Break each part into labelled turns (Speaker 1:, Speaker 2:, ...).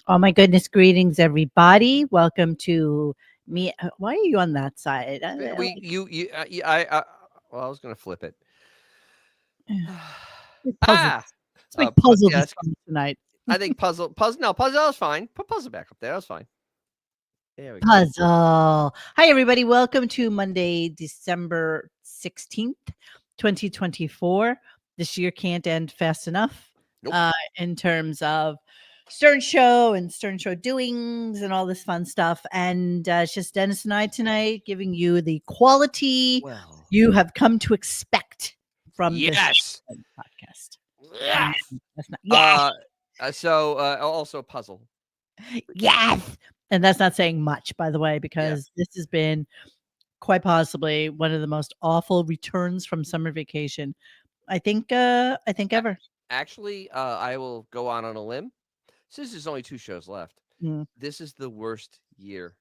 Speaker 1: Oh my goodness, greetings everybody. Welcome to me. Why are you on that side?
Speaker 2: Well, I was going to flip it.
Speaker 1: Puzzles. Let's make puzzles
Speaker 2: yes.
Speaker 1: tonight.
Speaker 2: I think puzzle is fine. Put puzzle back up there. That was fine. There we go.
Speaker 1: Puzzle. Hi everybody. Welcome to Monday, December 16th, 2024. This year can't end fast enough.
Speaker 2: Nope.
Speaker 1: In terms of Stern Show and Stern Show doings and all this fun stuff. And it's just Dennis and I tonight giving you the quality you have come to expect from this podcast.
Speaker 2: Yes.
Speaker 1: That's not,
Speaker 2: So also puzzle.
Speaker 1: Yes. And that's not saying much, by the way, because this has been quite possibly one of the most awful returns from summer vacation. I think ever.
Speaker 2: Actually, I will go on a limb. Since there's only 2 shows left, this is the worst year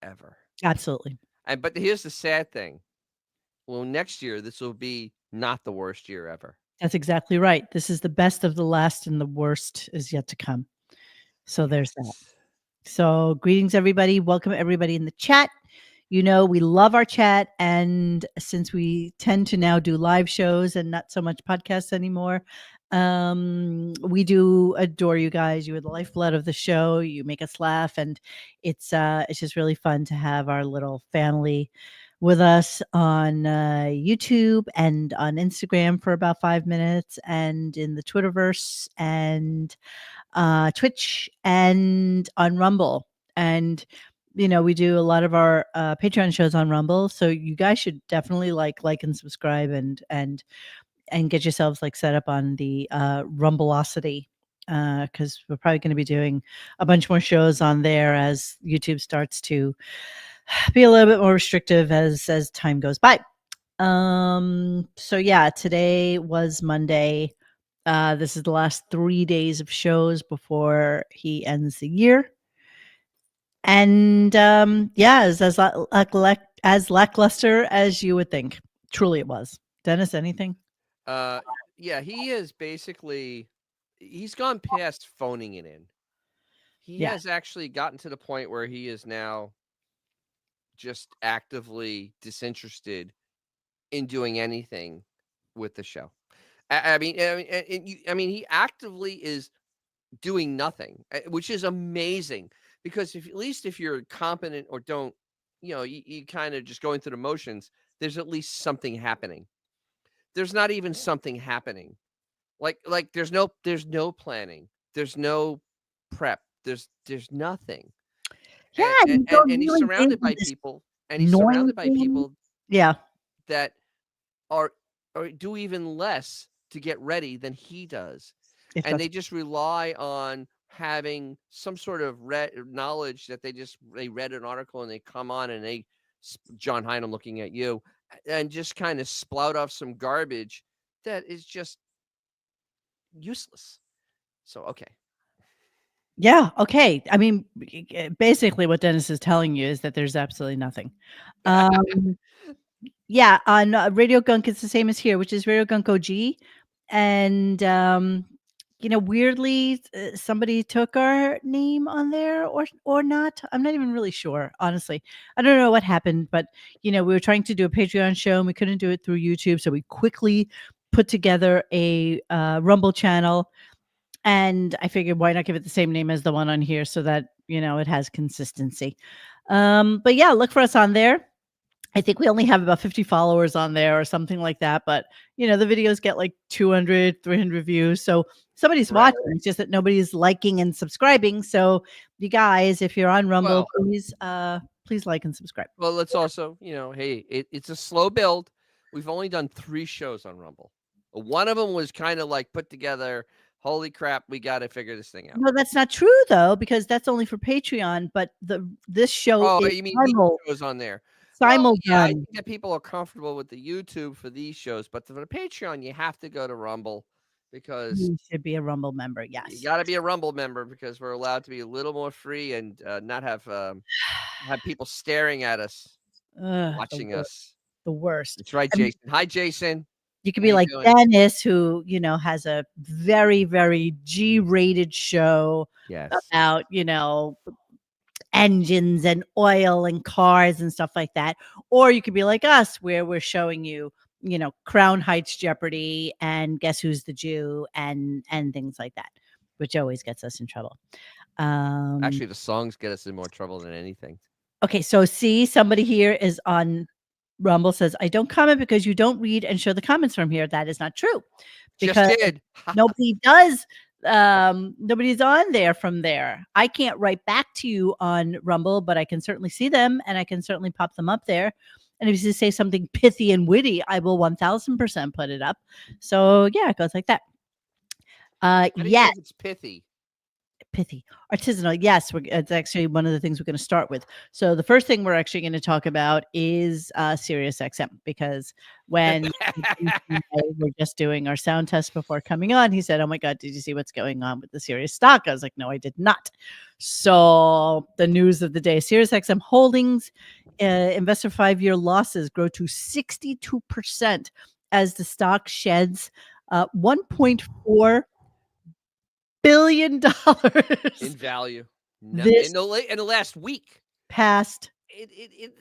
Speaker 2: ever.
Speaker 1: Absolutely.
Speaker 2: But here's the sad thing. Well, next year, this will be not the worst year ever.
Speaker 1: That's exactly right. This is the best of the last and the worst is yet to come. So there's that. So greetings, everybody. Welcome everybody in the chat. You know, we love our chat. And since we tend to now do live shows and not so much podcasts anymore, we do adore you guys. You are the lifeblood of the show. You make us laugh. And it's just really fun to have our little family with us on YouTube and on Instagram for about 5 minutes and in the Twitterverse and Twitch and on Rumble. And you know, we do a lot of our Patreon shows on Rumble, so you guys should definitely like and subscribe and get yourselves like set up on the Rumbleosity, because we're probably going to be doing a bunch more shows on there as YouTube starts to be a little bit more restrictive as time goes by. So yeah, today was Monday. This is the last 3 days of shows before he ends the year. And as lackluster as you would think. Truly it was. Dennis, anything?
Speaker 2: He is basically, he's gone past phoning it in. He has actually gotten to the point where he is now just actively disinterested in doing anything with the show. I mean, he actively is doing nothing, which is amazing. Because at least if you're competent or don't, you kind of just going through the motions, there's at least something happening. There's not even something happening. Like there's no planning. There's no prep. There's nothing.
Speaker 1: Yeah,
Speaker 2: and he's surrounded by people. And he's surrounded by people. That are do even less to get ready than he does. And they just rely on having some sort of knowledge that they read an article and they come on and John Hein, I'm looking at you, and just kind of spout off some garbage that is just useless. So, okay.
Speaker 1: Yeah. Okay. I mean, basically what Dennis is telling you is that there's absolutely nothing. Yeah. On RadioGunk, it's the same as here, which is RadioGunk OG. And, weirdly, somebody took our name on there or not. I'm not even really sure, honestly. I don't know what happened, but, we were trying to do a Patreon show and we couldn't do it through YouTube. So we quickly put together a Rumble channel. And I figured, why not give it the same name as the one on here so that, it has consistency. But yeah, look for us on there. I think we only have about 50 followers on there or something like that. But, the videos get like 200, 300 views. So somebody's watching. It's just that nobody's liking and subscribing. So you guys, if you're on Rumble, please like and subscribe.
Speaker 2: Well, let's also, hey, it's a slow build. We've only done 3 shows on Rumble. One of them was kind of like put together holy crap, we got to figure this thing out.
Speaker 1: No, that's not true though, because that's only for Patreon. But this show
Speaker 2: Oh,
Speaker 1: is
Speaker 2: you mean these shows on there? Well, yeah, I
Speaker 1: simul-done.
Speaker 2: think that people are comfortable with the YouTube for these shows, but for the Patreon, you have to go to Rumble because
Speaker 1: You should be a Rumble member.
Speaker 2: you
Speaker 1: Yes.
Speaker 2: got to be a Rumble member because we're allowed to be a little more free and not have people staring at us,
Speaker 1: Ugh,
Speaker 2: watching us.
Speaker 1: the worst.
Speaker 2: That's right,
Speaker 1: I mean,
Speaker 2: Jason. Hi, Jason.
Speaker 1: you could
Speaker 2: How
Speaker 1: be
Speaker 2: you
Speaker 1: like
Speaker 2: doing?
Speaker 1: Dennis, who has a very, very G-rated show
Speaker 2: Yes.
Speaker 1: about engines and oil and cars and stuff like that. Or you could be like us, where we're showing you, Crown Heights Jeopardy and Guess Who's the Jew and things like that, which always gets us in trouble.
Speaker 2: Actually, the songs get us in more trouble than anything.
Speaker 1: Okay, so see, somebody here is on Rumble says, I don't comment because you don't read and show the comments from here. That is not true.
Speaker 2: Just
Speaker 1: Because
Speaker 2: did.
Speaker 1: nobody does. Nobody's on there from there. I can't write back to you on Rumble, but I can certainly see them and I can certainly pop them up there. And if you say something pithy and witty, I will 1000% put it up. So yeah, it goes like that.
Speaker 2: How do you know
Speaker 1: Yeah,
Speaker 2: if it's pithy?
Speaker 1: pithy, artisanal. Yes, it's actually one of the things we're going to start with. So the first thing we're actually going to talk about is SiriusXM, because when we're just doing our sound test before coming on, he said, "Oh my God, did you see what's going on with the Sirius stock?" I was like, "No, I did not." So the news of the day: SiriusXM Holdings investor 5-year losses grow to 62% as the stock sheds $1.4 billion
Speaker 2: In value. No,
Speaker 1: this
Speaker 2: in the last week.
Speaker 1: past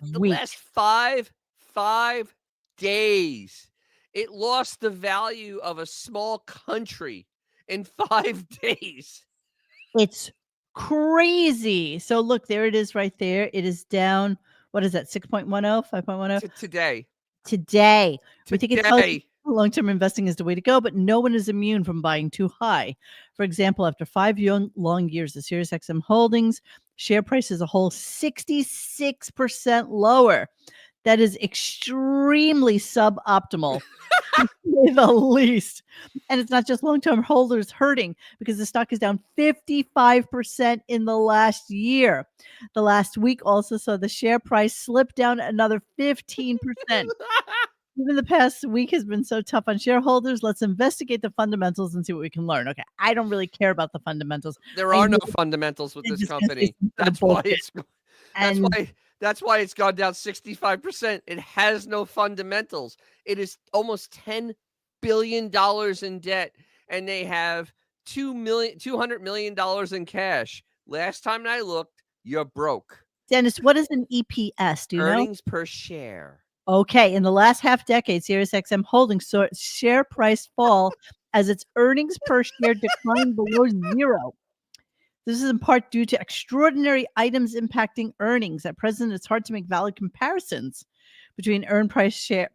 Speaker 2: The
Speaker 1: week.
Speaker 2: last five days, it lost the value of a small country in 5 days.
Speaker 1: It's crazy. So look, there it is right there. It is down. What is that? 6.10, 5.10
Speaker 2: Today.
Speaker 1: We think it's long-term investing is the way to go, but no one is immune from buying too high. For example, after 5 long years, the SiriusXM Holdings share price as a whole 66% lower. That is extremely suboptimal, to say the least. And it's not just long-term holders hurting, because the stock is down 55% in the last year. The last week also saw the share price slip down another 15%. Even the past week has been so tough on shareholders. Let's investigate the fundamentals and see what we can learn. Okay, I don't really care about the fundamentals.
Speaker 2: There are no fundamentals with this company. That's why it's gone down 65%. It has no fundamentals. It is almost $10 billion in debt, and they have $200 million in cash. Last time I looked, you're broke.
Speaker 1: Dennis, what is an EPS? Do you know?
Speaker 2: Earnings per share.
Speaker 1: Okay, in the last half decade, SiriusXM Holdings saw its share price fall as its earnings per share declined below zero. This is in part due to extraordinary items impacting earnings. At present, it's hard to make valid comparisons between earnings per share,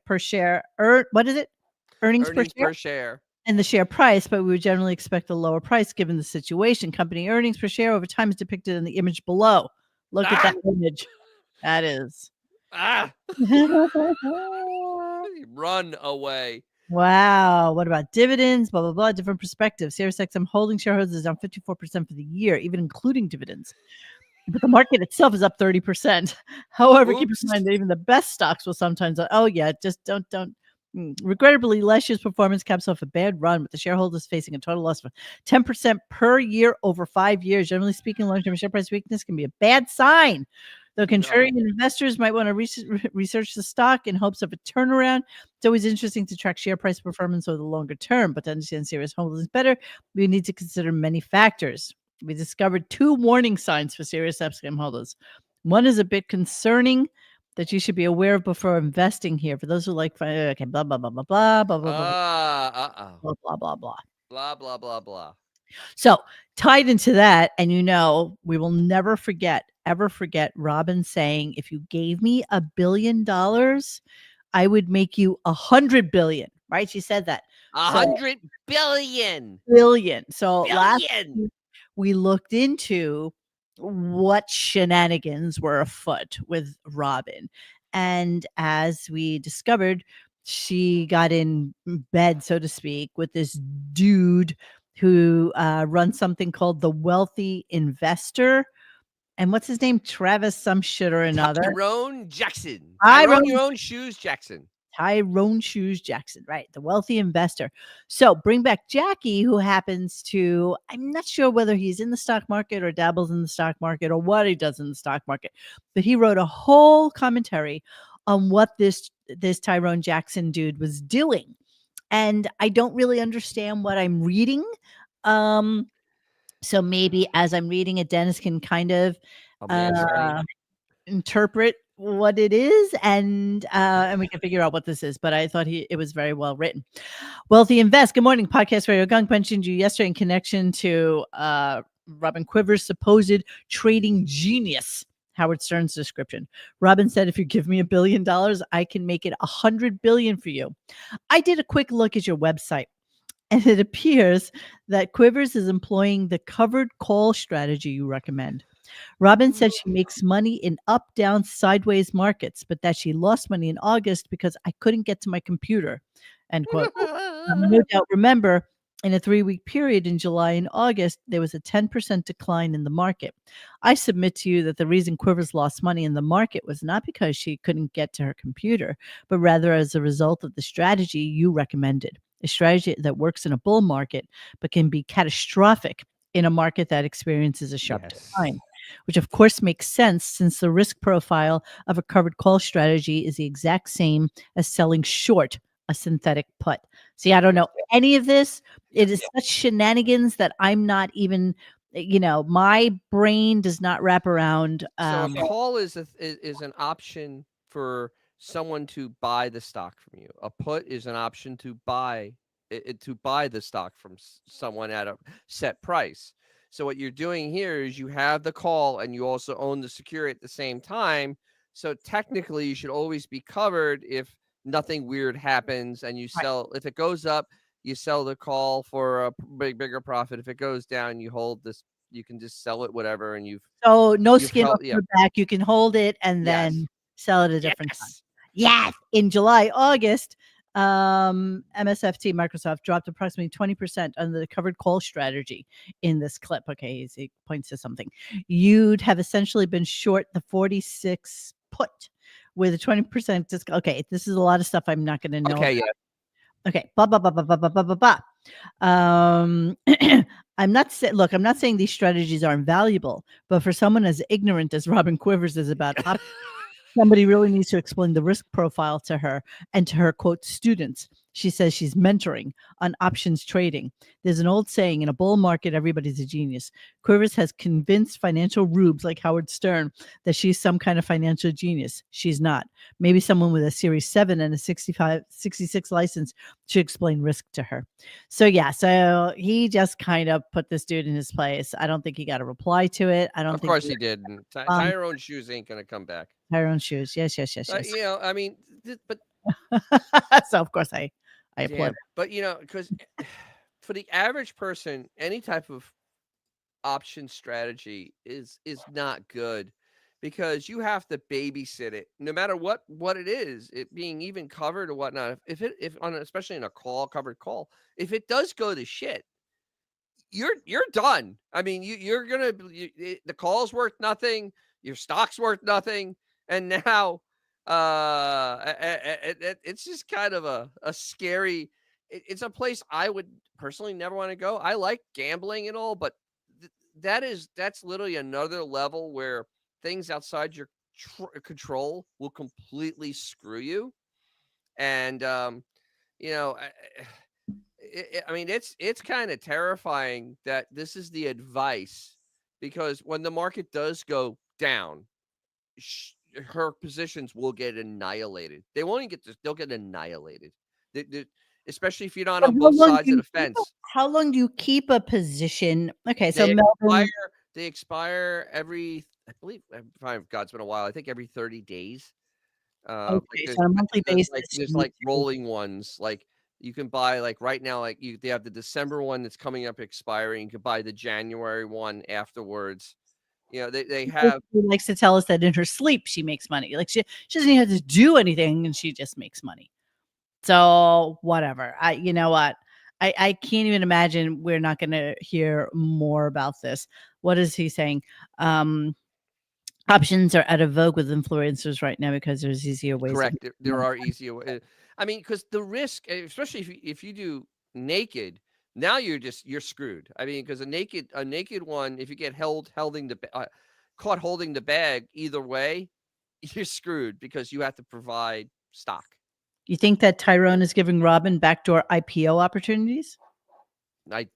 Speaker 1: earnings per share, and the share price, but we would generally expect a lower price given the situation. Company earnings per share over time is depicted in the image below. Look at that image. That is.
Speaker 2: Run away.
Speaker 1: Wow. What about dividends? Blah, blah, blah. Different perspectives. SiriusXM Holding shareholders is down 54% for the year, even including dividends. But the market itself is up 30%. However, keep in mind that even the best stocks will sometimes, just don't. Regrettably, last year's performance caps off a bad run, with the shareholders facing a total loss of 10% per year over 5 years. Generally speaking, long-term share price weakness can be a bad sign. Though contrarian investors might want to research the stock in hopes of a turnaround, it's always interesting to track share price performance over the longer term. But to understand Sirius Holdings better, we need to consider many factors. We discovered 2 warning signs for SiriusXM holders. One is a bit concerning, that you should be aware of before investing here. For those who like, okay, blah, blah, blah, blah, blah, blah, blah, blah, blah, blah, blah, blah.
Speaker 2: Blah, blah, blah, blah.
Speaker 1: So tied into that, and we will never ever forget Robin saying, if you gave me $1 billion, I would make you 100 billion, right? She said that.
Speaker 2: 100 billion.
Speaker 1: So last week we looked into what shenanigans were afoot with Robin. And as we discovered, she got in bed, so to speak, with this dude who runs something called the Wealthy Investor. And what's his name? Travis some shit or another.
Speaker 2: Tyrone Jackson. Tyrone Your Own Shoes Jackson.
Speaker 1: Tyrone Shoes Jackson, right? The Wealthy Investor. So bring back Jackie, who happens to, I'm not sure whether he's in the stock market or dabbles in the stock market or what he does in the stock market, but he wrote a whole commentary on what this Tyrone Jackson dude was doing. And I don't really understand what I'm reading. So maybe as I'm reading it, Dennis can kind of interpret what it is, and we can figure out what this is. But I thought it was very well written. Wealthy Invest. Good morning, podcast RadioGunk mentioned you yesterday in connection to Robin Quivers' supposed trading genius. Howard Stern's description. Robin said, "If you give me $1 billion, I can make it 100 billion for you." I did a quick look at your website, and it appears that Quivers is employing the covered call strategy you recommend. Robin said she makes money in up, down, sideways markets, but that she lost money in August because I couldn't get to my computer. End quote. No doubt remember, in a 3-week period in July and August, there was a 10% decline in the market. I submit to you that the reason Quivers lost money in the market was not because she couldn't get to her computer, but rather as a result of the strategy you recommended. A strategy that works in a bull market, but can be catastrophic in a market that experiences a sharp decline. Which of course makes sense since the risk profile of a covered call strategy is the exact same as selling short a synthetic put. See, I don't know any of this. It is such shenanigans that I'm not even, my brain does not wrap around.
Speaker 2: So a call is an option for someone to buy the stock from you. A put is an option to buy the stock from someone at a set price. So what you're doing here is you have the call and you also own the security at the same time. So technically you should always be covered if nothing weird happens and you sell. If it goes up, you sell the call for a bigger profit. If it goes down, you hold this. You can just sell it, whatever, and
Speaker 1: no skin off your back. You can hold it and then sell it a different time. Yes. In July, August, MSFT Microsoft dropped approximately 20% under the covered call strategy in this clip. Okay, he points to something. You'd have essentially been short the 46 put with a 20% discount. Okay, this is a lot of stuff I'm not going to know.
Speaker 2: Okay,
Speaker 1: about. Okay, blah blah blah blah blah blah blah blah. I'm not saying these strategies are invaluable, but for someone as ignorant as Robin Quivers is about somebody really needs to explain the risk profile to her and to her, quote, students. She says she's mentoring on options trading. There's an old saying, in a bull market, everybody's a genius. Quivers has convinced financial rubes like Howard Stern that she's some kind of financial genius. She's not. Maybe someone with a Series 7 and a 66 license should explain risk to her. So he just kind of put this dude in his place. I don't think he got a reply to it. I don't think.
Speaker 2: Of course he did. Tyrone Shoes ain't going to come back.
Speaker 1: Tyrone Shoes. Yes.
Speaker 2: I mean, but
Speaker 1: so of course I applaud.
Speaker 2: But because for the average person, any type of option strategy is not good because you have to babysit it, no matter what it is, it being even covered or whatnot. Especially in a covered call, if it does go to shit, you're done. I mean, you're gonna the call's worth nothing, your stock's worth nothing, and now it's just kind of a scary. It's a place I would personally never want to go. I like gambling and all, but that's literally another level where things outside your control will completely screw you. And I mean, it's kind of terrifying that this is the advice, because when the market does go down, her positions will get annihilated. They won't even get this; they'll get annihilated. Especially if you're not on both sides of the fence.
Speaker 1: How long do you keep a position? Okay, so
Speaker 2: they expire every, I believe, God, it's been a while. I think every 30 days.
Speaker 1: Okay, so on a monthly basis.
Speaker 2: There's like rolling ones. Like you can buy, like right now, like they have the December one that's coming up expiring. You can buy the January one afterwards. They have.
Speaker 1: She likes to tell us that in her sleep she makes money. Like she doesn't even have to do anything, and she just makes money. So whatever. You know what? I can't even imagine we're not going to hear more about this. What is he saying? Options are out of vogue with influencers right now because there's easier ways of
Speaker 2: Correct. There are easier I mean, because the risk, especially if you do naked, now you're screwed. I mean, because a naked one, if you get caught holding the bag either way, you're screwed because you have to provide stock.
Speaker 1: You think that Tyrone is giving Robin backdoor IPO opportunities?
Speaker 2: I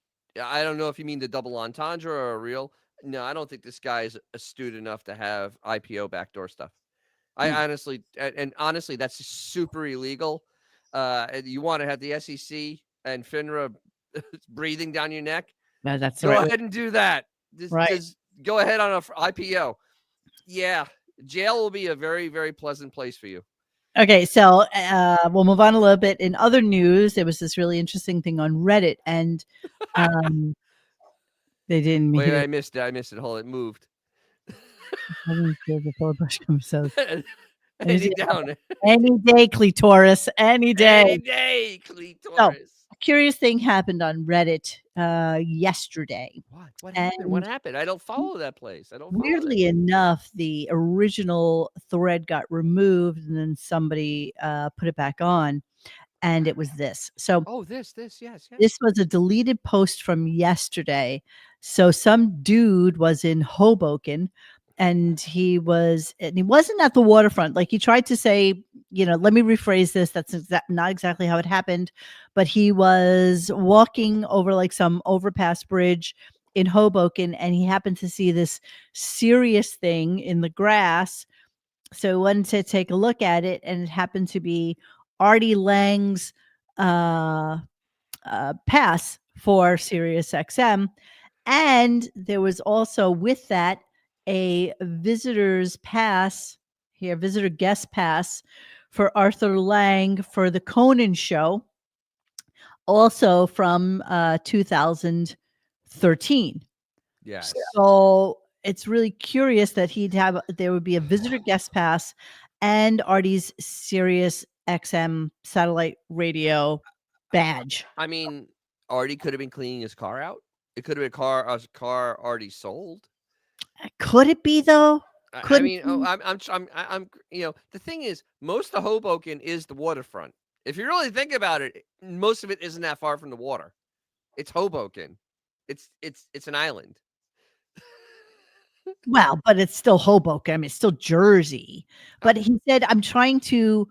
Speaker 2: I don't know if you mean the double entendre or a real. No, I don't think this guy is astute enough to have IPO backdoor stuff. I
Speaker 1: Hmm.
Speaker 2: honestly, that's super illegal. And you want to have the SEC and FINRA breathing down your neck?
Speaker 1: No, that's the
Speaker 2: Go
Speaker 1: right way.
Speaker 2: ahead and do that.
Speaker 1: Right.
Speaker 2: Just go ahead on a IPO. Yeah, jail will be a very, very pleasant place for you.
Speaker 1: Okay, so we'll move on a little bit. In other news, there was this really interesting thing on Reddit, and um, they didn't mean
Speaker 2: Wait,
Speaker 1: it.
Speaker 2: I missed it. I missed it. Hold it. Moved.
Speaker 1: Before brush comes out.
Speaker 2: Any down.
Speaker 1: Any day, clitoris, any day.
Speaker 2: Any day,
Speaker 1: So,
Speaker 2: clitoris.
Speaker 1: a curious thing happened on Reddit yesterday.
Speaker 2: What? What happened? What
Speaker 1: And
Speaker 2: happened? I don't follow that place. I don't follow that
Speaker 1: weirdly
Speaker 2: place.
Speaker 1: enough, the original thread got removed and then somebody put it back on, and it was this. So,
Speaker 2: Oh, this, yes.
Speaker 1: this was a deleted post from yesterday. So some dude was in Hoboken and he wasn't at the waterfront. Like he tried to say, let me rephrase this. That's not exactly how it happened, but he was walking over like some overpass bridge in Hoboken and he happened to see this serious thing in the grass. So he wanted to take a look at it and it happened to be Artie Lange's uh pass for SiriusXM. And there was also with that a visitor guest pass for Arthur Lange for the Conan show, also from 2013.
Speaker 2: Yes.
Speaker 1: So it's really curious that there would be a visitor guest pass and Artie's Sirius XM satellite radio badge.
Speaker 2: I mean, Artie could have been cleaning his car out. It could have been a car Artie sold.
Speaker 1: Could it be though?
Speaker 2: I
Speaker 1: Could it
Speaker 2: mean,
Speaker 1: be?
Speaker 2: I'm, the thing is, most of Hoboken is the waterfront. If you really think about it, most of it isn't that far from the water. It's Hoboken. It's an island.
Speaker 1: Well, but it's still Hoboken. I mean, it's still Jersey. But he said, I'm trying to.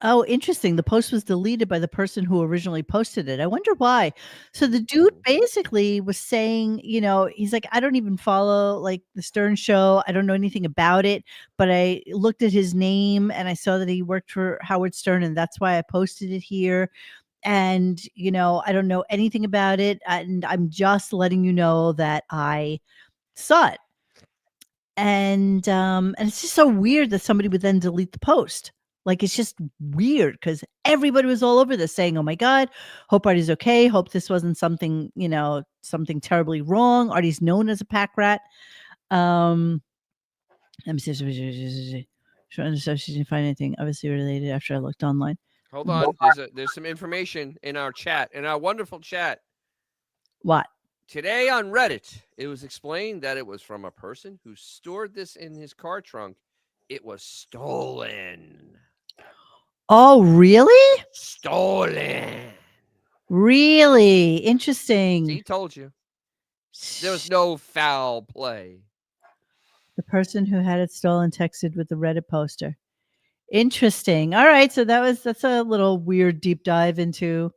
Speaker 1: Oh, interesting. The post was deleted by the person who originally posted it. I wonder why. So the dude basically was saying, he's like, I don't even follow like the Stern show. I don't know anything about it, but I looked at his name and I saw that he worked for Howard Stern and that's why I posted it here. And, I don't know anything about it. And I'm just letting you know that I saw it. And it's just so weird that somebody would then delete the post. Like, it's just weird because everybody was all over this saying, oh my God, hope Artie's okay. Hope this wasn't something, something terribly wrong. Artie's known as a pack rat. Let me see. Trying to see if she didn't find anything obviously related after I looked online.
Speaker 2: Hold on. There's some information in our chat, in our wonderful chat.
Speaker 1: What?
Speaker 2: Today on Reddit, it was explained that it was from a person who stored this in his car trunk. It was stolen.
Speaker 1: Oh, really?
Speaker 2: Stolen.
Speaker 1: Really? Interesting.
Speaker 2: See, told you. There was no foul play.
Speaker 1: The person who had it stolen texted with the Reddit poster. Interesting. All right. So that's a little weird deep dive into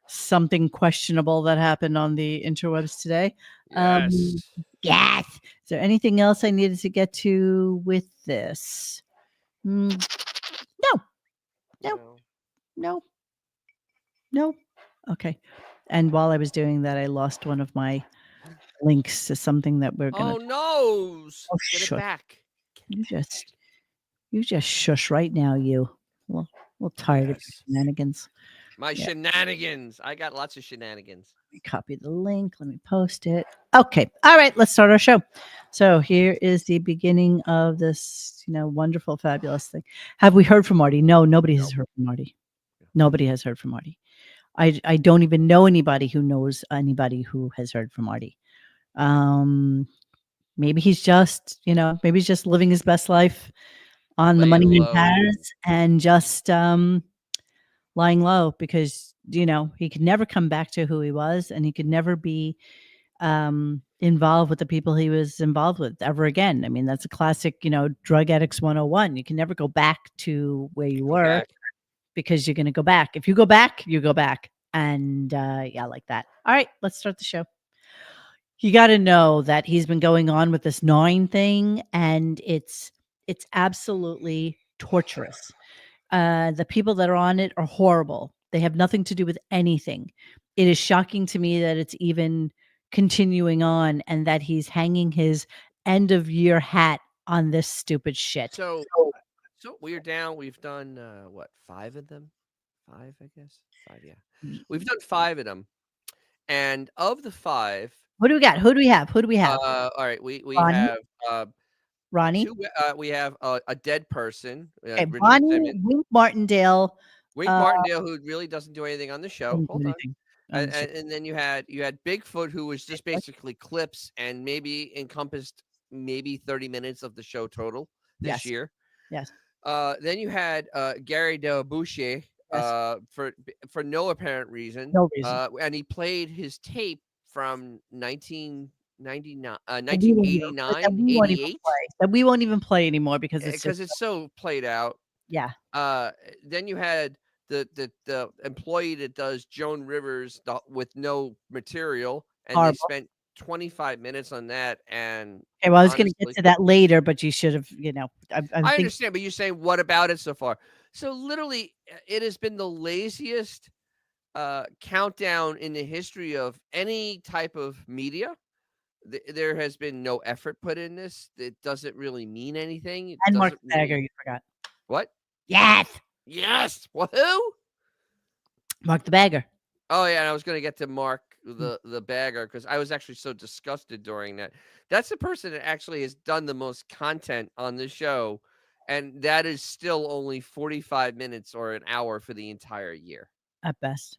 Speaker 1: something questionable that happened on the interwebs today.
Speaker 2: Yes.
Speaker 1: Yes. Is there anything else I needed to get to with this? No. Okay. And while I was doing that, I lost one of my links to something that we're going to.
Speaker 2: Oh, no. Get
Speaker 1: shush.
Speaker 2: it back.
Speaker 1: You just shush right now, you. Well, we're tired of shenanigans.
Speaker 2: My shenanigans. I got lots of shenanigans.
Speaker 1: Let me copy the link. Let me post it. Okay. All right. Let's start our show. So here is the beginning of this, wonderful, fabulous thing. Have we heard from Artie? No, nobody has heard from Artie. Nobody has heard from Artie. I don't even know anybody who knows anybody who has heard from Artie. Um, maybe he's just, maybe he's just living his best life on the
Speaker 2: laying
Speaker 1: money he
Speaker 2: low.
Speaker 1: has and just lying low because, he could never come back to who he was and he could never be involved with the people he was involved with ever again. I mean, that's a classic, drug addicts 101. You can never go back to where you
Speaker 2: Go
Speaker 1: were
Speaker 2: back.
Speaker 1: because you're going to go back. If you go back, you go back. And yeah, like that. All right, let's start the show. You got to know that he's been going on with this Noine thing, and it's absolutely torturous. The people that are on it are horrible. They have nothing to do with anything. It is shocking to me that it's even continuing on and that he's hanging his end of year hat on this stupid shit.
Speaker 2: So we're down. We've done what, 5 of them? 5, I guess. 5, yeah. We've done 5 of them, and of the 5,
Speaker 1: What do we got? Who do we have? Who do we have?
Speaker 2: all right, we
Speaker 1: Ronnie?
Speaker 2: have
Speaker 1: Ronnie?
Speaker 2: 2. We have a dead person,
Speaker 1: Okay,
Speaker 2: Richard
Speaker 1: Ronnie,
Speaker 2: Simmons.
Speaker 1: Wink Martindale.
Speaker 2: Wink Martindale, who really doesn't do anything on the show.
Speaker 1: Didn't do
Speaker 2: Hold on.
Speaker 1: anything on
Speaker 2: And,
Speaker 1: the show.
Speaker 2: and then you had Bigfoot, who was just
Speaker 1: What?
Speaker 2: basically clips and maybe encompassed maybe 30 minutes of the show total this
Speaker 1: Yes.
Speaker 2: year.
Speaker 1: Yes.
Speaker 2: Then you had Gary Del Boucher
Speaker 1: Yes.
Speaker 2: for no apparent reason.
Speaker 1: No reason.
Speaker 2: And he played his tape from 1999,
Speaker 1: That we won't even
Speaker 2: 1989,
Speaker 1: we won't even
Speaker 2: 88,
Speaker 1: play. That we won't even play anymore because it's just
Speaker 2: because it's so played out.
Speaker 1: yeah.
Speaker 2: Then you had the employee that does Joan Rivers with no material, and they
Speaker 1: Horrible.
Speaker 2: spent 25 minutes on that. And
Speaker 1: Okay, well, I was gonna get
Speaker 2: honestly,
Speaker 1: to that later, but you should have, I
Speaker 2: I
Speaker 1: think
Speaker 2: understand, but you're saying what about it so far? So literally, it has been the laziest countdown in the history of any type of media. There has been no effort put in this. It doesn't really mean anything. It
Speaker 1: and Mark
Speaker 2: doesn't
Speaker 1: Bagger,
Speaker 2: really.
Speaker 1: you forgot.
Speaker 2: What?
Speaker 1: Yes!
Speaker 2: Yes. Woohoo!
Speaker 1: Mark the Bagger.
Speaker 2: Oh yeah, and I was gonna get to Mark
Speaker 1: Mm.
Speaker 2: the bagger because I was actually so disgusted during that. That's the person that actually has done the most content on the show, and that is still only 45 minutes or an hour for the entire year.
Speaker 1: At best.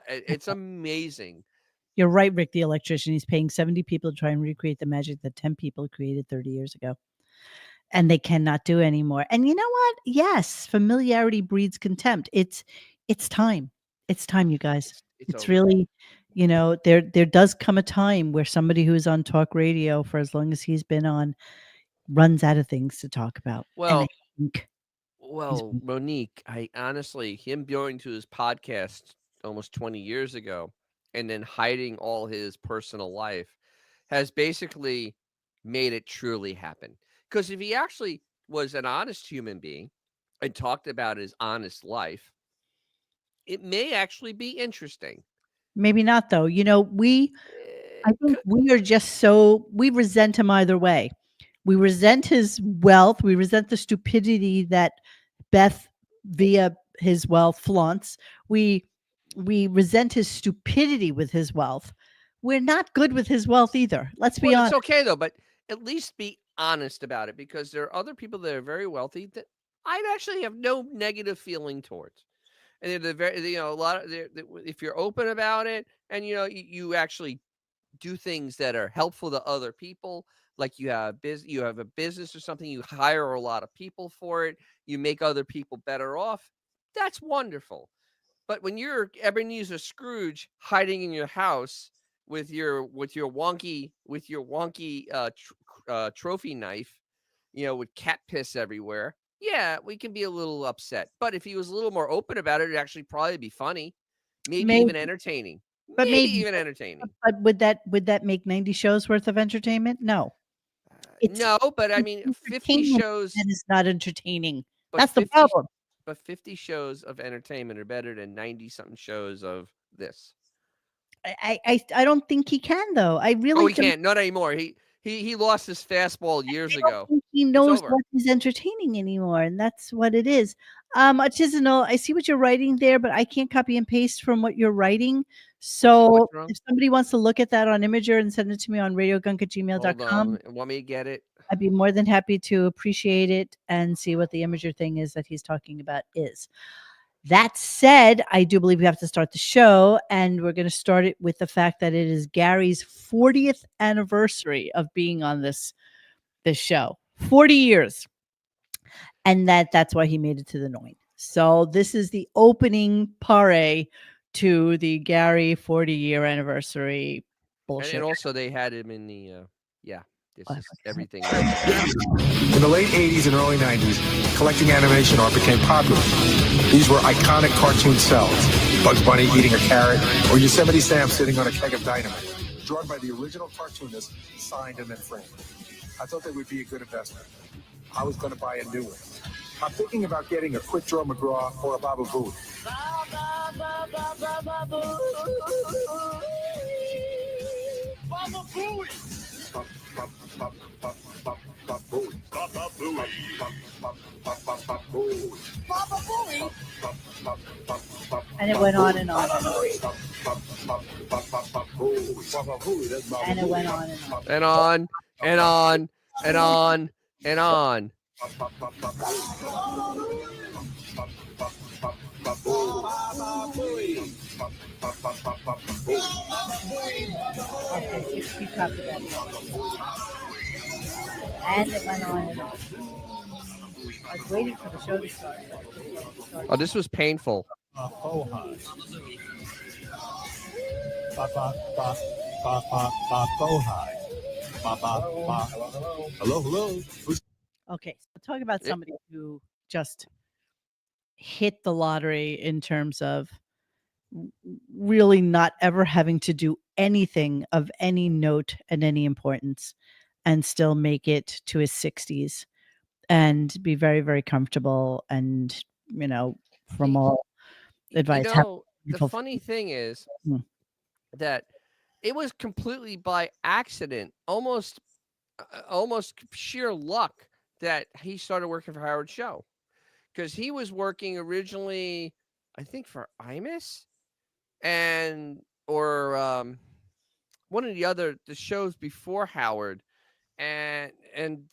Speaker 2: It's amazing.
Speaker 1: You're right, Rick the electrician. He's paying 70 people to try and recreate the magic that 10 people created 30 years ago. And they cannot do anymore. And you know what? Yes, familiarity breeds contempt. It's time. It's time, you guys.
Speaker 2: It's
Speaker 1: It's
Speaker 2: over.
Speaker 1: really, there does come a time where somebody who's on talk radio for as long as he's been on runs out of things to talk about. And I
Speaker 2: Well,
Speaker 1: think he's
Speaker 2: Monique, I honestly, him going to his podcast almost 20 years ago and then hiding all his personal life has basically made it truly happen. Because if he actually was an honest human being and talked about his honest life, it may actually be interesting.
Speaker 1: maybe not though. I think
Speaker 2: C-
Speaker 1: we are just we resent him either way. We resent his wealth. We resent the stupidity that Beth, via his wealth, flaunts. We resent his stupidity with his wealth. We're not good with his wealth either. Let's be
Speaker 2: Well, it's
Speaker 1: honest.
Speaker 2: okay though, but at least be honest about it because there are other people that are very wealthy that I'd actually have no negative feeling towards. And they're very, a lot of, if you're open about it and, you actually do things that are helpful to other people, like you have a business or something, you hire a lot of people for it, you make other people better off. That's wonderful. But when you're Ebenezer Scrooge hiding in your house with your wonky trophy knife, with cat piss everywhere, yeah, we can be a little upset. But if he was a little more open about it, it'd actually probably be funny, maybe
Speaker 1: Maybe,
Speaker 2: even entertaining,
Speaker 1: but
Speaker 2: maybe
Speaker 1: maybe,
Speaker 2: even entertaining.
Speaker 1: but would that make 90 shows worth of entertainment? No. It's
Speaker 2: No, but I
Speaker 1: it's
Speaker 2: mean, 50
Speaker 1: entertainment
Speaker 2: shows,
Speaker 1: that is not entertaining.
Speaker 2: but
Speaker 1: That's the
Speaker 2: 50,
Speaker 1: problem.
Speaker 2: but 50 shows of entertainment are better than 90 something shows of this.
Speaker 1: I don't think he can though. I
Speaker 2: Oh,
Speaker 1: really
Speaker 2: he
Speaker 1: don't.
Speaker 2: can't. Not anymore. He lost his fastball years
Speaker 1: I don't
Speaker 2: ago.
Speaker 1: think he
Speaker 2: It's
Speaker 1: knows
Speaker 2: over.
Speaker 1: what is entertaining anymore, and that's what it is. Artisanal, I see what you're writing there, but I can't copy and paste from what you're writing.
Speaker 2: You see what's
Speaker 1: So
Speaker 2: wrong?
Speaker 1: if somebody wants to look at that on Imager and send it to me on
Speaker 2: Hold
Speaker 1: radiogunk@gmail.com,
Speaker 2: on. Want me to get it?
Speaker 1: I'd be more than happy to appreciate it and see what the Imager thing is that he's talking about is. That said, I do believe we have to start the show, and we're going to start it with the fact that it is Gary's 40th anniversary of being on this show. 40 years. And that's why he made it to the Noine. So this is the opening parade to the Gary 40-year anniversary bullshit.
Speaker 2: And also they had him in the this is everything.
Speaker 3: In the late 80s and early 90s, collecting animation art became popular. These were iconic cartoon cells. Bugs Bunny eating a carrot, or Yosemite Sam sitting on a keg of dynamite, drawn by the original cartoonist, signed and then framed. I thought they would be a good investment. I was going to buy a new one. I'm thinking about getting a Quick Draw McGraw or a Baba Booey. Baba Booey!
Speaker 1: And it went on and on. And it went on and on.
Speaker 2: And on and on and on and on.
Speaker 1: Okay, keep copy that. And it went on and on. I was waiting for the show to start.
Speaker 2: Oh, this was painful.
Speaker 3: Hello, hello.
Speaker 1: Okay, so talk about somebody who just hit the lottery in terms of really not ever having to do anything of any note and any importance and still make it to his 60s and be very, very comfortable and, from all advice.
Speaker 2: The funny thing is that it was completely by accident, almost sheer luck that he started working for Howard's show, because he was working originally, I think, for Imus or one of the shows before Howard, and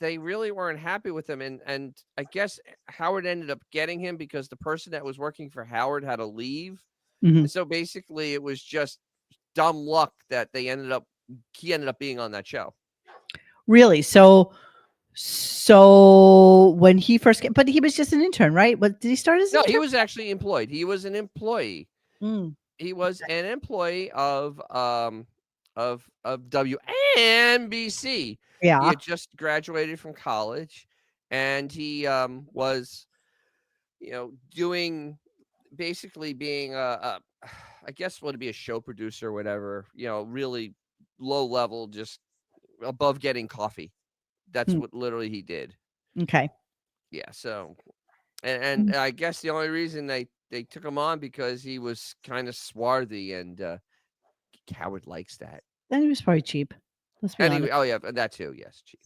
Speaker 2: they really weren't happy with him, and I guess Howard ended up getting him because the person that was working for Howard had to leave. And so basically it was just dumb luck that he ended up being on that show.
Speaker 1: Really? So when he first came, but he was just an intern, right? But did he start as an intern?
Speaker 2: No, he was actually employed. He was an employee. He was an employee of WNBC.
Speaker 1: Yeah.
Speaker 2: He had just graduated from college, and he was, doing basically being I guess would be a show producer or whatever, really low level, just above getting coffee. That's what literally he did.
Speaker 1: Okay.
Speaker 2: Yeah. So, and I guess the only reason they took him on because he was kind of swarthy, and Howard likes that.
Speaker 1: Then he was probably cheap. Let's be honest.
Speaker 2: Oh yeah, that too. Yes, cheap.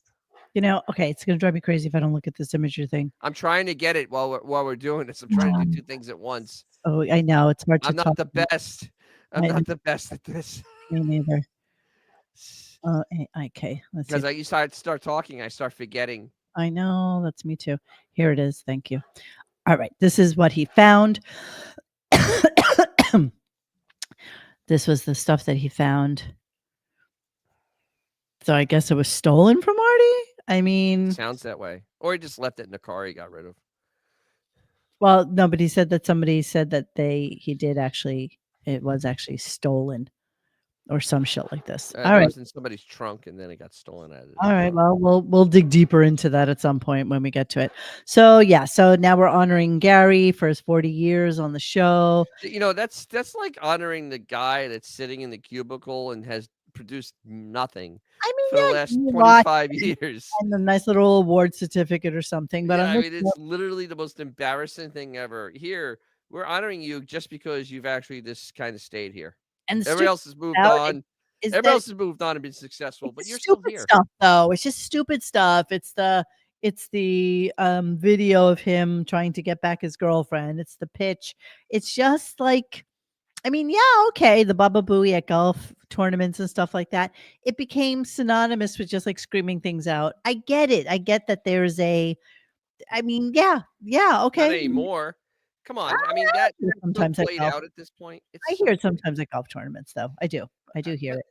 Speaker 1: Okay, it's gonna drive me crazy if I don't look at this imagery thing.
Speaker 2: I'm trying to get it while we're doing this. I'm trying to do two things at once.
Speaker 1: Oh, I know it's hard to.
Speaker 2: I'm not the best. I'm not the best at this.
Speaker 1: Me neither. Okay. Let's see.
Speaker 2: Because you start talking, I start forgetting.
Speaker 1: I know, that's me too. Here it is. Thank you. All right, this is what he found. This was the stuff that he found. So I guess it was stolen from Artie? I mean...
Speaker 2: Sounds that way. Or he just left it in the car he got rid of.
Speaker 1: Well, no, but he said that somebody said that it was actually stolen or some shit like this.
Speaker 2: All right. It was in somebody's trunk and then it got stolen out of it.
Speaker 1: All right. Well, we'll dig deeper into that at some point when we get to it. So yeah. So now we're honoring Gary for his 40 years on the show.
Speaker 2: That's like honoring the guy that's sitting in the cubicle and has produced nothing for the last 25 years.
Speaker 1: And a nice little award certificate or something. But
Speaker 2: it's literally the most embarrassing thing ever. Here, we're honoring you just because you've actually just kind of stayed here. And everybody else has moved on. Everybody else has moved on and been successful, but you're still here.
Speaker 1: Stuff, though. It's just stupid stuff. It's the video of him trying to get back his girlfriend. It's the pitch. It's just like, I mean, yeah, okay, the Baba Booey at golf tournaments and stuff like that. It became synonymous with just like screaming things out. I get it. I get that there's okay.
Speaker 2: Not anymore. Come on. I mean, that
Speaker 1: hear it sometimes at
Speaker 2: played
Speaker 1: golf.
Speaker 2: out at this point.
Speaker 1: I hear it sometimes at golf tournaments, though. I do hear it.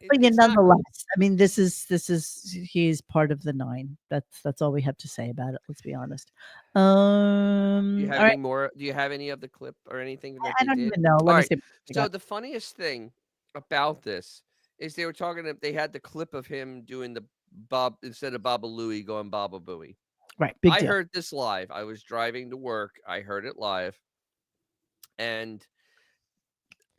Speaker 1: But
Speaker 2: It's not
Speaker 1: nonetheless, I mean, this is he's part of the Noine. That's all we have to say about it. Let's be honest.
Speaker 2: Do you have
Speaker 1: All
Speaker 2: any
Speaker 1: right.
Speaker 2: more? Do you have any of the clip or anything that
Speaker 1: I
Speaker 2: they
Speaker 1: don't
Speaker 2: did?
Speaker 1: even know.
Speaker 2: All
Speaker 1: Let me
Speaker 2: right.
Speaker 1: see. what I
Speaker 2: So
Speaker 1: got.
Speaker 2: the funniest thing about this is they were talking. They had the clip of him doing the Bob instead of Baba Louie going Baba Booey.
Speaker 1: Right, big
Speaker 2: I
Speaker 1: deal.
Speaker 2: heard this live. I was driving to work. I heard it live, and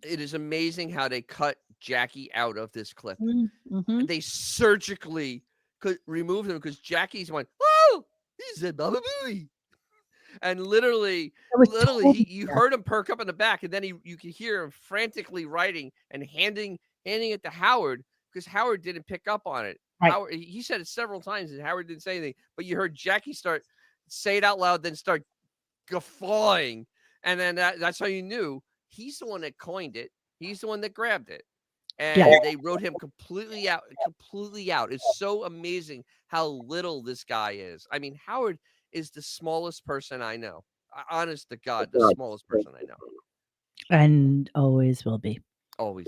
Speaker 2: it is amazing how they cut Jackie out of this clip.
Speaker 1: Mm-hmm.
Speaker 2: They surgically could remove him because Jackie's went, "Oh, he said Baba Booey," and literally, you heard him perk up in the back, and then you could hear him frantically writing and handing it to Howard because Howard didn't pick up on it.
Speaker 1: Right.
Speaker 2: Howard, he said it several times, and Howard didn't say anything, but you heard Jackie say it out loud, then start guffawing, and then that's how you knew he's the one that coined it. He's the one that grabbed it. And they wrote him completely out. It's so amazing how little this guy is. I mean, Howard is the smallest person I know. Honest to God, the smallest person I know.
Speaker 1: And always will be.
Speaker 2: Always.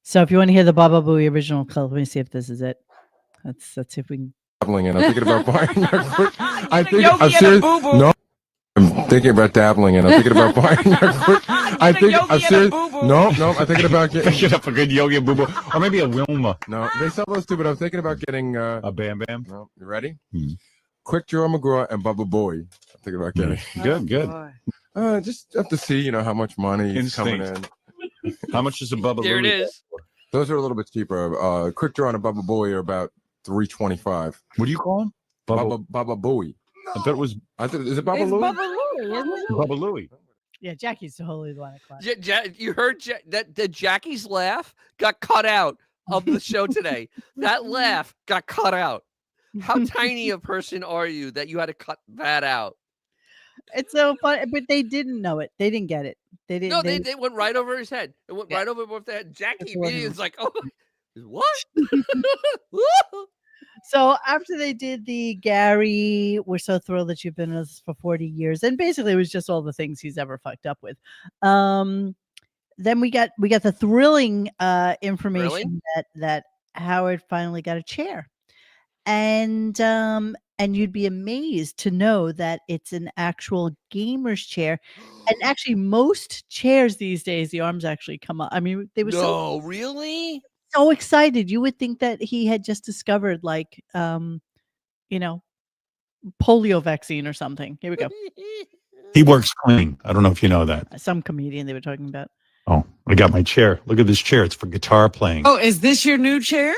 Speaker 1: So if you want to hear the Baba Booey original clip, let me see if this is it. Let's see if we can.
Speaker 3: And I'm thinking about buying a quick. I think I'm serious. No, I'm thinking about dabbling and I'm thinking about buying a quick. I think I'm serious. No, I'm thinking about getting
Speaker 4: up a good Yogi Boo Boo, or maybe a Wilma.
Speaker 3: No, they sell those too, but I'm thinking about getting
Speaker 4: A Bam Bam.
Speaker 3: No, you ready? Quick Draw McGraw and Bubba Boy. I'm thinking about getting.
Speaker 4: Good.
Speaker 3: Just have to see, how much money is coming in.
Speaker 4: How much is a Bubba?
Speaker 2: There it is.
Speaker 3: Those are a little bit cheaper. Quick Draw and a Bubba Boy are about $325.
Speaker 4: What do you call him?
Speaker 3: Bubba Boy.
Speaker 4: I thought it was.
Speaker 3: Is it Bubba Louie?
Speaker 1: Baba Louie, isn't it?
Speaker 4: Bubba Louie.
Speaker 1: Yeah, Jackie's totally the one I clapped.
Speaker 2: You heard that Jackie's laugh got cut out of the show today. That laugh got cut out. How tiny a person are you that you had to cut that out?
Speaker 1: It's so funny, but they didn't know it. They didn't get it. They didn't.
Speaker 2: No, they went right over his head. It went right over both the head. Jackie immediately is like, "Oh, what?"
Speaker 1: So after they did the Gary, we're so thrilled that you've been with us for 40 years, and basically it was just all the things he's ever fucked up with. Then we got the thrilling information that Howard finally got a chair, and you'd be amazed to know that it's an actual gamer's chair, and actually most chairs these days the arms actually come up. I mean, they were
Speaker 2: really
Speaker 1: so excited. You would think that he had just discovered polio vaccine or something. Here we go.
Speaker 4: He works clean. I don't know if you know that.
Speaker 1: Some comedian they were talking about.
Speaker 4: Oh, I got my chair. Look at this chair. It's for guitar playing.
Speaker 5: Oh, is this your new chair?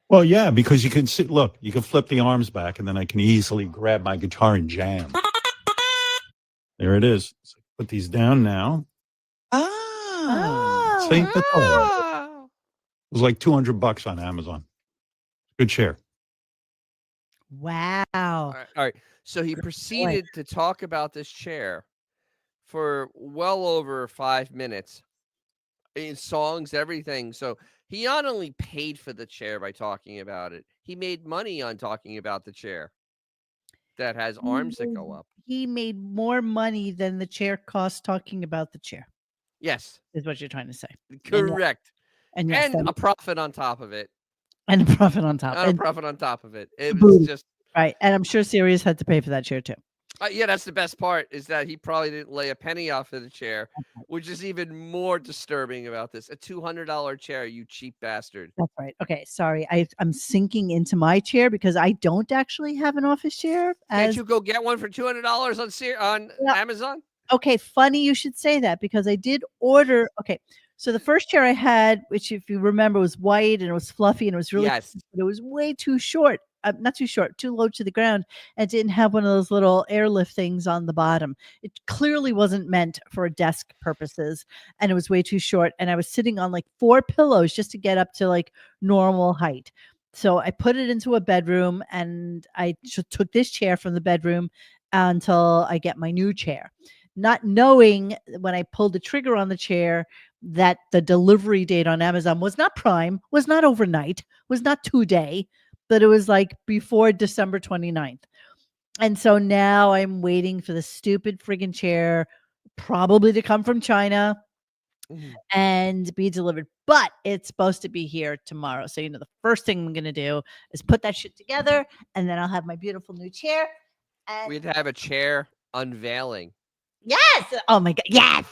Speaker 4: Well, yeah, because you can sit. Look, you can flip the arms back, and then I can easily grab my guitar and jam. There it is. So put these down now.
Speaker 5: Oh.
Speaker 4: See, that's all. It was like $200 on Amazon. Good chair.
Speaker 1: Wow.
Speaker 2: All right. So he proceeded to talk about this chair for well over 5 minutes in songs, everything. So he not only paid for the chair by talking about it, he made money on talking about the chair that has arms that go up.
Speaker 1: He made more money than the chair cost talking about the chair.
Speaker 2: Yes.
Speaker 1: Is what you're trying to say.
Speaker 2: Correct.
Speaker 1: And
Speaker 2: a profit on top of it.
Speaker 1: And a profit on top.
Speaker 2: And a profit on top of it. It was just
Speaker 1: right. And I'm sure Sirius had to pay for that chair too.
Speaker 2: Yeah, that's the best part is that he probably didn't lay a penny off of the chair, which is even more disturbing about this. A $200 chair, you cheap bastard.
Speaker 1: That's right. Okay, sorry. I'm sinking into my chair because I don't actually have an office chair.
Speaker 2: Can't you go get one for $200 on Amazon?
Speaker 1: Okay, funny you should say that because I did order. Okay, so the first chair I had, which if you remember was white and it was fluffy and it was really, but it was way too short. Not too short, too low to the ground, and didn't have one of those little airlift things on the bottom. It clearly wasn't meant for desk purposes, and it was way too short. And I was sitting on like 4 pillows just to get up to like normal height. So I put it into a bedroom, and I took this chair from the bedroom until I get my new chair, not knowing when I pulled the trigger on the chair that the delivery date on Amazon was not Prime, was not overnight, was not 2-day. But it was like before December 29th. And so now I'm waiting for the stupid friggin' chair probably to come from China
Speaker 2: Mhm.
Speaker 1: and be delivered, but it's supposed to be here tomorrow. So, the first thing I'm going to do is put that shit together, and then I'll have my beautiful new chair. And
Speaker 2: We'd have a chair unveiling.
Speaker 1: yes. Oh my God. Yes.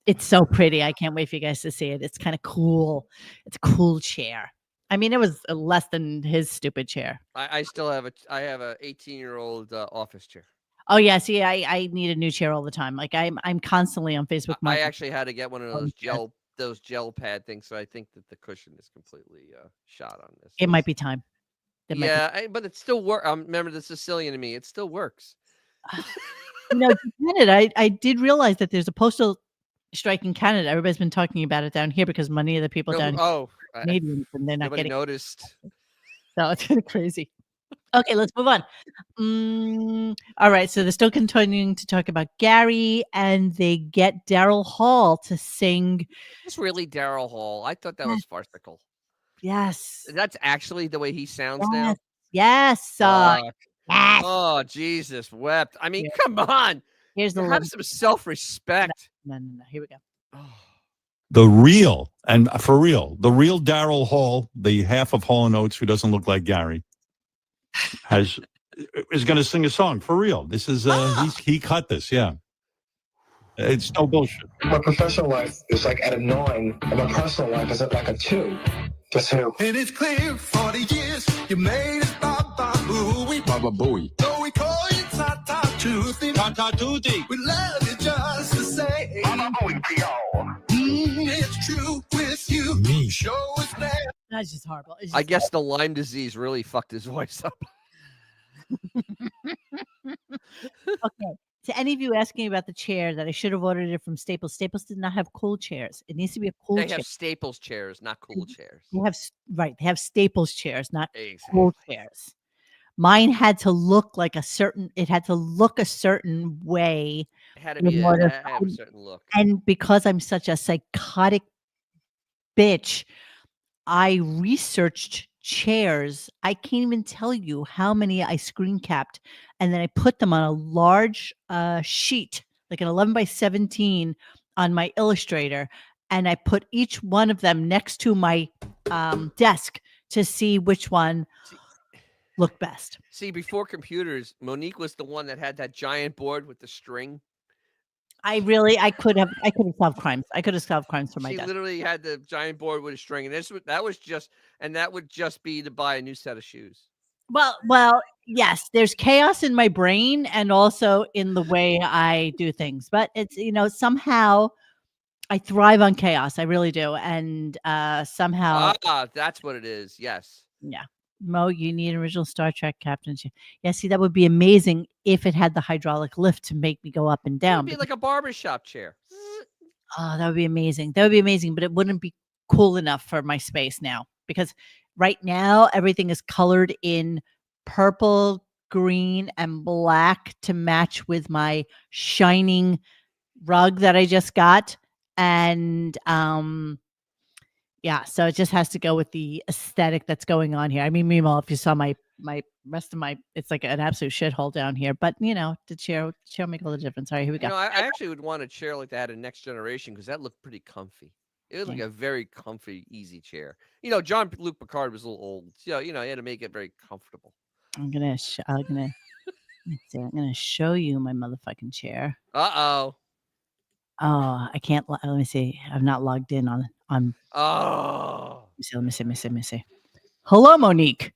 Speaker 1: It's so pretty. I can't wait for you guys to see it. It's kind of cool. It's a cool chair. I mean, it was less than his stupid chair.
Speaker 2: I still have I have a 18-year-old office chair.
Speaker 1: Oh yeah, see, I need a new chair all the time. Like I'm constantly on Facebook.
Speaker 2: I actually had to get one of
Speaker 1: Oh,
Speaker 2: those gel pad things. So I think that the cushion is completely shot on this.
Speaker 1: It might be time.
Speaker 2: But it still works. Remember the Sicilian in me. It still works.
Speaker 1: Canada, I did realize that there's a postal strike in Canada. Everybody's been talking about it down here because many of the people down here are Canadians and they're not
Speaker 2: nobody
Speaker 1: getting
Speaker 2: noticed.
Speaker 1: So it's kind of crazy. Okay, let's move on. All right, so they're still continuing to talk about Gary, and they get Daryl Hall to sing.
Speaker 2: It's really Daryl Hall. I thought that was farcical.
Speaker 1: Yes.
Speaker 2: That's actually the way he sounds now.
Speaker 1: Yes. Yes.
Speaker 2: Oh, Jesus wept. I mean, come on.
Speaker 1: Here's the
Speaker 2: have some self-respect.
Speaker 1: No. Here we go.
Speaker 4: The real Daryl Hall, the half of Hall & Oates who doesn't look like Gary, is going to sing a song for real. This is he cut this, yeah. It's no bullshit.
Speaker 3: My professional life is like at a 9, and my personal life is at like a 2. Guess who? And it's clear 40 years you made it Baba Booey. Baba Booey. So we call you Tata Tuesday. Tata Tuesday. We love you just the same. Baba Booey, P.O. It's true with you. Me. Show us that.
Speaker 1: That's just horrible.
Speaker 2: I guess the Lyme disease really fucked his voice up.
Speaker 1: Okay. To any of you asking about the chair that I should have ordered it from Staples, Staples did not have cool chairs. It needs to be a cool chair.
Speaker 2: They have Staples chairs, not cool chairs.
Speaker 1: They have Staples chairs, not cool chairs. Mine had to look like a certain way.
Speaker 2: It had to be have a certain look.
Speaker 1: And because I'm such a psychotic bitch, I researched chairs. I can't even tell you how many I screen capped, and then I put them on a large sheet, like an 11 by 17 on my Illustrator, and I put each one of them next to my desk to see which one looked best.
Speaker 2: See, before computers, Monique was the one that had that giant board with the string.
Speaker 1: I could have solved crimes. I could have solved crimes for my desk.
Speaker 2: She literally had the giant board with a string, and that would just be to buy a new set of shoes.
Speaker 1: Well, yes, there's chaos in my brain and also in the way I do things, but it's, somehow I thrive on chaos. I really do. And somehow.
Speaker 2: That's what it is. Yes.
Speaker 1: Yeah. Mo, you need an original Star Trek captain. Yeah, see, that would be amazing if it had the hydraulic lift to make me go up and down.
Speaker 2: It would be like a barbershop chair.
Speaker 1: Oh, that would be amazing. That would be amazing, but it wouldn't be cool enough for my space now, because right now everything is colored in purple, green, and black to match with my shining rug that I just got. And yeah, so it just has to go with the aesthetic that's going on here. I mean, meanwhile, if you saw my rest of my, it's like an absolute shithole down here. But the chair make all the difference. All right, here we go.
Speaker 2: I actually would want a chair like that in Next Generation because that looked pretty comfy. It was like a very comfy, easy chair. Jean-Luc Picard was a little old, so he had to make it very comfortable.
Speaker 1: I'm gonna show you my motherfucking chair.
Speaker 2: Uh-oh.
Speaker 1: Oh, I can't. Let me see. I'm not logged in on.
Speaker 2: Oh.
Speaker 1: Let me see. Hello, Monique.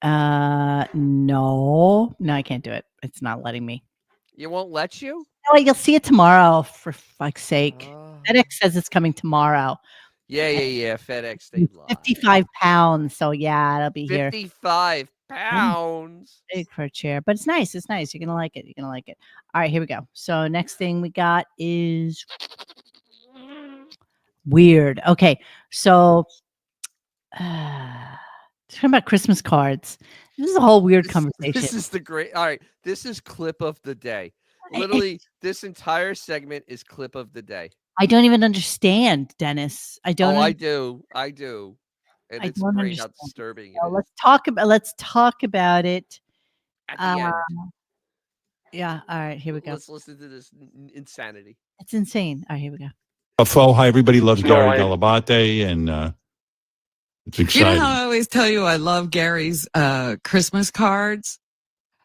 Speaker 1: No, I can't do it. It's not letting me.
Speaker 2: You won't let you?
Speaker 1: No, you'll see it tomorrow. For fuck's sake, FedEx says it's coming tomorrow.
Speaker 2: Yeah. FedEx. They lie.
Speaker 1: 55 pounds. So yeah, it'll be
Speaker 2: 55
Speaker 1: here.
Speaker 2: 55 pounds.
Speaker 1: Big for a chair, but it's nice. It's nice. You're gonna like it. All right, here we go. So next thing we got is weird. Okay, so talking about Christmas cards. This is a whole weird conversation.
Speaker 2: This is the great. All right, this is clip of the day. Literally, this entire segment is clip of the day.
Speaker 1: I don't even understand, Dennis. I don't.
Speaker 2: I do. And it's great how disturbing it is.
Speaker 1: Let's talk about it
Speaker 2: at the end.
Speaker 1: Yeah. All right. Here we go.
Speaker 2: Let's listen to this insanity.
Speaker 1: It's insane. All right. Here we go.
Speaker 4: Hi, everybody loves Gary Delabate, and it's exciting.
Speaker 5: You know how I always tell you I love Gary's Christmas cards?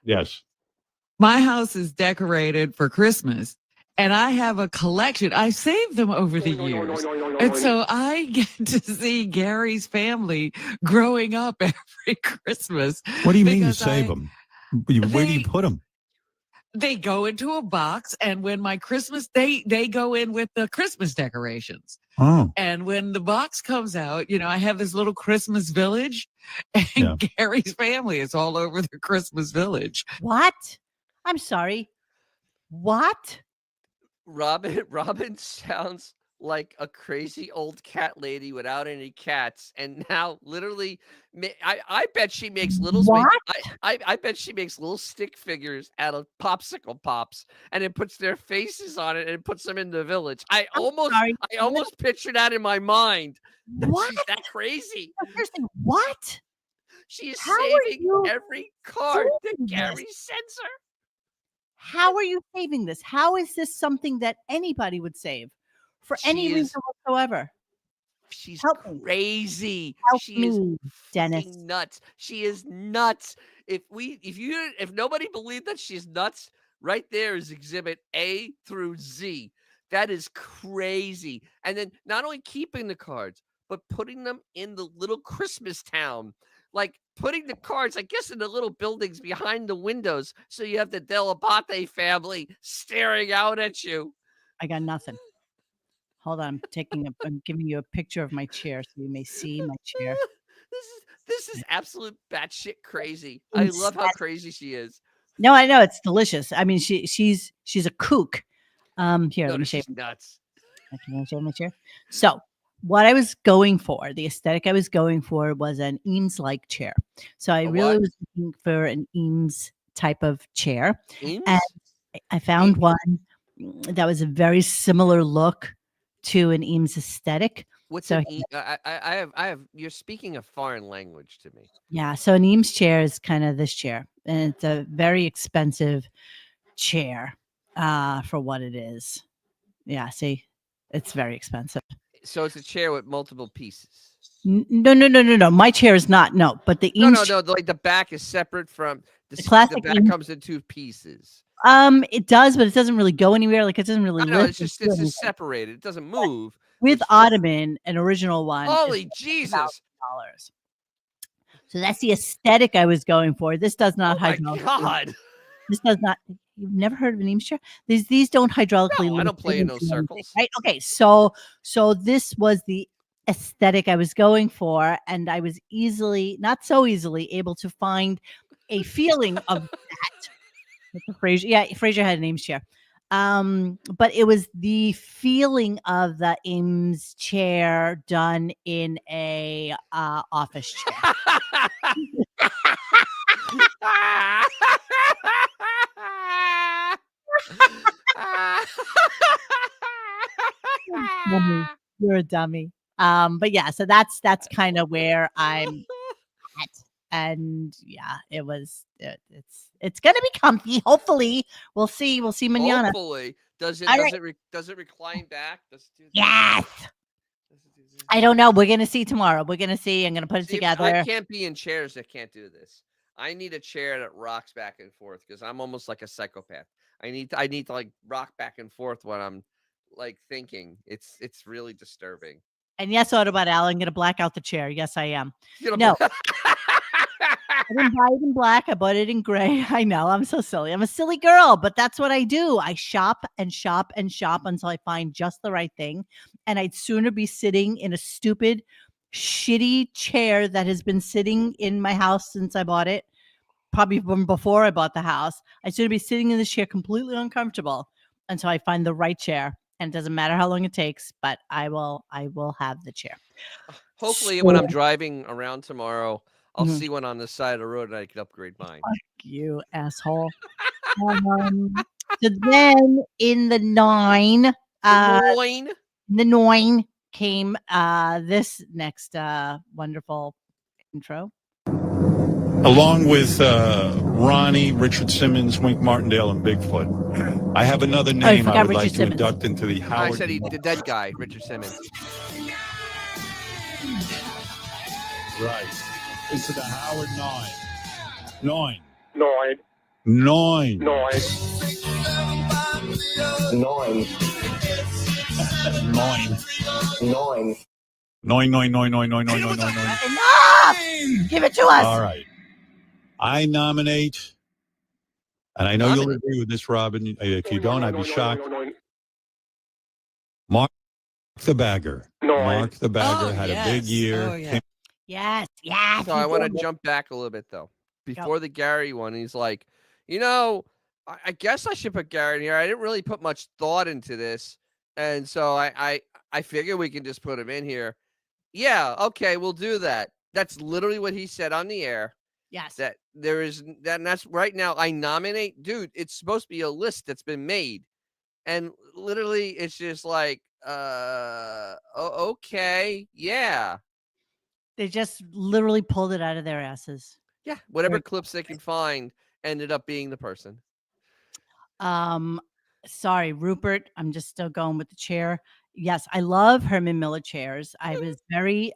Speaker 4: Yes.
Speaker 5: My house is decorated for Christmas, and I have a collection. I saved them over the years. And so I get to see Gary's family growing up every Christmas.
Speaker 4: What do you mean you save them? Where do you put them?
Speaker 5: They go into a box, and when my Christmas, they go in with the Christmas decorations.
Speaker 4: Oh.
Speaker 5: And when the box comes out, I have this little Christmas village, and Gary's family is all over the Christmas village.
Speaker 1: What? I'm sorry. What?
Speaker 2: Robin sounds like a crazy old cat lady without any cats, and now literally, I bet she makes little. I bet she makes little stick figures out of popsicle pops, and then puts their faces on it and puts them in the village. I almost picture that in my mind.
Speaker 1: What?
Speaker 2: She's that crazy?
Speaker 1: Seriously, what?
Speaker 2: She is saving every card that Gary sends her.
Speaker 1: How are you saving this? How is this something that anybody would save for any reason whatsoever?
Speaker 2: She's crazy.
Speaker 1: She is Dennis.
Speaker 2: Nuts. She is nuts. If nobody believed that she's nuts, right there is exhibit A through Z. That is crazy. And then not only keeping the cards, but putting them in the little Christmas town. Like putting the cards, I guess, in the little buildings behind the windows. So you have the Delabate family staring out at you.
Speaker 1: I got nothing. Hold on. I'm giving you a picture of my chair so you may see my chair.
Speaker 2: This is absolute batshit crazy. I love how crazy she is.
Speaker 1: No, I know it's delicious. I mean, she's a kook. Here, let me show you.
Speaker 2: Nuts.
Speaker 1: Can I show my chair? So what I was going for, the aesthetic I was going for was an Eames-like chair. So I really was looking for an Eames type of chair.
Speaker 2: Eames?
Speaker 1: And I found one that was a very similar look to an Eames aesthetic.
Speaker 2: What's I have you're speaking a foreign language to me.
Speaker 1: Yeah, so an Eames chair is kind of this chair, and it's a very expensive chair for what it is. Yeah, see, it's very expensive.
Speaker 2: So it's a chair with multiple pieces.
Speaker 1: No. My chair is not. No, but the Eames
Speaker 2: no. Like the back is separate from
Speaker 1: the classic.
Speaker 2: The back
Speaker 1: Eames
Speaker 2: comes in two pieces.
Speaker 1: It does, but it doesn't really go ananywhere. Like it doesn't really.
Speaker 2: No, it's just separated. It doesn't move.
Speaker 1: With Ottoman, an original one.
Speaker 2: Holy Jesus!
Speaker 1: So that's the aesthetic I was going for. This does not hydraulically.
Speaker 2: God.
Speaker 1: This does not. You've never heard of an Eames chair? These don't hydraulically.
Speaker 2: No, I don't play in those circles.
Speaker 1: Right? Okay. So this was the aesthetic I was going for, and I was not so easily able to find a feeling of that. Fraser had an Eames chair. But it was the feeling of the Eames chair done in a office chair. You're a dummy. But yeah, so that's kind of where I'm at. And yeah, it's gonna be comfy. Hopefully, we'll see mañana.
Speaker 2: Hopefully, does it recline back?
Speaker 1: Yes. I don't know. We're gonna see tomorrow. We're gonna see. I'm gonna put it together.
Speaker 2: I can't be in chairs that can't do this. I need a chair that rocks back and forth because I'm almost like a psychopath. I need to like rock back and forth when I'm like thinking. It's really disturbing.
Speaker 1: And yes, Autobot Al, I'm gonna black out the chair. Yes, I am. No. I didn't buy it in black. I bought it in gray. I know. I'm so silly. I'm a silly girl, but that's what I do. I shop and shop and shop until I find just the right thing. And I'd sooner be sitting in a stupid, shitty chair that has been sitting in my house since I bought it, probably from before I bought the house. I'd sooner be sitting in this chair completely uncomfortable until I find the right chair. And it doesn't matter how long it takes, but I will have the chair.
Speaker 2: Hopefully, when I'm driving around tomorrow, I'll see one on the side of the road and I can upgrade mine.
Speaker 1: Fuck you, asshole. So then in the Noine, the Noine came this next wonderful intro.
Speaker 4: Along with Ronnie, Richard Simmons, Wink Martindale, and Bigfoot. I have another name I
Speaker 1: forgot
Speaker 4: would like
Speaker 1: Richard
Speaker 4: to
Speaker 1: Simmons.
Speaker 4: induct into the
Speaker 2: I
Speaker 4: Howard.
Speaker 2: said the dead guy, Richard Simmons.
Speaker 4: Right. Into the Howard Noine.
Speaker 3: Noine.
Speaker 4: Noine.
Speaker 3: Noine. Noine.
Speaker 4: Noine.
Speaker 3: Noine.
Speaker 4: Noine.
Speaker 1: Enough! Give it to us.
Speaker 4: All right. I nominate, and I know you'll agree with this, Robin. If you don't, I'd be shocked. Mark the Bagger. Mark the Bagger had a big year.
Speaker 5: Oh, yeah.
Speaker 1: Yes.
Speaker 2: So I want to jump back a little bit though. Before the Gary one, he's like, I guess I should put Gary in here. I didn't really put much thought into this, and so I figure we can just put him in here. Yeah, okay, we'll do that. That's literally what he said on the air.
Speaker 1: Yes.
Speaker 2: That there is that, and that's right now. I nominate, dude. It's supposed to be a list that's been made, and literally, it's just like, okay, yeah.
Speaker 1: They just literally pulled it out of their asses.
Speaker 2: Yeah, whatever clips they can find ended up being the person.
Speaker 1: Sorry, Rupert. I'm just still going with the chair. Yes, I love Herman Miller chairs. I was very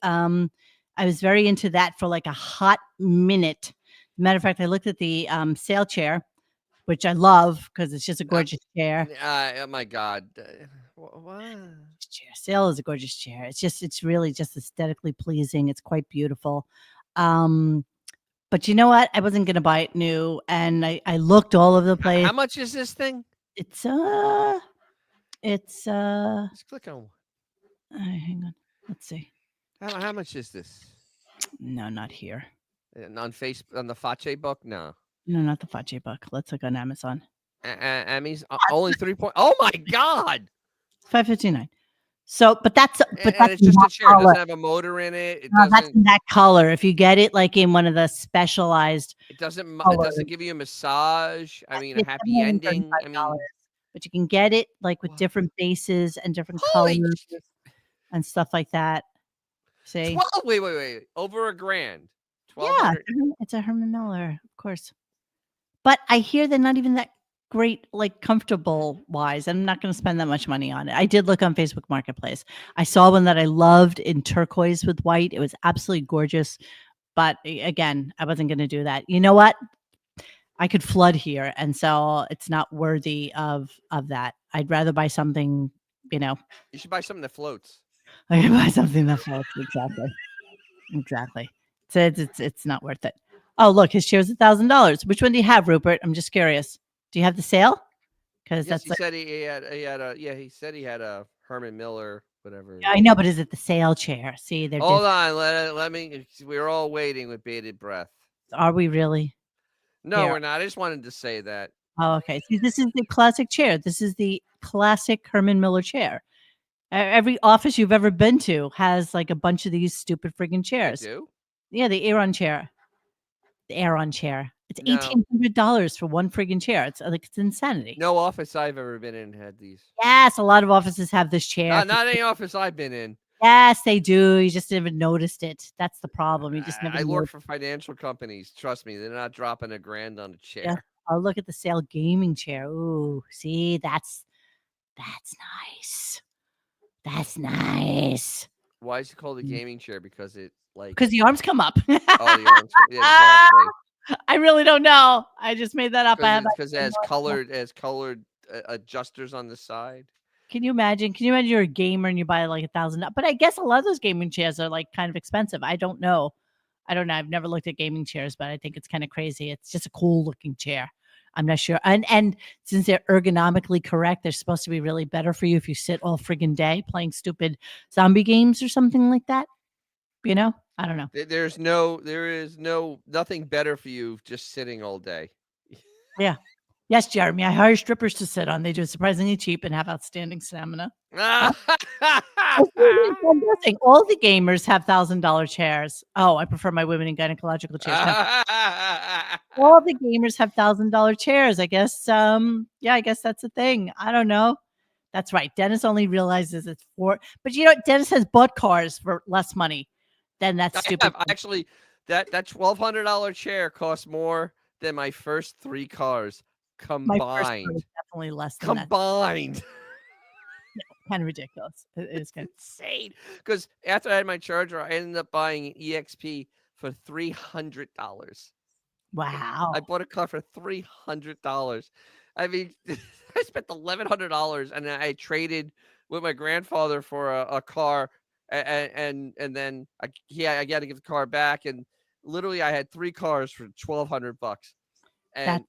Speaker 1: into that for like a hot minute. Matter of fact, I looked at the sale chair, which I love because it's just a gorgeous chair.
Speaker 2: Oh my God. What?
Speaker 1: Sale is a gorgeous chair. It's really just aesthetically pleasing. It's quite beautiful. But you know what? I wasn't going to buy it new, and I looked all over the place.
Speaker 2: How much is this thing?
Speaker 1: It's
Speaker 2: Let's click on.
Speaker 1: hang on. Let's see.
Speaker 2: How much is this?
Speaker 1: No, not here.
Speaker 2: On Facebook, on the Fache book? No,
Speaker 1: not the Fache book. Let's look on Amazon.
Speaker 2: Emmy's only 3 point. Oh my God!
Speaker 1: $5.59. So, but that's
Speaker 2: it's just a chair. It doesn't have a motor in it.
Speaker 1: That's in that color. If you get it like in one of the specialized,
Speaker 2: it doesn't give you a massage. I mean, a happy ending. I mean,
Speaker 1: but you can get it like with different bases and different colors and stuff like that. See?
Speaker 2: Wait. Over $1,000.
Speaker 1: Yeah, it's a Herman Miller, of course. But I hear they're not even that great, like comfortable wise. I'm not going to spend that much money on it. I did look on Facebook Marketplace. I saw one that I loved in turquoise with white. It was absolutely gorgeous. But again, I wasn't going to do that. You know what? I could flood here, and so it's not worthy of that. I'd rather buy something,
Speaker 2: You should buy something that floats.
Speaker 1: I could buy something that floats. Exactly. So it's not worth it. Oh, look, his chair's $1,000. Which one do you have, Rupert? I'm just curious. Do you have the sale? Because
Speaker 2: Yes, he said he had a Herman Miller, whatever.
Speaker 1: Yeah, I know, but is it the sale chair? See, they're
Speaker 2: Hold on, let me. We're all waiting with bated breath.
Speaker 1: Are we really?
Speaker 2: No,
Speaker 1: Here.
Speaker 2: we're not. I just wanted to say that.
Speaker 1: Oh, okay. See, this is the classic chair. This is the classic Herman Miller chair. Every office you've ever been to has like a bunch of these stupid friggin' chairs.
Speaker 2: They do?
Speaker 1: Yeah, the Aeron chair. The Aeron chair. It's
Speaker 2: No.
Speaker 1: $1,800 for one friggin' chair. It's insanity.
Speaker 2: No office I've ever been in had these.
Speaker 1: Yes, a lot of offices have this chair.
Speaker 2: Not any office I've been in.
Speaker 1: Yes, they do. You just never noticed it. That's the problem. You just never.
Speaker 2: I work for financial companies. Trust me, they're not dropping $1,000 on a chair.
Speaker 1: Yeah. Oh, look at the sale gaming chair. Ooh, see, that's nice. That's nice.
Speaker 2: Why is it called a gaming chair? Because it
Speaker 1: because the arms come up.
Speaker 2: Oh, the arms. Yeah, exactly.
Speaker 1: I really don't know. I just made that up.
Speaker 2: Because it has colored adjusters on the side.
Speaker 1: Can you imagine? Can you imagine you're a gamer and you buy like $1,000? But I guess a lot of those gaming chairs are like kind of expensive. I don't know. I've never looked at gaming chairs, but I think it's kind of crazy. It's just a cool looking chair. I'm not sure. And since they're ergonomically correct, they're supposed to be really better for you if you sit all friggin' day playing stupid zombie games or something like that. I don't know.
Speaker 2: There is nothing better for you just sitting all day.
Speaker 1: Yeah. Yes, Jeremy. I hire strippers to sit on. They do surprisingly cheap and have outstanding stamina. All the gamers have $1,000 chairs. Oh, I prefer my women in gynecological chairs. All the gamers have $1,000 chairs. I guess. I guess that's a thing. I don't know. That's right. Dennis only realizes it's but Dennis has bought cars for less money than that stupid.
Speaker 2: Actually, that $1,200 chair costs more than my first 3 cars
Speaker 1: My first car
Speaker 2: combined.
Speaker 1: was definitely less than that.
Speaker 2: Combined.
Speaker 1: Kind of ridiculous. It is kind of
Speaker 2: Insane. Because after I had my Charger, I ended up buying an EXP for $300.
Speaker 1: wow.
Speaker 2: I bought a car for $300. I mean, I spent $1,100, and I traded with my grandfather for a car, and then I got to give the car back, and literally I had 3 cars for $1,200, and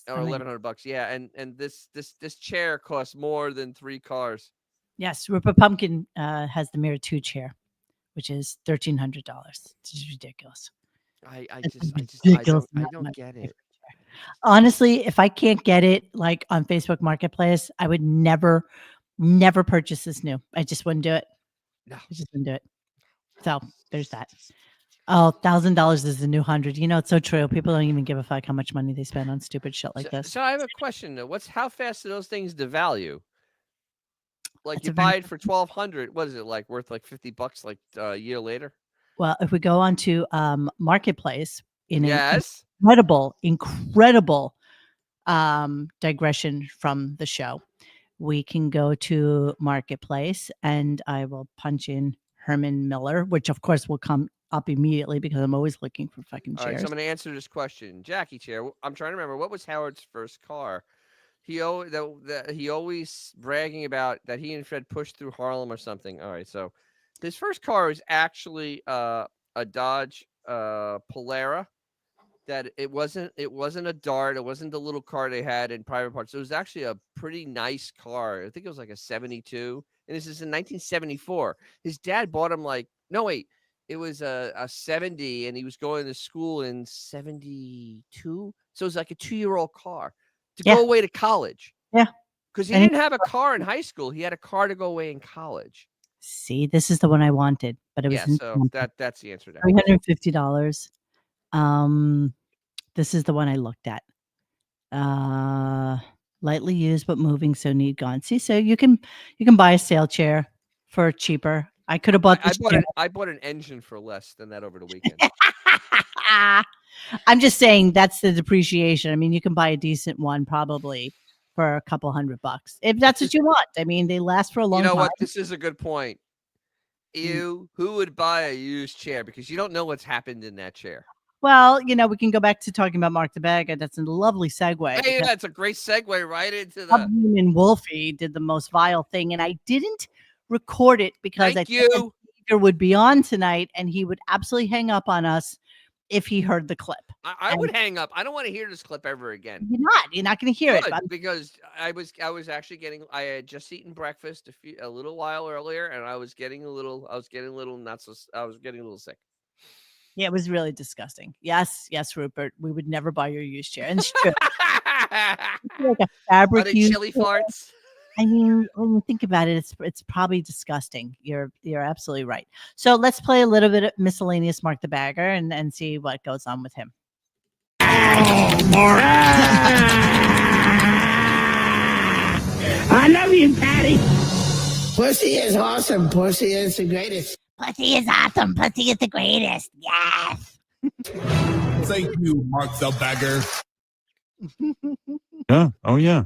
Speaker 2: or $1,100. Yeah, and this chair costs more than 3 cars.
Speaker 1: Yes, Rupert Pumpkin has the Mirror 2 chair, which is $1,300. It's ridiculous.
Speaker 2: I don't get it.
Speaker 1: Honestly, if I can't get it like on Facebook Marketplace, I would never purchase this new. I just wouldn't do it.
Speaker 2: No,
Speaker 1: I just wouldn't do it. So there's that. Oh, $1,000 is the new 100. You know, it's so true. People don't even give a fuck how much money they spend on stupid shit like this.
Speaker 2: So I have a question though. How fast do those things devalue? Like
Speaker 1: That's
Speaker 2: you buy it for $1,200. What is it like worth like $50 like a year later?
Speaker 1: Well, if we go on to Marketplace in an incredible digression from the show, we can go to Marketplace and I will punch in Herman Miller, which of course will come up immediately because I'm always looking for fucking chairs.
Speaker 2: All right, so I'm going to answer this question. Jackie chair. I'm trying to remember, what was Howard's first car? He always bragging about that he and Fred pushed through Harlem or something. All right, so his first car was actually a Dodge Polara. That it wasn't a Dart. It wasn't the little car they had in private parts. It was actually a pretty nice car. I think it was like a 72, and this is in 1974. His dad bought him it was a 70, and he was going to school in 72. So it was like a 2-year-old car to go away to college.
Speaker 1: Yeah.
Speaker 2: Because he didn't have a car in high school. He had a car to go away in college.
Speaker 1: See, this is the one I wanted, but it was
Speaker 2: so that's the answer.
Speaker 1: $350. This is the one I looked at. Lightly used but moving, so need gone. See, so you can buy a sale chair for cheaper. I could have bought this chair.
Speaker 2: I bought an engine for less than that over the weekend.
Speaker 1: I'm just saying that's the depreciation. I mean, you can buy a decent one probably for a couple $100 if that's what you want. I mean, they last for a long time.
Speaker 2: You know what? This is a good point. Who would buy a used chair? Because you don't know what's happened in that chair.
Speaker 1: Well, you know, we can go back to talking about Mark the Bagger. That's a lovely segue.
Speaker 2: Hey, that's a great segue right into
Speaker 1: the. And Wolfie did the most vile thing, and I didn't record it because I thought Peter would be on tonight, and he would absolutely hang up on us if he heard the clip.
Speaker 2: I would hang up. I don't want to hear this clip ever again.
Speaker 1: You're not going to hear it
Speaker 2: because I was actually I had just eaten breakfast a little while earlier, and I was getting a little sick.
Speaker 1: Yeah, it was really disgusting. Yes, Rupert. We would never buy your used chair. And it's true. Like a fabric
Speaker 2: chili farts.
Speaker 1: I mean, when you think about it, it's probably disgusting. You're absolutely right. So let's play a little bit of miscellaneous Mark the Bagger and see what goes on with him.
Speaker 6: I love you, Patty. Pussy is awesome. Pussy is the greatest.
Speaker 1: Pussy is awesome. Pussy is the greatest. Yes.
Speaker 3: Thank you, Mark the Bagger.
Speaker 4: Yeah. Oh, yeah.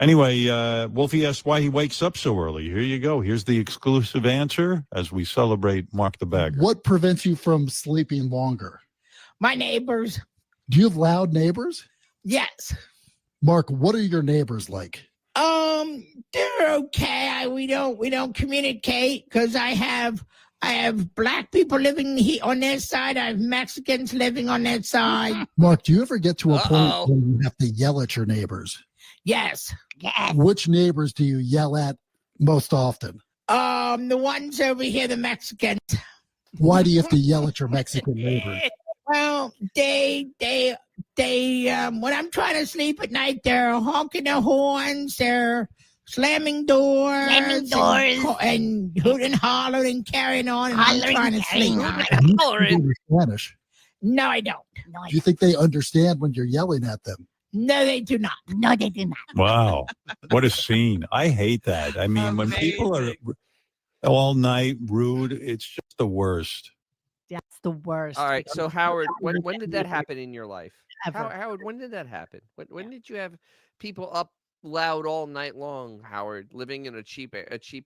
Speaker 4: Anyway, Wolfie asked why he wakes up so early. Here you go. Here's the exclusive answer as we celebrate Mark the Bagger.
Speaker 7: What prevents you from sleeping longer?
Speaker 6: My neighbors.
Speaker 7: Do you have loud neighbors?
Speaker 6: Yes.
Speaker 7: Mark, what are your neighbors like?
Speaker 6: They're okay. We don't communicate because I have black people living here on their side. I have Mexicans living on that side.
Speaker 7: Mark, do you ever get to a point where you have to yell at your neighbors?
Speaker 6: Yes.
Speaker 7: Which neighbors do you yell at most often?
Speaker 6: The ones over here, the Mexicans.
Speaker 7: Why do you have to yell at your Mexican neighbors?
Speaker 6: Well, they when I'm trying to sleep at night, they're honking their horns, they're slamming doors, and hooting and hollering and carrying on, and I'm trying to sleep.
Speaker 7: Spanish?
Speaker 6: No, I don't.
Speaker 7: Do you think they understand when you're yelling at them?
Speaker 6: No, they do not. No, they do not.
Speaker 4: Wow. What a scene. I hate that. I mean, when people are all night rude, it's just the worst.
Speaker 1: That's the worst.
Speaker 2: All right.
Speaker 1: because
Speaker 2: So
Speaker 1: it's
Speaker 2: Howard,
Speaker 1: not
Speaker 2: when did that happen in your life?
Speaker 1: ever.
Speaker 2: Howard, when did that happen? When did you have people up loud all night long, Howard, living in a cheap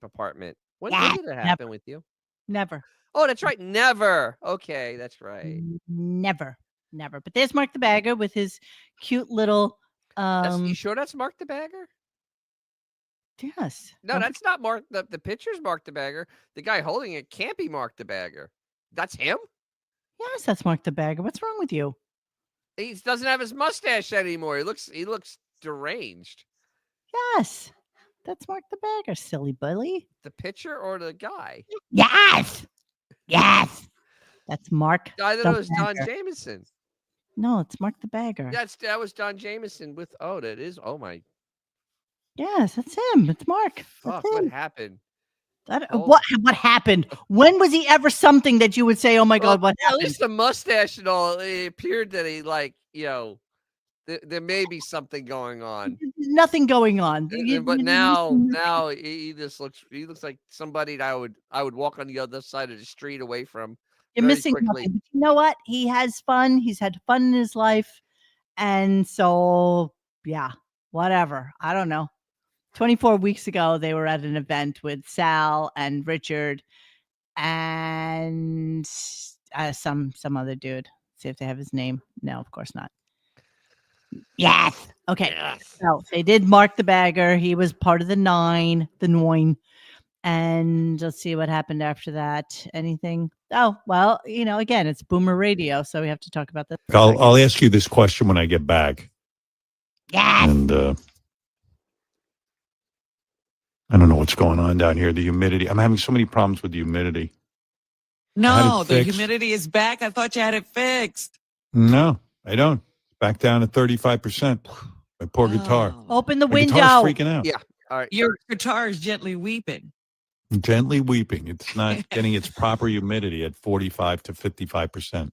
Speaker 2: apartment? When did it happen with you?
Speaker 1: Never.
Speaker 2: Oh, that's right. Never. Okay, that's right.
Speaker 1: Never. But there's Mark the Bagger with his cute little
Speaker 2: You sure that's Mark the Bagger?
Speaker 1: yes.
Speaker 2: No, that's not Mark. The picture's Mark the Bagger. The guy holding it can't be Mark the Bagger. That's him?
Speaker 1: Yes, that's Mark the Bagger. What's wrong with you?
Speaker 2: He doesn't have his mustache anymore. He looks deranged.
Speaker 1: Yes. That's Mark the Bagger, silly bully.
Speaker 2: The picture or the guy?
Speaker 6: Yes. Yes.
Speaker 1: That's Mark.
Speaker 2: I thought it was Don Jameson.
Speaker 1: No, it's Mark the Bagger.
Speaker 2: That was Don Jameson with that is my
Speaker 1: Yes, that's him. It's Mark.
Speaker 2: fuck.
Speaker 1: That's
Speaker 2: What
Speaker 1: him.
Speaker 2: happened?
Speaker 1: What happened? When was he ever something that you would say, "Oh my God, what
Speaker 2: At
Speaker 1: happened?"
Speaker 2: least the mustache and all. It appeared that he there may be something going on.
Speaker 1: There's nothing going on.
Speaker 2: But now he looks like somebody that I would walk on the other side of the street away from.
Speaker 1: You're
Speaker 2: very
Speaker 1: missing
Speaker 2: quickly.
Speaker 1: nothing. But you know what? He has fun. He's had fun in his life. And so, yeah, whatever. I don't know. 24 weeks ago, they were at an event with Sal and Richard and some other dude. See if they have his name. No, of course not. Yes. Okay.
Speaker 2: Yes.
Speaker 1: So they did Mark the Bagger. He was part of the Noine. And let's see what happened after that. Anything? Oh, well, again, it's Boomer Radio, so we have to talk about that.
Speaker 4: I'll ask you this question when I get back.
Speaker 6: Yes.
Speaker 4: And I don't know what's going on down here. The humidity. I'm having so many problems with the humidity.
Speaker 5: No, the humidity is back. I thought you had it fixed.
Speaker 4: No, I don't. Back down to 35%. My poor guitar.
Speaker 1: Open the
Speaker 4: My
Speaker 1: window.
Speaker 4: guitar's freaking out.
Speaker 2: Yeah. All right.
Speaker 5: Your guitar is gently weeping.
Speaker 4: Gently weeping. It's not getting its proper humidity at 45 to 55%.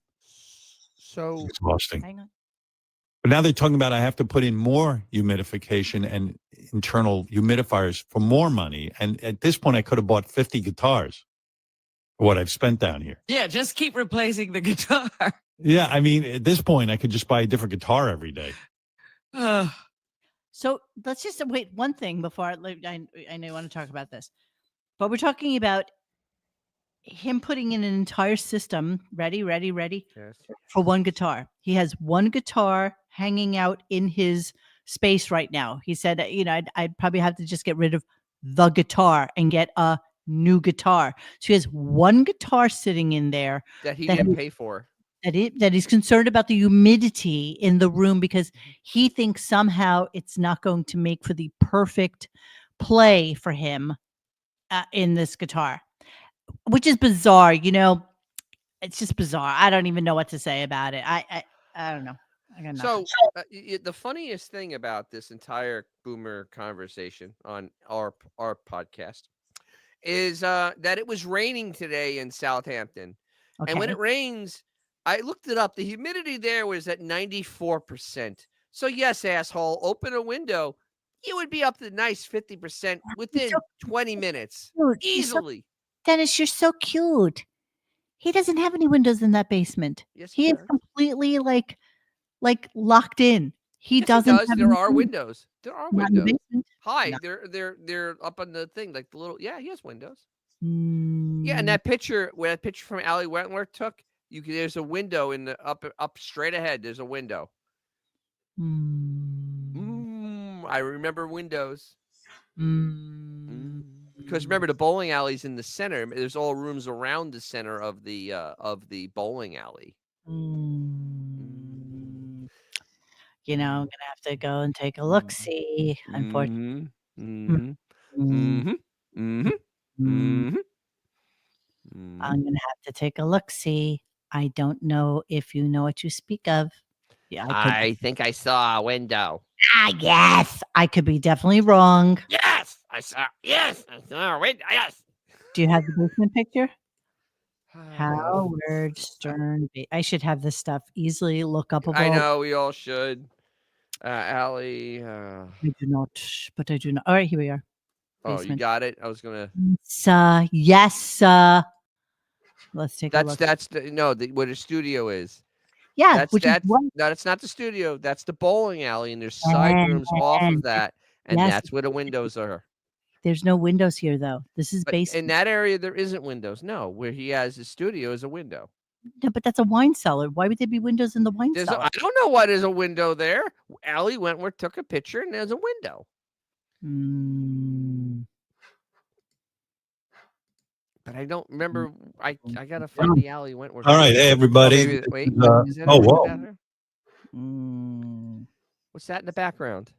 Speaker 2: So
Speaker 4: It's exhausting.
Speaker 1: Hang on.
Speaker 4: But now they're talking about I have to put in more humidification and internal humidifiers for more money. And at this point, I could have bought 50 guitars for what I've spent down here.
Speaker 5: Yeah, just keep replacing the guitar.
Speaker 4: Yeah, I mean, at this point, I could just buy a different guitar every day.
Speaker 1: So let's just wait one thing before I know you want to talk about this. But we're talking about him putting in an entire system, ready,
Speaker 2: yes.
Speaker 1: for one guitar. He has one guitar hanging out in his space right now. He said, I'd probably have to just get rid of the guitar and get a new guitar. So he has one guitar sitting in there
Speaker 2: That he didn't pay for.
Speaker 1: that he's concerned about the humidity in the room because he thinks somehow it's not going to make for the perfect play for him in this guitar, which is bizarre. It's just bizarre. I don't even know what to say about it. I don't know. I got nothing.
Speaker 2: So the funniest thing about this entire Boomer conversation on our podcast is that it was raining today in Southampton.
Speaker 1: Okay.
Speaker 2: And when it rains, I looked it up. The humidity there was at 94%. So yes, asshole, open a window. You would be up to nice 50% within 20 minutes.
Speaker 1: Cute.
Speaker 2: Easily.
Speaker 1: Dennis, you're so cute. He doesn't have any windows in that basement.
Speaker 2: Yes,
Speaker 1: He is
Speaker 2: does.
Speaker 1: completely like locked in. He
Speaker 2: Yes,
Speaker 1: doesn't.
Speaker 2: does.
Speaker 1: Have
Speaker 2: There
Speaker 1: any
Speaker 2: are windows. There are
Speaker 1: Not in the
Speaker 2: windows.
Speaker 1: basement.
Speaker 2: Hi,
Speaker 1: No.
Speaker 2: they're up on the thing, like the little. Yeah, he has windows. Yeah,
Speaker 1: Mm,
Speaker 2: and that picture from Allie Wentworth took, there's a window in the up straight ahead. There's a window. I remember windows. Because remember, the bowling alley's in the center. There's all rooms around the center of the bowling alley.
Speaker 1: I'm gonna have to go and take a look. See, unfortunately.
Speaker 2: I'm
Speaker 1: I'm gonna have to take a look. See, I don't know if you know what you speak of. Yeah,
Speaker 2: I think I saw a window.
Speaker 6: Yes.
Speaker 1: I could be definitely wrong.
Speaker 2: Yes, I saw. Yes, I saw a window. Yes.
Speaker 1: Do you have the basement picture? Howard Stern. I should have this stuff easily lookupable.
Speaker 2: I know we all should. Allie.
Speaker 1: I do not, but I do not. All right, here we are.
Speaker 2: Oh, you
Speaker 1: Basement.
Speaker 2: got it. I was gonna.
Speaker 1: Yes. Let's take a look.
Speaker 2: That's what a studio is.
Speaker 1: Yeah,
Speaker 2: That's that's not the studio. That's the bowling alley, and there's side rooms off of that, and
Speaker 1: Yes.
Speaker 2: that's where the windows are.
Speaker 1: There's no windows here, though. This is
Speaker 2: But
Speaker 1: basement.
Speaker 2: in that area, there isn't windows. No, where he has his studio is a window.
Speaker 1: No, but that's a wine cellar. Why would there be windows in the wine cellar?
Speaker 2: I don't know why there's a window there. Allie Wentworth took a picture, and there's a window. But I don't remember. I gotta find the Allie Wentworth.
Speaker 4: All right, hey, everybody.
Speaker 2: Wait, is that
Speaker 4: whoa.
Speaker 2: What's that in the background?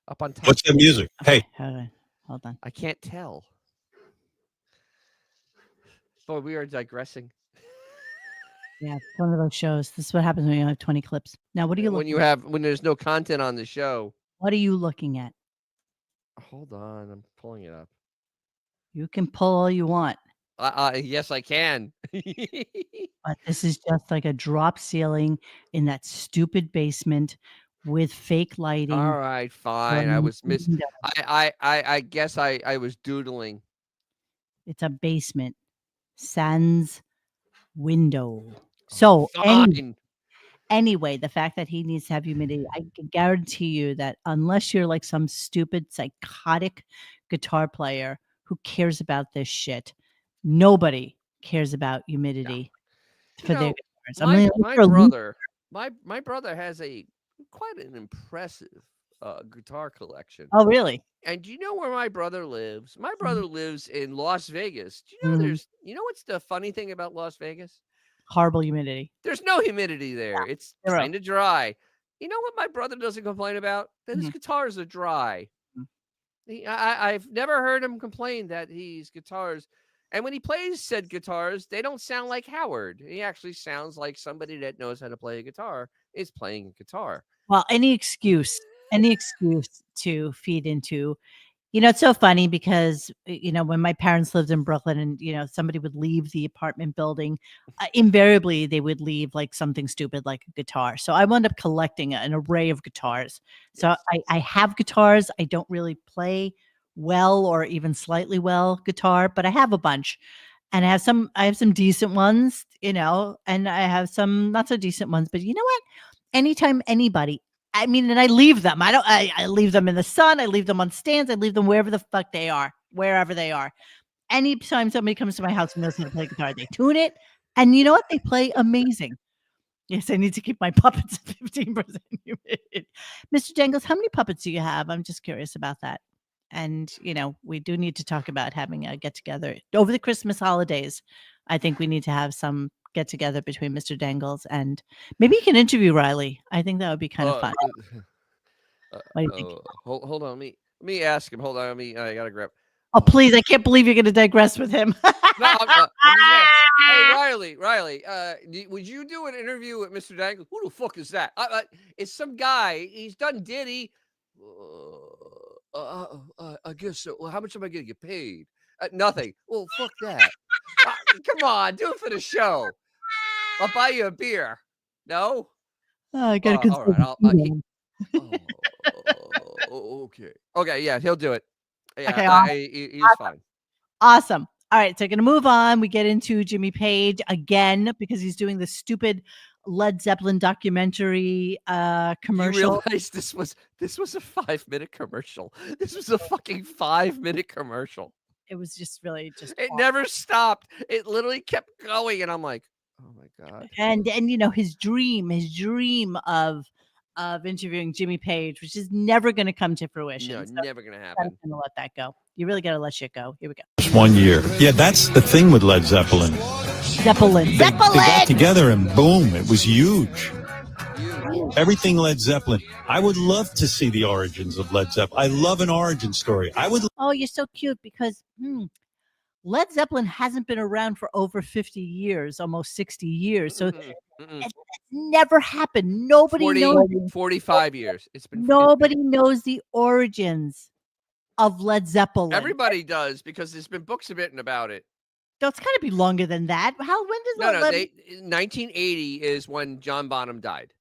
Speaker 2: Up on top.
Speaker 4: What's that music? Hey.
Speaker 1: Hold on.
Speaker 2: I can't tell. Boy, we are digressing.
Speaker 1: Yeah, it's one of those shows. This is what happens when you have 20 clips. Now, what are you looking at?
Speaker 2: When there's no content on the show.
Speaker 1: What are you looking at?
Speaker 2: Hold on, I'm pulling it up.
Speaker 1: You can pull all you want.
Speaker 2: Yes, I can.
Speaker 1: But this is just like a drop ceiling in that stupid basement with fake lighting.
Speaker 2: All right, fine. I was missing. I guess I was doodling.
Speaker 1: It's a basement. Sans window. So anyway, the fact that he needs to have humidity, I can guarantee you that unless you're like some stupid psychotic guitar player who cares about this shit, nobody cares about humidity for their guitars.
Speaker 2: My brother has quite an impressive guitar collection.
Speaker 1: Oh, really?
Speaker 2: And do you know where my brother lives? My brother lives in Las Vegas. Do you know what's the funny thing about Las Vegas?
Speaker 1: Horrible humidity.
Speaker 2: There's no humidity there.
Speaker 1: Yeah,
Speaker 2: it's kind of dry. You know what my brother doesn't complain about? That his guitars are dry. I've never heard him complain that his guitars, and when he plays said guitars, they don't sound like Howard. He actually sounds like somebody that knows how to play a guitar is playing a guitar.
Speaker 1: Well, any excuse to feed into, it's so funny because, when my parents lived in Brooklyn and, somebody would leave the apartment building, invariably they would leave like something stupid like a guitar. So I wound up collecting an array of guitars. So I have guitars. I don't really play well or even slightly well guitar, but I have a bunch. And I have some decent ones, and I have some not so decent ones, but you know what? Anytime anybody, and I leave them. I leave them in the sun. I leave them on stands. I leave them wherever the fuck they are, wherever they are. Anytime somebody comes to my house and knows how to play guitar, they tune it. And you know what? They play amazing. Yes, I need to keep my puppets at 15% humidity. Mr. Dangles, how many puppets do you have? I'm just curious about that. And, we do need to talk about having a get together over the Christmas holidays. I think we need to have some get together between Mr. Dangles and maybe you can interview Riley. I think that would be kind of fun. What do you think?
Speaker 2: Hold on. Let me ask him. Hold on. I gotta grab.
Speaker 1: Oh, please. I can't believe you're going to digress with him.
Speaker 2: No, hey, Riley, would you do an interview with Mr. Dangles? Who the fuck is that? It's some guy. He's done Diddy. I guess so. Well, how much am I going to get paid? Nothing. Well, fuck that. Come on, do it for the show. I'll buy you a beer. No?
Speaker 1: Oh, I got to
Speaker 2: all right. Okay. Okay, yeah, he'll do it. Yeah,
Speaker 1: okay,
Speaker 2: he's fine.
Speaker 1: Awesome. All right, so going to move on. We get into Jimmy Page again because he's doing the stupid Led Zeppelin documentary commercial.
Speaker 2: You realize this was a 5-minute commercial. This was a fucking 5-minute commercial.
Speaker 1: It was just really
Speaker 2: it never stopped. It literally kept going, and I'm like, oh my god.
Speaker 1: And his dream of interviewing Jimmy Page, which is never going to come to fruition.
Speaker 2: No, never going to happen.
Speaker 1: I'm going to let that go. You really got to let shit go. Here we go.
Speaker 4: Just 1 year. Yeah, that's the thing with Led Zeppelin. They got together and boom, it was huge. Everything Led Zeppelin. I would love to see the origins of Led Zeppelin. I love an origin story.
Speaker 1: Oh, you're so cute because Led Zeppelin hasn't been around for over 50 years, almost 60 years. So it's never happened. Nobody knows.
Speaker 2: 45 years.
Speaker 1: Nobody knows the origins of Led Zeppelin.
Speaker 2: Everybody does because there's been books written about it.
Speaker 1: It's got to be longer than that. When does
Speaker 2: 1980 is when John Bonham died.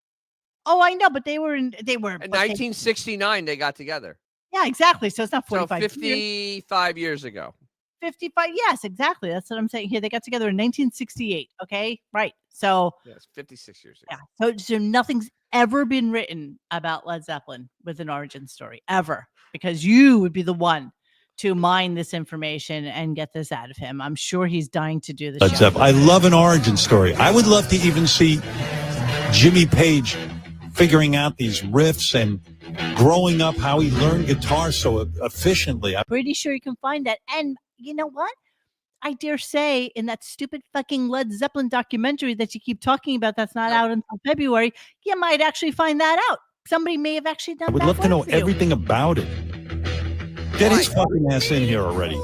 Speaker 1: Oh, I know, but they were in
Speaker 2: 1969 they got together.
Speaker 1: Yeah, exactly. So it's not 45
Speaker 2: so 55 years ago.
Speaker 1: 55. Yes, exactly. That's what I'm saying here. They got together in 1968. Okay, right. So
Speaker 2: Yes, 56 years ago.
Speaker 1: yeah. So nothing's ever been written about Led Zeppelin with an origin story ever, because you would be the one to mine this information and get this out of him. I'm sure he's dying to do the
Speaker 4: Led
Speaker 1: show.
Speaker 4: Zeppelin. I love an origin story. I would love to even see Jimmy Page figuring out these riffs and growing up, how he learned guitar so efficiently.
Speaker 1: Pretty sure you can find that. And you know what? I dare say in that stupid fucking Led Zeppelin documentary that you keep talking about that's not out until February, you might actually find that out. Somebody may have actually done
Speaker 4: I would
Speaker 1: that
Speaker 4: love to know
Speaker 1: work for you.
Speaker 4: everything about it. Get his fucking ass in here already.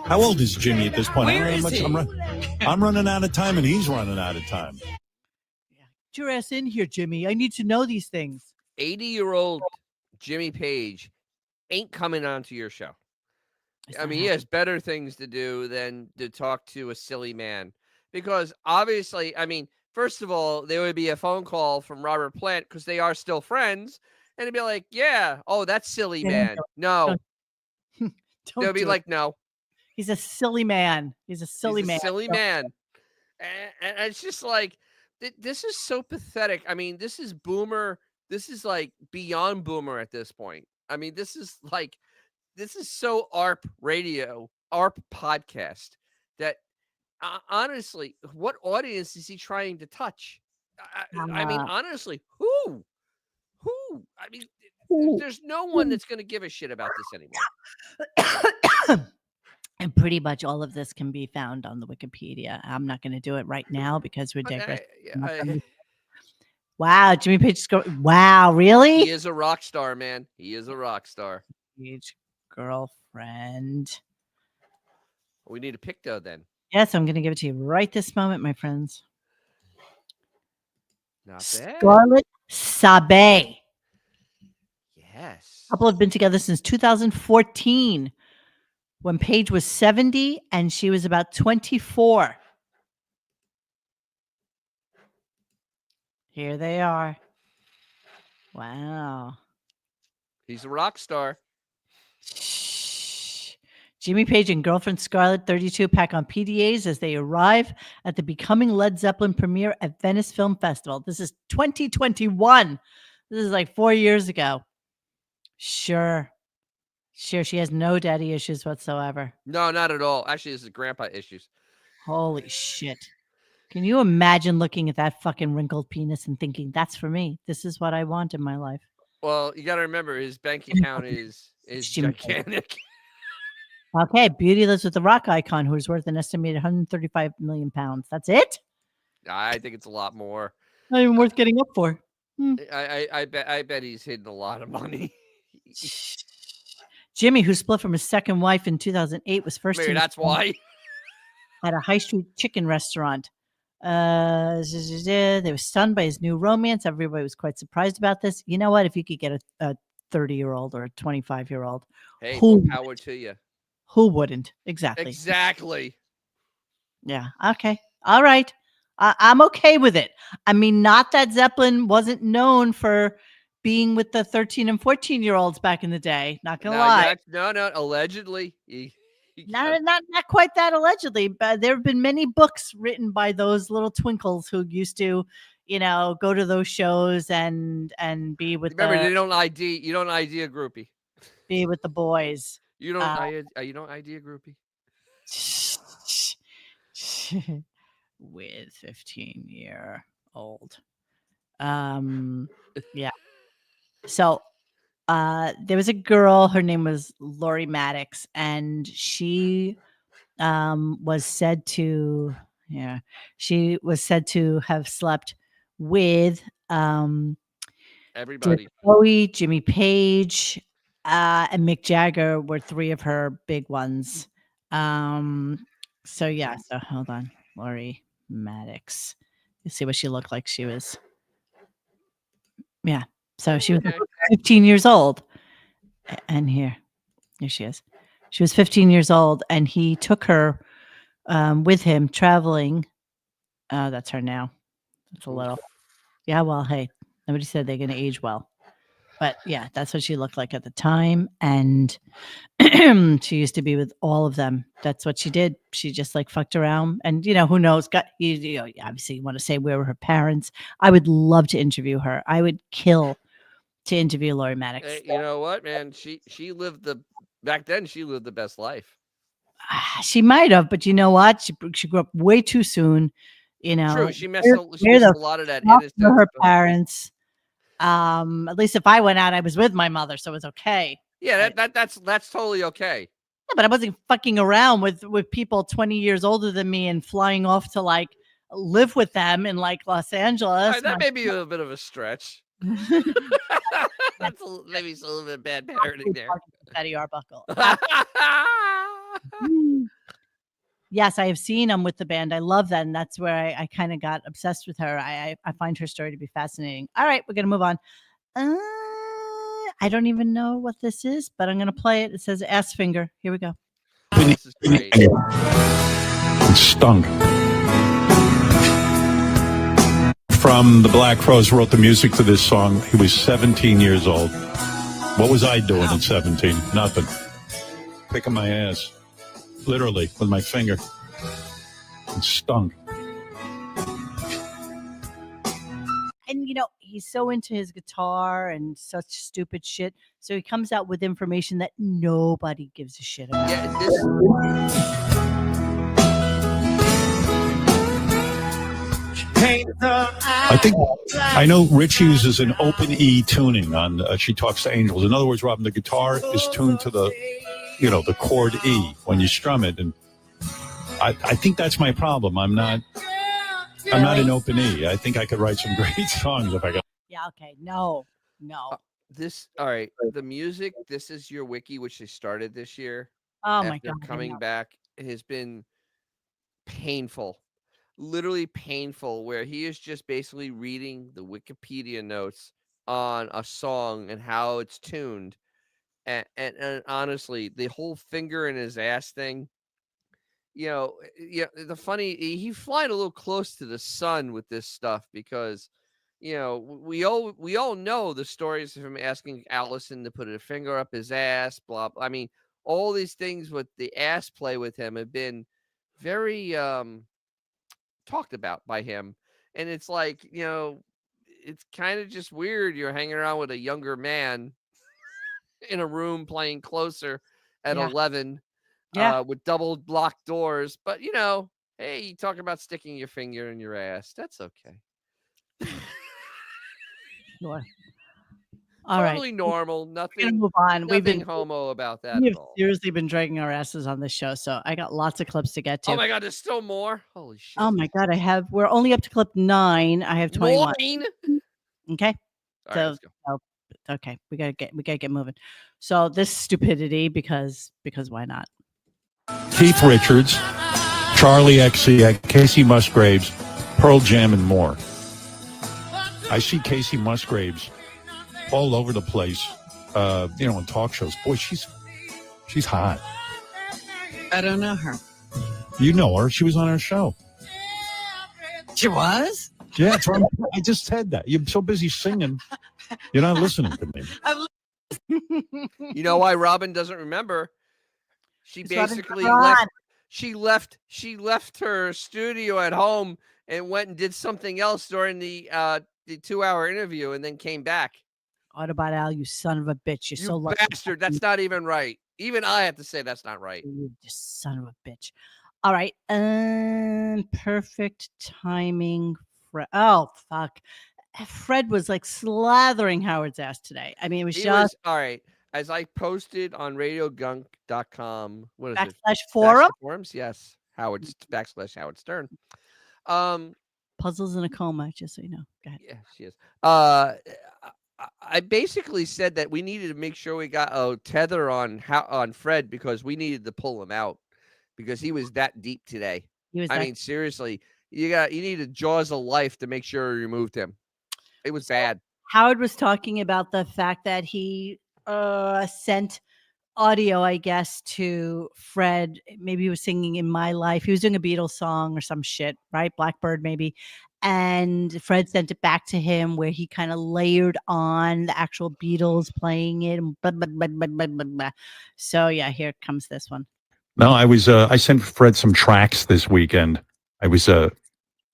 Speaker 4: How old is Jimmy at this point?
Speaker 5: Where is he?
Speaker 4: I'm running out of time and he's running out of time.
Speaker 1: Get your ass in here, Jimmy. I need to know these things.
Speaker 2: 80-year-old Jimmy Page ain't coming onto your show. I mean, he has better things to do than to talk to a silly man. Because obviously, I mean, first of all, there would be a phone call from Robert Plant because they are still friends. And he'd be like, yeah, oh, that's silly man. No. They'll be like, no.
Speaker 1: He's a silly man. He's a silly man.
Speaker 2: Silly man. And it's just like, this is so pathetic. I mean, this is boomer. This is like beyond boomer at this point. I mean, this is so ARP radio, ARP podcast that honestly, what audience is he trying to touch? I mean, honestly, who? I mean, there's no one that's going to give a shit about this anymore.
Speaker 1: And pretty much all of this can be found on the Wikipedia. I'm not going to do it right now because we're digressing. Wow, Jimmy Page. Wow, really?
Speaker 2: He is a rock star, man. He is a rock star.
Speaker 1: Page girlfriend.
Speaker 2: We need a pic, though, then.
Speaker 1: Yes, I'm going to give it to you right this moment, my friends.
Speaker 2: Not bad.
Speaker 1: Scarlett Sabe.
Speaker 2: Yes.
Speaker 1: Couple have been together since 2014, when Paige was 70 and she was about 24. Here they are. Wow.
Speaker 2: He's a rock star.
Speaker 1: Jimmy Page and girlfriend Scarlett, 32, pack on PDAs as they arrive at the Becoming Led Zeppelin premiere at Venice Film Festival. This is 2021. This is like 4 years ago. Sure. She has no daddy issues whatsoever.
Speaker 2: No, not at all. Actually, this is grandpa issues.
Speaker 1: Holy shit. Can you imagine looking at that fucking wrinkled penis and thinking, that's for me. This is what I want in my life.
Speaker 2: Well, you got to remember his bank account is gigantic.
Speaker 1: Okay, Beauty lives with the rock icon who is worth an estimated 135 million pounds. That's it?
Speaker 2: I think it's a lot more.
Speaker 1: Not even worth getting up for.
Speaker 2: I bet he's hidden a lot of money.
Speaker 1: Jimmy, who split from his second wife in 2008, was first.
Speaker 2: Maybe that's why.
Speaker 1: At a high street chicken restaurant. They were stunned by his new romance. Everybody was quite surprised about this. You know what? If you could get a 30-year-old or a 25-year-old,
Speaker 2: hey, more power to you.
Speaker 1: Who wouldn't? Exactly.
Speaker 2: Exactly.
Speaker 1: Yeah. Okay. All right. I'm okay with it. I mean, not that Zeppelin wasn't known for being with the 13 and 14-year-olds back in the day. Not gonna lie.
Speaker 2: No. Allegedly.
Speaker 1: Not quite that allegedly, but there have been many books written by those little twinkles who used to, go to those shows and be with.
Speaker 2: Remember, you don't ID a groupie.
Speaker 1: Be with the boys.
Speaker 2: You don't ID a groupie.
Speaker 1: With 15-year-old. Yeah. So there was a girl, her name was Lori Maddox, and she was said to have slept with
Speaker 2: everybody.
Speaker 1: Bowie, Jimmy Page, and Mick Jagger were three of her big ones. So hold on. Lori Maddox. You see what she looked like. She was, so she was 15 years old. And here she is. She was 15 years old, and he took her with him traveling. That's her now. That's a little. Yeah, well, hey, nobody said they're going to age well. But yeah, that's what she looked like at the time. And she used to be with all of them. That's what she did. She just like fucked around. And who knows? You know, obviously you want to say where were her parents. I would love to interview her. I would kill to interview Lori Maddox.
Speaker 2: Hey, you know what, man? She lived back then. She lived the best life.
Speaker 1: She might have, but you know what? She grew up way too soon.
Speaker 2: True. She missed a lot of that innocence.
Speaker 1: Her parents. At least if I went out, I was with my mother, so it was okay.
Speaker 2: Yeah, that's totally okay.
Speaker 1: Yeah, but I wasn't fucking around with people 20 years older than me and flying off to like live with them in like Los Angeles.
Speaker 2: Right, that may be a bit of a stretch. That's maybe a little bit bad parenting there.
Speaker 1: Betty Arbuckle. Yes, I have seen them with the band. I love that, and that's where I kind of got obsessed with her. I find her story to be fascinating. All right, we're gonna move on. I don't even know what this is, but I'm gonna play it. It says ass finger. Here we go.
Speaker 2: Oh, this is great.
Speaker 4: It stunk. From the Black Crowes, wrote the music to this song. He was 17 years old. What was I doing at 17? Nothing. Picking my ass. Literally, with my finger. It stunk.
Speaker 1: And he's so into his guitar and such stupid shit. So he comes out with information that nobody gives a shit about.
Speaker 2: Yeah,
Speaker 4: I know Rich uses an open E tuning on She Talks to Angels. In other words, Robin, the guitar is tuned to the chord E when you strum it. And I think that's my problem. I'm not an open E. I think I could write some great songs if I got.
Speaker 1: Yeah. Okay. No.
Speaker 2: all right. The music. This is your wiki, which they started this year.
Speaker 1: Oh my God.
Speaker 2: Coming back has been painful. Literally painful, where he is just basically reading the Wikipedia notes on a song and how it's tuned. And honestly, the whole finger in his ass thing, he's flying a little close to the sun with this stuff because, we all know the stories of him asking Allison to put a finger up his ass, blah, blah. I mean, all these things with the ass play with him have been very, talked about by him. And it's like, it's kind of just weird. You're hanging around with a younger man in a room playing Closer at 11 with double blocked doors. But, hey, you talk about sticking your finger in your ass. That's okay.
Speaker 1: Sure.
Speaker 2: Totally normal. Nothing.
Speaker 1: Move on.
Speaker 2: Nothing
Speaker 1: We've been
Speaker 2: homo about that
Speaker 1: We've
Speaker 2: at all.
Speaker 1: seriously been dragging our asses on this show, so I got lots of clips to get to.
Speaker 2: Oh my God, there's still more. Holy shit.
Speaker 1: Oh my God, we're only up to clip 9. I have 21.
Speaker 2: 9?
Speaker 1: Okay.
Speaker 2: All right, let's go.
Speaker 1: Okay, we gotta get moving. So this stupidity because why not?
Speaker 4: Keith Richards, Charlie XCX, Casey Musgraves, Pearl Jam, and more. I see Casey Musgraves all over the place, in talk shows. Boy, she's hot.
Speaker 5: I don't know her.
Speaker 4: You know her. She was on our show.
Speaker 5: She was?
Speaker 4: Yeah, that's right. I just said that. You're so busy singing, you're not listening to me.
Speaker 2: You know why Robin doesn't remember? She basically left her studio at home and went and did something else during the 2-hour interview and then came back.
Speaker 1: Autobot Al, you son of a bitch. You're so lucky.
Speaker 2: Bastard. That's not even right. Even I have to say that's not right.
Speaker 1: You just son of a bitch. All right. Perfect timing. Oh, fuck. Fred was like slathering Howard's ass today. I mean, it was all
Speaker 2: right. As I posted on RadioGunk.com, what is it?
Speaker 1: /forum?
Speaker 2: Forums? Yes. Howard Stern.
Speaker 1: Puzzles in a coma, just so you know. Go ahead.
Speaker 2: Yeah, she is. I basically said that we needed to make sure we got a tether on Fred because we needed to pull him out because he was that deep today. I mean, seriously, you needed jaws of life to make sure you removed him. It was bad.
Speaker 1: Howard was talking about the fact that he sent audio, I guess, to Fred. Maybe he was singing "In My Life." He was doing a Beetle song or some shit, right? Blackbird, maybe. and Fred sent it back to him where he kind of layered on the actual Beatles playing it. And blah, blah, blah, blah, blah, blah, blah. So yeah, here comes this one.
Speaker 4: No, I sent Fred some tracks this weekend. I was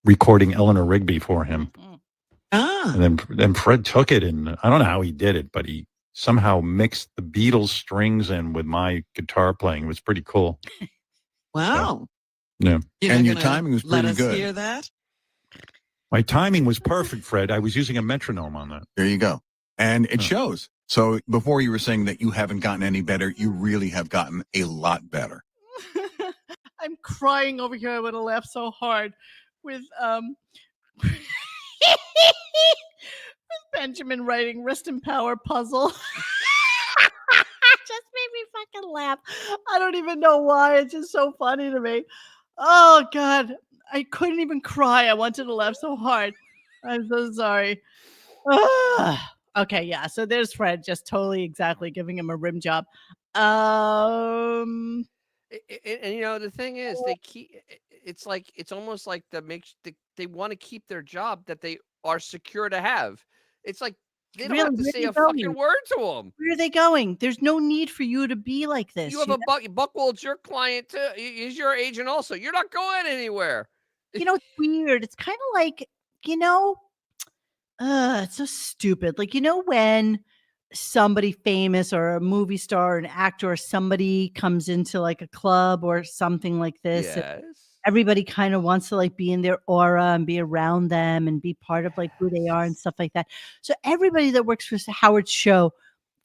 Speaker 4: recording Eleanor Rigby for him. And then Fred took it, and I don't know how he did it, but he somehow mixed the Beatles strings in with my guitar playing. It was pretty cool.
Speaker 5: Wow.
Speaker 4: Yeah.
Speaker 8: And your timing was pretty
Speaker 5: let us
Speaker 8: good.
Speaker 5: hear that?
Speaker 4: My timing was perfect, Fred. I was using a metronome on that.
Speaker 8: There you go. And it shows. So before you were saying that you haven't gotten any better, you really have gotten a lot better.
Speaker 1: I'm crying over here. I would have laughed so hard with with Benjamin writing Rest in Power puzzle. Just made me fucking laugh. I don't even know why. It's just so funny to me. Oh God. I couldn't even cry. I wanted to laugh so hard. I'm so sorry. Okay, yeah. So there's Fred just totally exactly giving him a rim job.
Speaker 2: And the thing is, it's almost like they want to keep their job that they are secure to have. It's like they don't have to say a fucking word to them.
Speaker 1: Where are they going? There's no need for you to be like this.
Speaker 2: You have Buckwald's your client too. He's your agent also. You're not going anywhere.
Speaker 1: It's weird. It's kind of like, it's so stupid. Like, when somebody famous or a movie star or an actor or somebody comes into like a club or something like this,
Speaker 2: yes.
Speaker 1: Everybody kind of wants to like be in their aura and be around them and be part of like who they are and stuff like that. So everybody that works for Howard's show,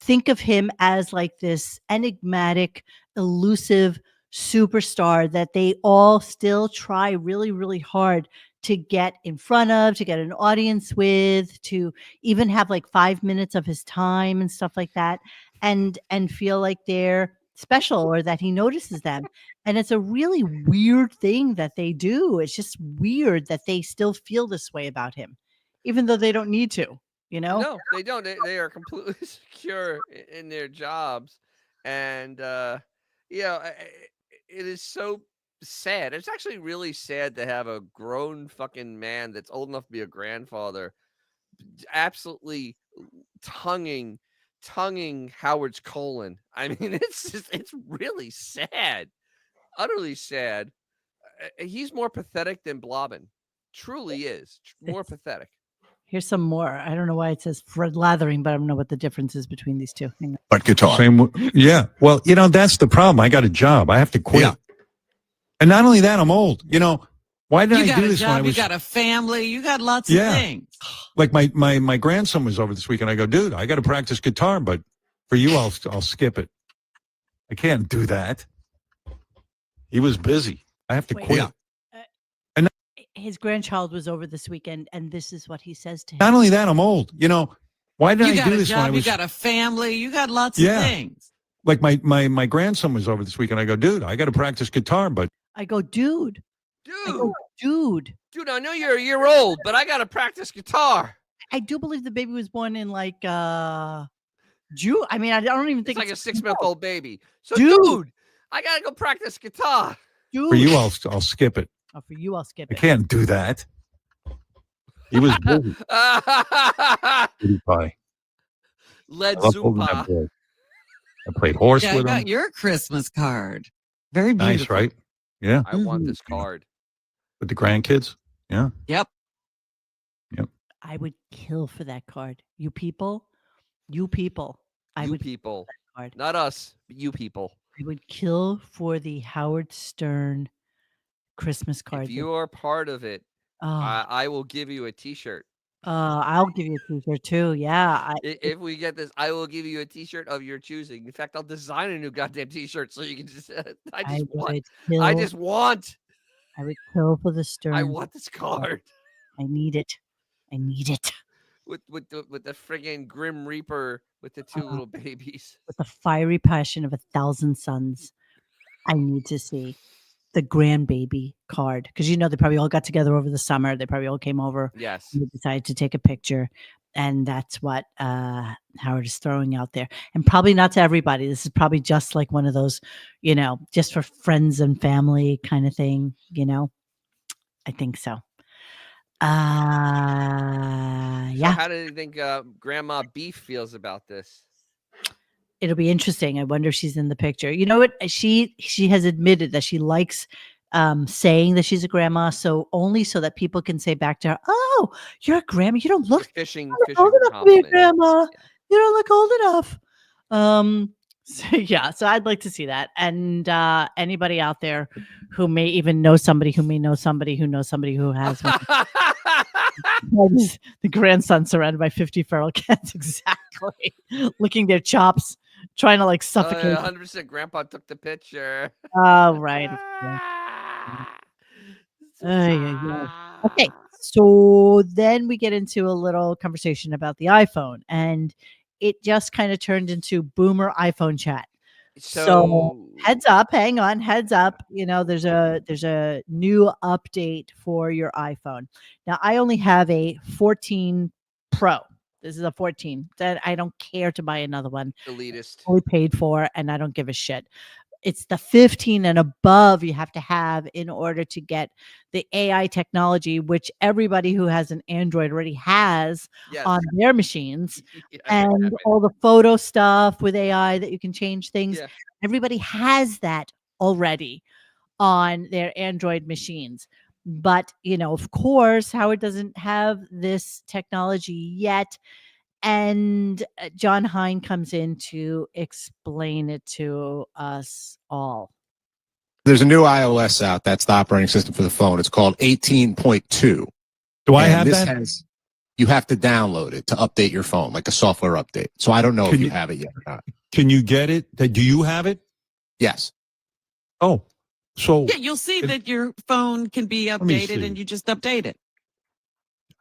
Speaker 1: think of him as like this enigmatic, elusive superstar that they all still try really, really hard to get in front of, to get an audience with, to even have like 5 minutes of his time and stuff like that, and feel like they're special or that he notices them. And it's a really weird thing that they do. It's just weird that they still feel this way about him, even though they don't need to,
Speaker 2: No, they don't. They are completely secure in their jobs. And, it is so sad. It's actually really sad to have a grown fucking man that's old enough to be a grandfather absolutely tonguing Howard's colon. I mean, it's really sad, utterly sad. He's more pathetic than Blobbin. Truly is more pathetic.
Speaker 1: Here's some more. I don't know why it says Fred Lathering, but I don't know what the difference is between these two. Hang on.
Speaker 8: But guitar.
Speaker 4: Yeah. Well, that's the problem. I got a job. I have to quit.
Speaker 8: Yeah.
Speaker 4: And not only that, I'm old. Why did
Speaker 5: You
Speaker 4: I
Speaker 5: got
Speaker 4: do
Speaker 5: a
Speaker 4: this
Speaker 5: job,
Speaker 4: when I was?
Speaker 5: you got a family, you got lots of things.
Speaker 4: Like my grandson was over this weekend. I go, dude, I got to practice guitar, but for you, I'll skip it. I can't do that. He was busy. I have to quit.
Speaker 8: Yeah.
Speaker 4: And
Speaker 1: his grandchild was over this weekend, and this is what he says to him.
Speaker 4: not only that, I'm old. Why did
Speaker 5: You
Speaker 4: I
Speaker 5: got
Speaker 4: do
Speaker 5: a
Speaker 4: this when I
Speaker 5: job,
Speaker 4: was?
Speaker 5: you got a family, you got lots of things.
Speaker 4: Like my grandson was over this weekend. I go, dude, I got to practice guitar, but
Speaker 1: I go, dude. Dude.
Speaker 2: Dude, I know you're a year old, but I got to practice guitar.
Speaker 1: I do believe the baby was born in like June. I mean, I don't even think
Speaker 2: it's like a 6-month-old baby. So,
Speaker 1: dude,
Speaker 2: I got to go practice guitar.
Speaker 1: Dude.
Speaker 4: For you, I'll skip it.
Speaker 1: Oh, for you, I'll skip it.
Speaker 4: I can't do that. He was busy. Pie.
Speaker 2: Led
Speaker 4: I played horse
Speaker 5: I
Speaker 4: with
Speaker 5: got
Speaker 4: him.
Speaker 5: your Christmas card. Very beautiful.
Speaker 4: Nice, right? Yeah.
Speaker 2: I want this card.
Speaker 4: With the grandkids? Yeah.
Speaker 5: Yep.
Speaker 1: I would kill for that card. You people. I would kill for that card.
Speaker 2: Not us, but you people.
Speaker 1: I would kill for the Howard Stern Christmas card.
Speaker 2: If you are part of it, I will give you a T-shirt.
Speaker 1: I'll give you a T-shirt too. Yeah.
Speaker 2: If we get this, I will give you a T-shirt of your choosing. In fact, I'll design a new goddamn T-shirt so you can just. I just want.
Speaker 1: I would kill for the Stern.
Speaker 2: I want this card.
Speaker 1: I need it.
Speaker 2: With the friggin' Grim Reaper with the two little babies.
Speaker 1: With the fiery passion of 1,000 suns. I need to see the grandbaby card because they probably all got together over the summer. They probably all came over.
Speaker 2: Yes.
Speaker 1: And decided to take a picture, and that's what Howard is throwing out there. And probably not to everybody. This is probably just like one of those, just for friends and family kind of thing. I think so.
Speaker 2: So
Speaker 1: Yeah.
Speaker 2: how do you think Grandma Beef feels about this?
Speaker 1: It'll be interesting. I wonder if she's in the picture. You know what? She has admitted that she likes saying that she's a grandma, so only so that people can say back to her, "Oh, you're a grandma. You don't look
Speaker 2: Fishing
Speaker 1: old
Speaker 2: for
Speaker 1: enough to be a
Speaker 2: compliments.
Speaker 1: grandma.
Speaker 2: Yeah.
Speaker 1: You don't look old enough." So I'd like to see that. And anybody out there who may even know somebody who may know somebody who knows somebody who has one. The grandson surrounded by 50 feral cats, exactly, licking their chops, trying to like suffocate.
Speaker 2: 100% Grandpa took the picture.
Speaker 1: Oh, right. Yeah. Okay, so then we get into a little conversation about the iPhone, and it just kind of turned into boomer iPhone chat. So heads up, hang on, heads up. You know, there's a new update for your iPhone. Now, I only have a 14 Pro. This is a 14. That I don't care to buy another one.
Speaker 2: Elitist.
Speaker 1: Fully paid for, and I don't give a shit. It's the 15 and above you have to have in order to get the AI technology, which everybody who has an Android already has on their machines, and all the photo stuff with AI that you can change things.
Speaker 2: Yeah.
Speaker 1: Everybody has that already on their Android machines. But, you know, of course, Howard doesn't have this technology yet. And John Hine comes in to explain it to us all.
Speaker 9: There's a new iOS out. That's the operating system for the phone. It's called 18.2.
Speaker 4: Do I have that?
Speaker 9: You have to download it to update your phone, like a software update. So I don't know if you have it yet or not.
Speaker 4: Can you get it? Do you have it?
Speaker 9: Yes.
Speaker 4: Oh, so
Speaker 5: yeah, you'll see that your phone can be updated and you just update it.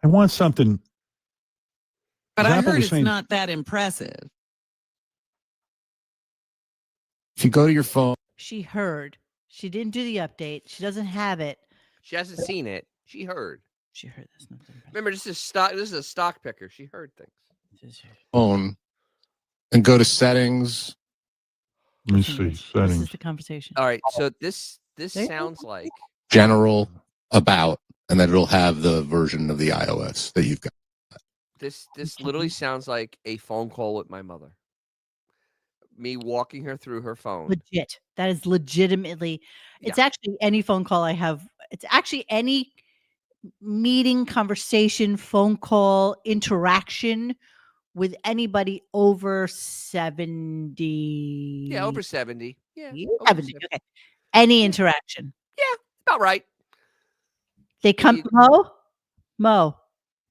Speaker 4: I want something.
Speaker 5: But I heard it's not that impressive.
Speaker 9: If you go to your phone.
Speaker 1: She heard. She didn't do the update. She doesn't have it.
Speaker 2: She hasn't seen it. She heard.
Speaker 1: She heard this.
Speaker 2: Remember, this is stock. This is a stock picker. She heard things.
Speaker 9: Phone and go to settings.
Speaker 4: Let me see. Settings.
Speaker 1: This is the conversation.
Speaker 2: All right. So this sounds like
Speaker 9: general about, and then it'll have the version of the iOS that you've got.
Speaker 2: This literally sounds like a phone call with my mother. Me walking her through her phone.
Speaker 1: Legit. That is legitimately. It's actually any phone call I have. It's actually any meeting, conversation, phone call, interaction with anybody over 70.
Speaker 2: Yeah, over 70. Yeah.
Speaker 1: 70. Okay. Any interaction.
Speaker 2: Yeah, about right.
Speaker 1: They come, Mo,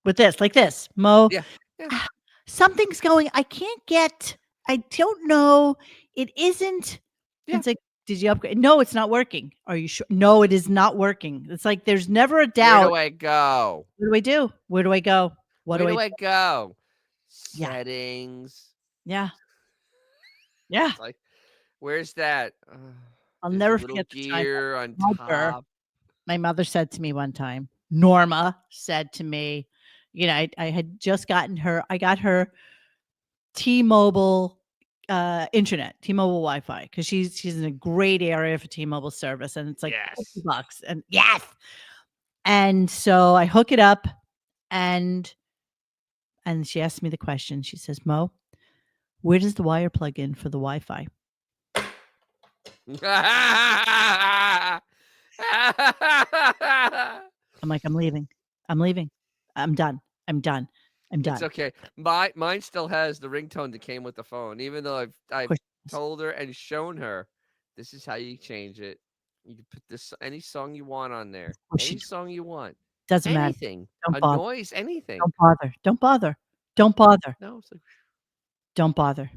Speaker 1: with this, like this. Mo, something's going, I don't know. It isn't. Yeah. It's like, did you upgrade? No, it's not working. Are you sure? No, it is not working. It's like there's never a doubt.
Speaker 2: Where do I go?
Speaker 1: What do I do? Where do I go?
Speaker 2: Where do I go?
Speaker 1: Yeah.
Speaker 2: Settings.
Speaker 1: Yeah. Yeah.
Speaker 2: It's like, where's that?
Speaker 1: I'll never forget the
Speaker 2: gear
Speaker 1: time.
Speaker 2: On top.
Speaker 1: My mother said to me one time, Norma said to me, you know, I had just gotten her, I got her T-Mobile internet, T-Mobile Wi-Fi, because she's in a great area for T-Mobile service, and it's like $50, and and so I hook it up, and she asked me the question. She says, Mo, where does the wire plug in for the Wi-Fi? I'm like, I'm leaving. I'm done.
Speaker 2: It's okay. Mine still has the ringtone that came with the phone, even though I've told her and shown her this is how you change it. You can put this any song you want on there. Any song you want.
Speaker 1: Doesn't matter.
Speaker 2: Anything.
Speaker 1: Don't
Speaker 2: a
Speaker 1: bother.
Speaker 2: Noise, anything.
Speaker 1: Don't bother.
Speaker 2: No, it's like,
Speaker 1: don't bother.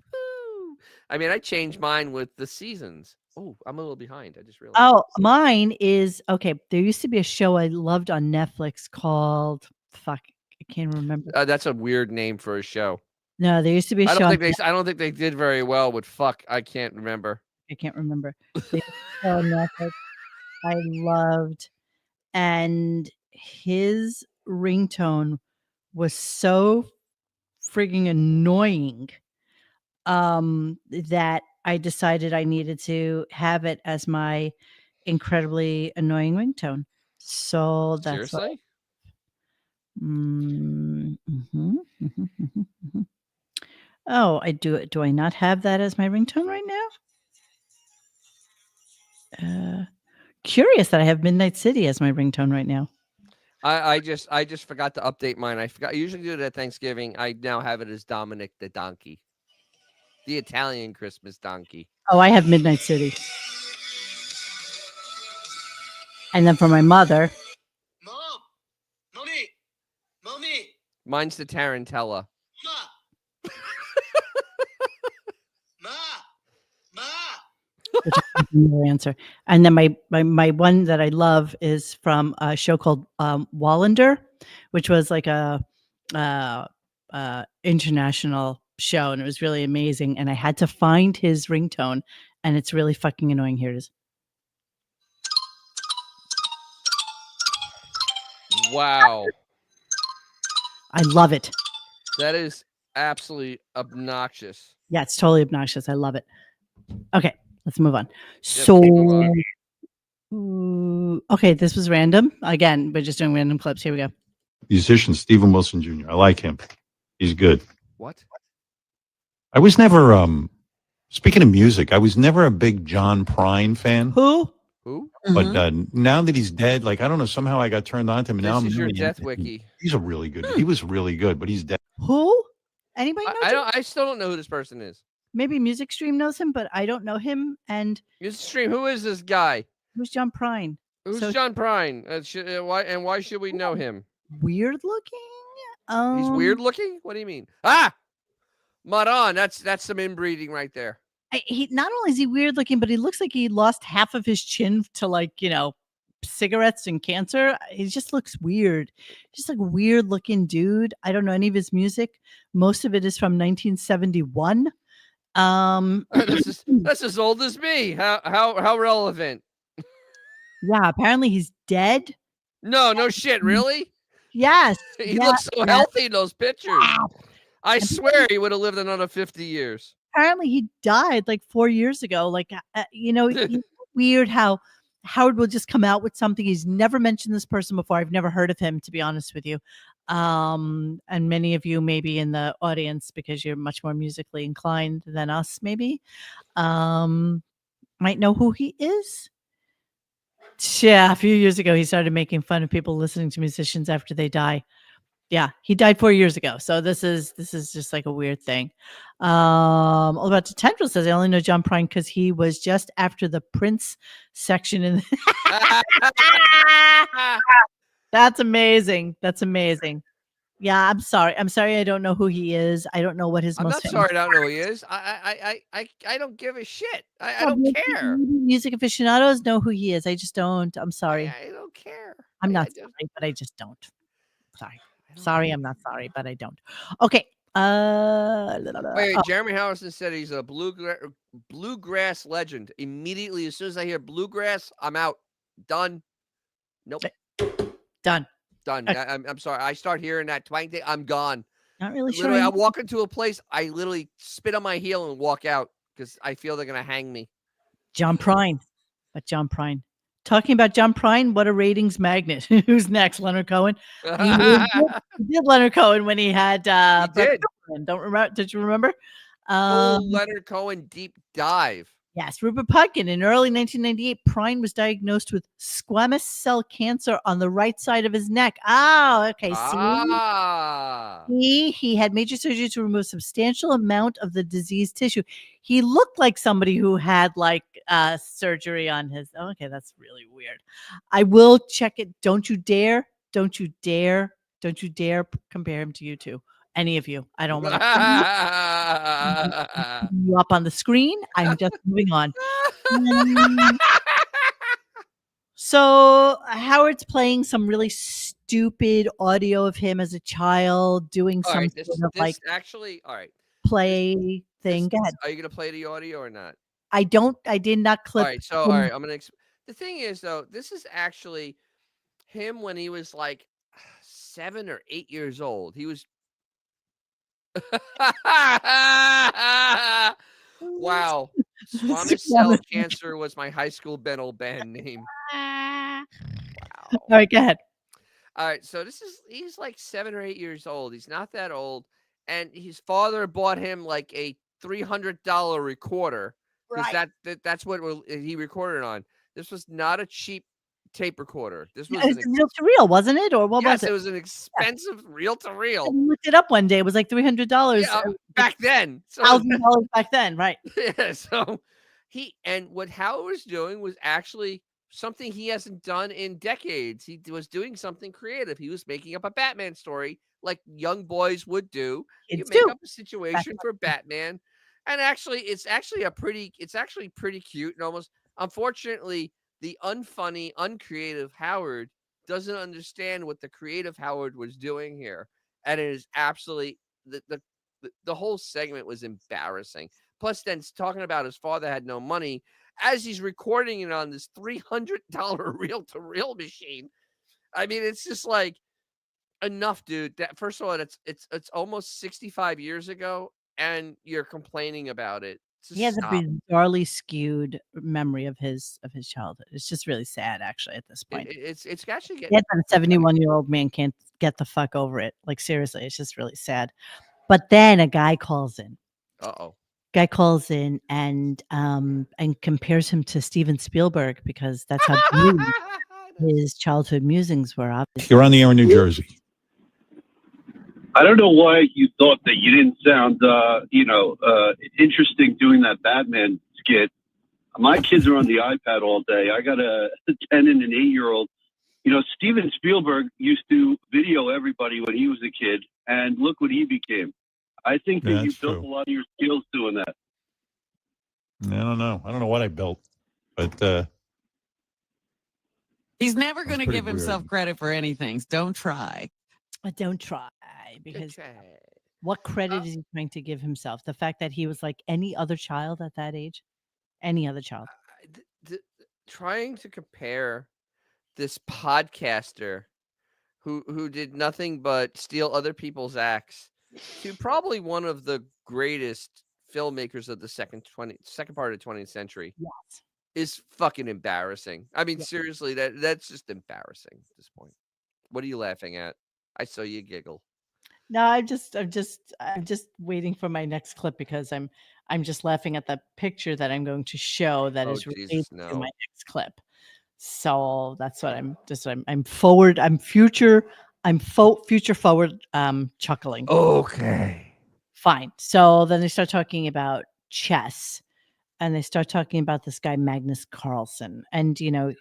Speaker 2: I mean, I changed mine with the seasons. Oh, I'm a little behind. I just realized.
Speaker 1: Oh, mine is okay. There used to be a show I loved on Netflix called I can't remember.
Speaker 2: That's a weird name for a show.
Speaker 1: No, there used to be a show.
Speaker 2: I don't think they did very well with fuck. I can't remember.
Speaker 1: Netflix I loved, and his ringtone was so frigging annoying that I decided I needed to have it as my incredibly annoying ringtone. So that's
Speaker 2: seriously.
Speaker 1: Oh, I do. Do I not have that as my ringtone right now? Curious that I have Midnight City as my ringtone right now.
Speaker 2: I just forgot to update mine. I forgot. I usually do it at Thanksgiving. I now have it as Dominic the Donkey, the Italian Christmas donkey.
Speaker 1: Oh, I have Midnight City. And then for my mother,
Speaker 10: Mommy.
Speaker 2: Mine's the Tarantella.
Speaker 1: which is your answer. And then my one that I love is from a show called Wallander, which was like a international show, and it was really amazing. And I had to find his ringtone, and it's really fucking annoying. Here it is.
Speaker 2: Wow.
Speaker 1: I love it.
Speaker 2: That is absolutely obnoxious.
Speaker 1: Yeah, it's totally obnoxious. I love it. Okay, let's move on. Okay, this was random. Again, we're just doing random clips. Here we go.
Speaker 4: Musician Stephen Wilson Jr. I like him. He's good.
Speaker 2: What?
Speaker 4: I was never, speaking of music, I was never a big John Prine fan.
Speaker 1: Who?
Speaker 4: But now that he's dead, like, I don't know, somehow I got turned on to him. And now
Speaker 2: This
Speaker 4: I'm
Speaker 2: is your
Speaker 4: really
Speaker 2: death
Speaker 4: into him.
Speaker 2: wiki.
Speaker 4: He's a really good. He was really good, but he's dead.
Speaker 1: Who? Anybody know?
Speaker 2: I still don't know who this person is.
Speaker 1: Maybe Music Stream knows him, but I don't know him. And
Speaker 2: Music Stream, who is this guy?
Speaker 1: Who's John Prine?
Speaker 2: Who's John Prine? Why should we know him?
Speaker 1: Weird looking.
Speaker 2: He's weird looking. What do you mean? Ah, Maran. That's some inbreeding right there.
Speaker 1: He not only is he weird looking, but he looks like he lost half of his chin to, like, cigarettes and cancer. He just looks weird. Just like a weird looking dude. I don't know any of his music. Most of it is from 1971.
Speaker 2: That's as old as me. How relevant?
Speaker 1: Yeah, apparently he's dead.
Speaker 2: No shit, really?
Speaker 1: Yes.
Speaker 2: He looks so healthy in those pictures. I swear he would have lived another 50 years.
Speaker 1: Apparently he died like 4 years ago. Like, it's weird how Howard will just come out with something. He's never mentioned this person before. I've never heard of him, to be honest with you. And many of you may be in the audience because you're much more musically inclined than us, maybe, might know who he is. Yeah, a few years ago, he started making fun of people listening to musicians after they die. Yeah, he died 4 years ago. So this is just like a weird thing. All About to Tendril says, I only know John Prine because he was just after the Prince section in That's amazing. That's amazing. Yeah, I'm sorry. I don't know who he is. I don't know what his
Speaker 2: I'm
Speaker 1: most
Speaker 2: not sorry I don't know who he is. I don't give a shit. I don't care.
Speaker 1: Music aficionados know who he is. I just don't. I'm sorry.
Speaker 2: I don't care.
Speaker 1: I'm not sorry, but I just don't. Sorry, I'm not sorry, but I don't. Okay.
Speaker 2: Wait, Jeremy Harrison said he's a bluegrass legend. Immediately, as soon as I hear bluegrass, I'm out. Done. Nope.
Speaker 1: Done.
Speaker 2: Done.
Speaker 1: Okay.
Speaker 2: I'm sorry. I start hearing that twang thing, I'm gone.
Speaker 1: Not really sure.
Speaker 2: Literally, I walk into a place, I literally spit on my heel and walk out because I feel they're gonna hang me.
Speaker 1: John Prine. But John Prine. Talking about John Prine, what a ratings magnet. Who's next? Leonard Cohen. He did Leonard Cohen when he had
Speaker 2: He did.
Speaker 1: Don't remember? Did you remember?
Speaker 2: Leonard Cohen deep dive.
Speaker 1: Yes, Rupert Pupkin. In early 1998, Prine was diagnosed with squamous cell cancer on the right side of his neck. Oh, okay. He had major surgery to remove a substantial amount of the diseased tissue. He looked like somebody who had like surgery on his. Okay, that's really weird. I will check it. Don't you dare compare him to you two. Any of you. I don't want to you up on the screen. I'm just moving on. So Howard's playing some really stupid audio of him as a child doing
Speaker 2: All
Speaker 1: some
Speaker 2: right,
Speaker 1: sort of like
Speaker 2: actually, all right.
Speaker 1: play thing. Go ahead.
Speaker 2: Are you gonna play the audio or not?
Speaker 1: I did not clip.
Speaker 2: All right, so all right, I'm gonna. The thing is, though, this is actually him when he was like 7 or 8 years old. He was. Wow. Squamous cell cancer was my high school Benno band name. Wow.
Speaker 1: All right, go ahead.
Speaker 2: All right, so he's like 7 or 8 years old. He's not that old, and his father bought him like a $300 recorder because that's what he recorded on. This was not a cheap tape recorder. This was
Speaker 1: It was reel to reel, wasn't it? Or what was it?
Speaker 2: It was an expensive reel to
Speaker 1: I
Speaker 2: reel.
Speaker 1: looked it up one day. It was like $300
Speaker 2: back then. So
Speaker 1: $1,000 back then, right?
Speaker 2: Yeah. So what Howard was doing was actually something he hasn't done in decades. He was doing something creative. He was making up a Batman story like young boys would do. You make up a situation for Batman, and actually, it's actually pretty cute and almost. Unfortunately, the unfunny, uncreative Howard doesn't understand what the creative Howard was doing here, and it is absolutely the whole segment was embarrassing. Plus, then talking about his father had no money as he's recording it on this $300 reel-to-reel machine. I mean, it's just like enough, dude. That first of all, it's almost 65 years ago, and you're complaining about it.
Speaker 1: He has a bizarrely skewed memory of his childhood. It's just really sad, actually, at this point.
Speaker 2: It's actually getting.
Speaker 1: A 71-year-old man can't get the fuck over it. Like, seriously, it's just really sad. But then a guy calls in. Guy calls in and compares him to Steven Spielberg because that's how good his childhood musings were. Obviously.
Speaker 4: You're on the air in New Jersey.
Speaker 10: I don't know why you thought that you didn't sound, interesting doing that Batman skit. My kids are on the iPad all day. I got a 10 and an 8-year-old. You know, Steven Spielberg used to video everybody when he was a kid, and look what he became. I think that you built a lot of your skills doing that.
Speaker 4: I don't know. I don't know what I built, but
Speaker 5: he's never going to give himself credit for anything. Don't try.
Speaker 1: Don't try, because what credit is he trying to give himself? The fact that he was like any other child at that age? Any other child?
Speaker 2: Trying to compare this podcaster who did nothing but steal other people's acts to probably one of the greatest filmmakers of the second part of the 20th century is fucking embarrassing. I mean, seriously, that's just embarrassing at this point. What are you laughing at? I saw you giggle.
Speaker 1: No, I'm just waiting for my next clip because I'm just laughing at the picture that I'm going to show that is related to my next clip. So that's what I'm future forward chuckling.
Speaker 2: Okay.
Speaker 1: Fine. So then they start talking about chess, and they start talking about this guy Magnus Carlsen, and
Speaker 2: I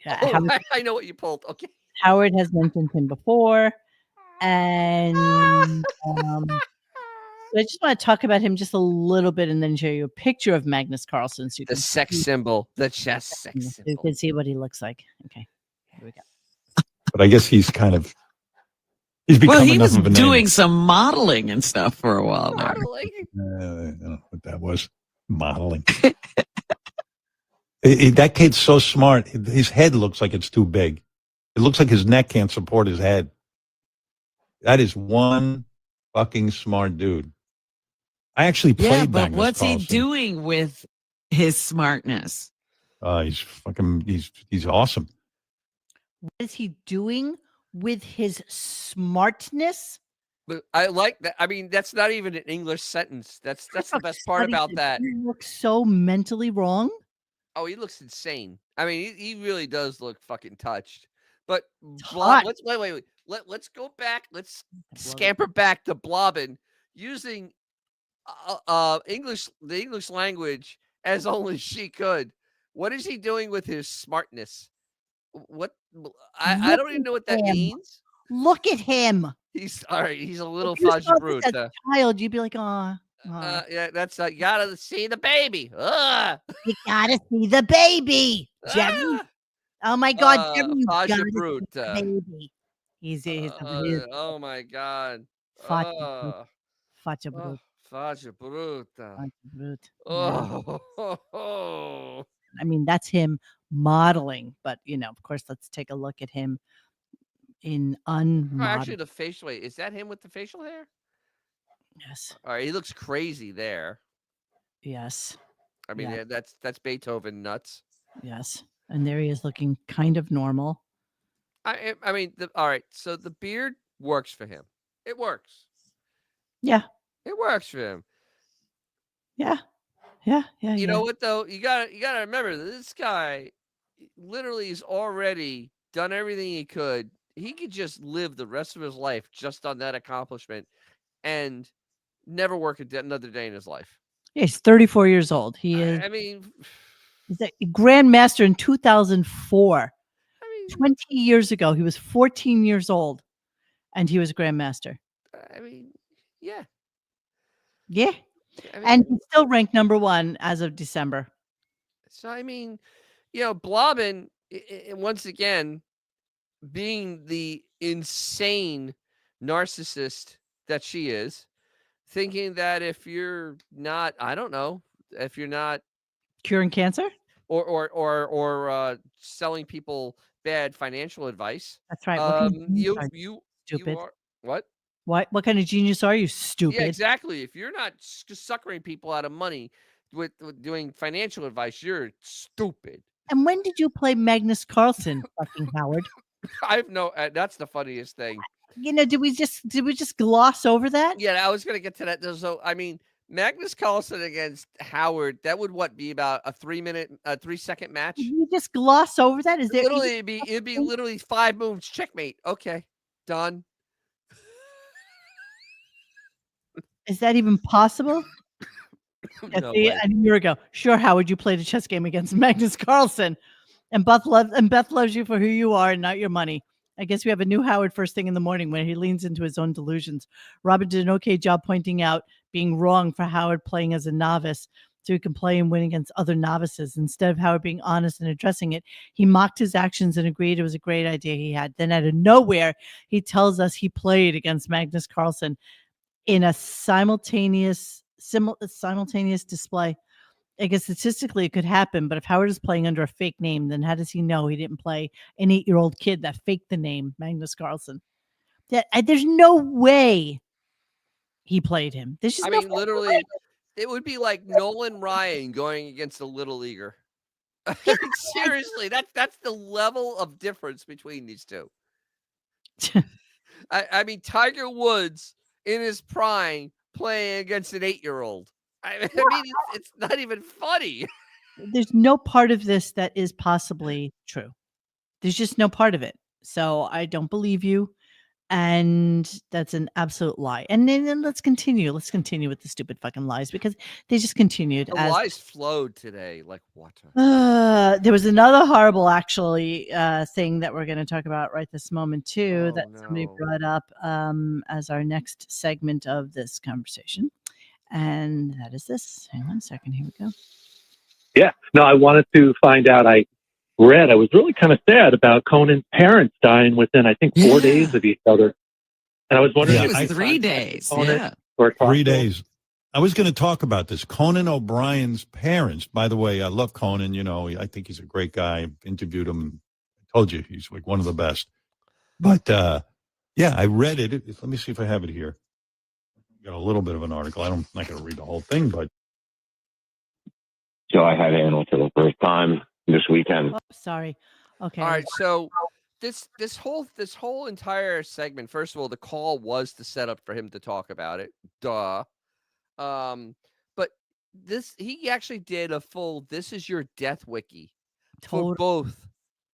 Speaker 2: know what you pulled. Okay.
Speaker 1: Howard has mentioned him before, and I just want to talk about him just a little bit, and then show you a picture of Magnus Carlsen. So
Speaker 2: the sex symbol, the chess sex symbol.
Speaker 1: You can see what he looks like. Okay, here we go.
Speaker 4: But I guess he's become
Speaker 5: he was
Speaker 4: enough of a
Speaker 5: doing
Speaker 4: name.
Speaker 5: some modeling and stuff for a while there.
Speaker 4: I don't know what that was. Modeling. That kid's so smart. His head looks like it's too big. It looks like his neck can't support his head. That is one fucking smart dude. I actually played
Speaker 5: but
Speaker 4: Magnus
Speaker 5: what's
Speaker 4: Carlsen.
Speaker 5: he doing with his smartness?
Speaker 4: He's awesome.
Speaker 1: What is he doing with his smartness?
Speaker 2: But I like that. I mean, that's not even an English sentence. That's the best part about that.
Speaker 1: He looks so mentally wrong.
Speaker 2: Oh, he looks insane. I mean, he really does look fucking touched. But let's wait. Let's go back. Let's scamper back to Blobbin using the English language as only she could. What is he doing with his smartness? What I don't even know what that means.
Speaker 1: Look at him.
Speaker 2: He's all right. He's a little fudge brute.
Speaker 1: As a child, you'd be like,
Speaker 2: yeah, that's you gotta see the baby.
Speaker 1: You gotta see the baby, Jerry. Oh my God, Jerry, you gotta see the baby. He's
Speaker 2: oh my God.
Speaker 1: Faccia brutta.
Speaker 2: Faccia brutta.
Speaker 1: Oh. I mean, that's him modeling, but of course, let's take a look at him in
Speaker 2: actually, the facial. Wait, is that him with the facial hair?
Speaker 1: Yes.
Speaker 2: All right, he looks crazy there.
Speaker 1: Yes.
Speaker 2: I mean, that's Beethoven nuts.
Speaker 1: Yes, and there he is looking kind of normal.
Speaker 2: I mean, all right. So the beard works for him. It works.
Speaker 1: Yeah.
Speaker 2: It works for him.
Speaker 1: Yeah.
Speaker 2: You know what though? You gotta remember that this guy literally has already done everything he could. He could just live the rest of his life just on that accomplishment and never work another day in his life.
Speaker 1: Yeah, he's 34 years old. He is.
Speaker 2: I mean,
Speaker 1: he's a grandmaster in 2004.
Speaker 2: I mean,
Speaker 1: 20 years ago, he was 14 years old, and he was a grandmaster.
Speaker 2: I mean, yeah.
Speaker 1: Yeah.
Speaker 2: I mean,
Speaker 1: And he's still ranked number 1 as of December.
Speaker 2: So, I mean, Blobbin, once again, being the insane narcissist that she is, thinking that if you're not, I don't know, if you're not
Speaker 1: curing cancer
Speaker 2: or selling people bad financial advice.
Speaker 1: That's right.
Speaker 2: You
Speaker 1: stupid.
Speaker 2: are what?
Speaker 1: What kind of genius are you, stupid?
Speaker 2: Yeah, exactly. If you're not suckering people out of money with doing financial advice, you're stupid.
Speaker 1: And when did you play Magnus Carlsen, fucking Howard?
Speaker 2: I've no. That's the funniest thing.
Speaker 1: Did we just gloss over that?
Speaker 2: Yeah, I was gonna get to that. So, I mean, Magnus Carlsen against Howard, that would be about a 3-second match.
Speaker 1: Did you just gloss over that? Is there
Speaker 2: literally it'd be literally 5 moves, checkmate. Okay, done.
Speaker 1: Is that even possible?
Speaker 2: No
Speaker 1: a year ago. Sure, Howard, you played a chess game against Magnus Carlsen. And Beth loves you for who you are and not your money. I guess we have a new Howard first thing in the morning when he leans into his own delusions. Robert did an okay job pointing out being wrong for Howard playing as a novice so he can play and win against other novices. Instead of Howard being honest and addressing it, he mocked his actions and agreed it was a great idea he had. Then out of nowhere, he tells us he played against Magnus Carlsen in a simultaneous display. I guess statistically it could happen, but if Howard is playing under a fake name, then how does he know he didn't play an 8-year-old kid that faked the name Magnus Carlsen? There's no way he played him.
Speaker 2: Literally, it would be like Nolan Ryan going against a little leaguer. Seriously, that's the level of difference between these two. I mean, Tiger Woods in his prime playing against an 8-year-old. I mean, it's not even funny.
Speaker 1: There's no part of this that is possibly true. There's just no part of it. So I don't believe you. And that's an absolute lie. And then let's continue. Let's continue with the stupid fucking lies because they just continued.
Speaker 2: The lies flowed today like water.
Speaker 1: There was another horrible, actually, thing that we're going to talk about right this moment too. Somebody brought up as our next segment of this conversation. And that is this. Hang on a second. Here we go.
Speaker 11: Yeah. No, I wanted to find out. I was really kind of sad about Conan's parents dying within, I think, 4 days of each other. And I was wondering
Speaker 5: if it was 3 days. Yeah.
Speaker 4: 3 days. I was going to talk about this. Conan O'Brien's parents, by the way, I love Conan. I think he's a great guy. I've interviewed him. I told you he's like one of the best. But yeah, I read it. Let me see if I have it here. Got a little bit of an article. I'm not going to read the whole thing, but.
Speaker 12: So I had Anal for the first time this weekend.
Speaker 1: Oh, sorry. Okay.
Speaker 2: All right. So this whole entire segment, first of all, the call was to set up for him to talk about it. Duh. But he actually did a full "This is your death wiki" for both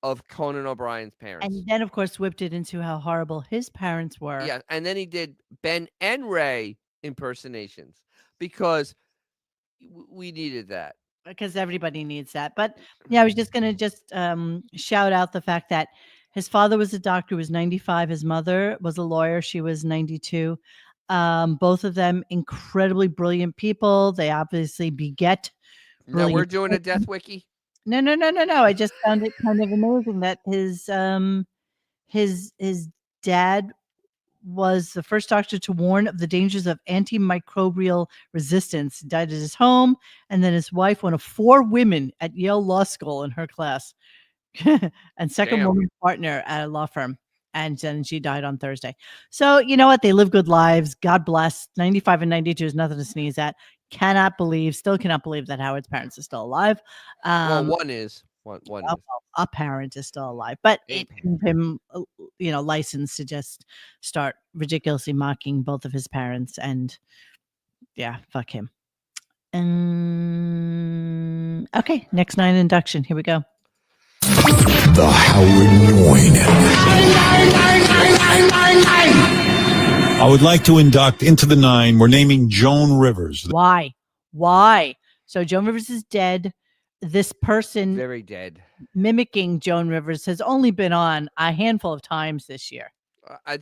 Speaker 2: of Conan O'Brien's parents.
Speaker 1: And then, of course, whipped it into how horrible his parents were.
Speaker 2: Yeah. And then he did Ben and Ray impersonations because we needed that.
Speaker 1: Because everybody needs that. But yeah, I was just going to shout out the fact that his father was a doctor who was 95. His mother was a lawyer. She was 92. Both of them incredibly brilliant people. They obviously beget.
Speaker 2: No, we're doing a death wiki.
Speaker 1: No. I just found it kind of amazing that his dad was the first doctor to warn of the dangers of antimicrobial resistance. He died at his home, and then his wife, one of 4 women at Yale Law School in her class, and second woman partner at a law firm. And then she died on Thursday. So you know what? They live good lives. God bless. 95 and 92 is nothing to sneeze at. Still cannot believe that Howard's parents are still alive.
Speaker 2: Well, one is. One
Speaker 1: Oh,
Speaker 2: is.
Speaker 1: a parent is still alive, but
Speaker 2: A
Speaker 1: it gave him, license to just start ridiculously mocking both of his parents, and yeah, fuck him. Okay, next 9 induction. Here we go.
Speaker 3: The Howard Noine.
Speaker 4: I would like to induct into the 9. We're naming Joan Rivers.
Speaker 1: Why? Why? So Joan Rivers is dead. This person
Speaker 2: Very dead.
Speaker 1: mimicking Joan Rivers has only been on a handful of times this year.
Speaker 2: I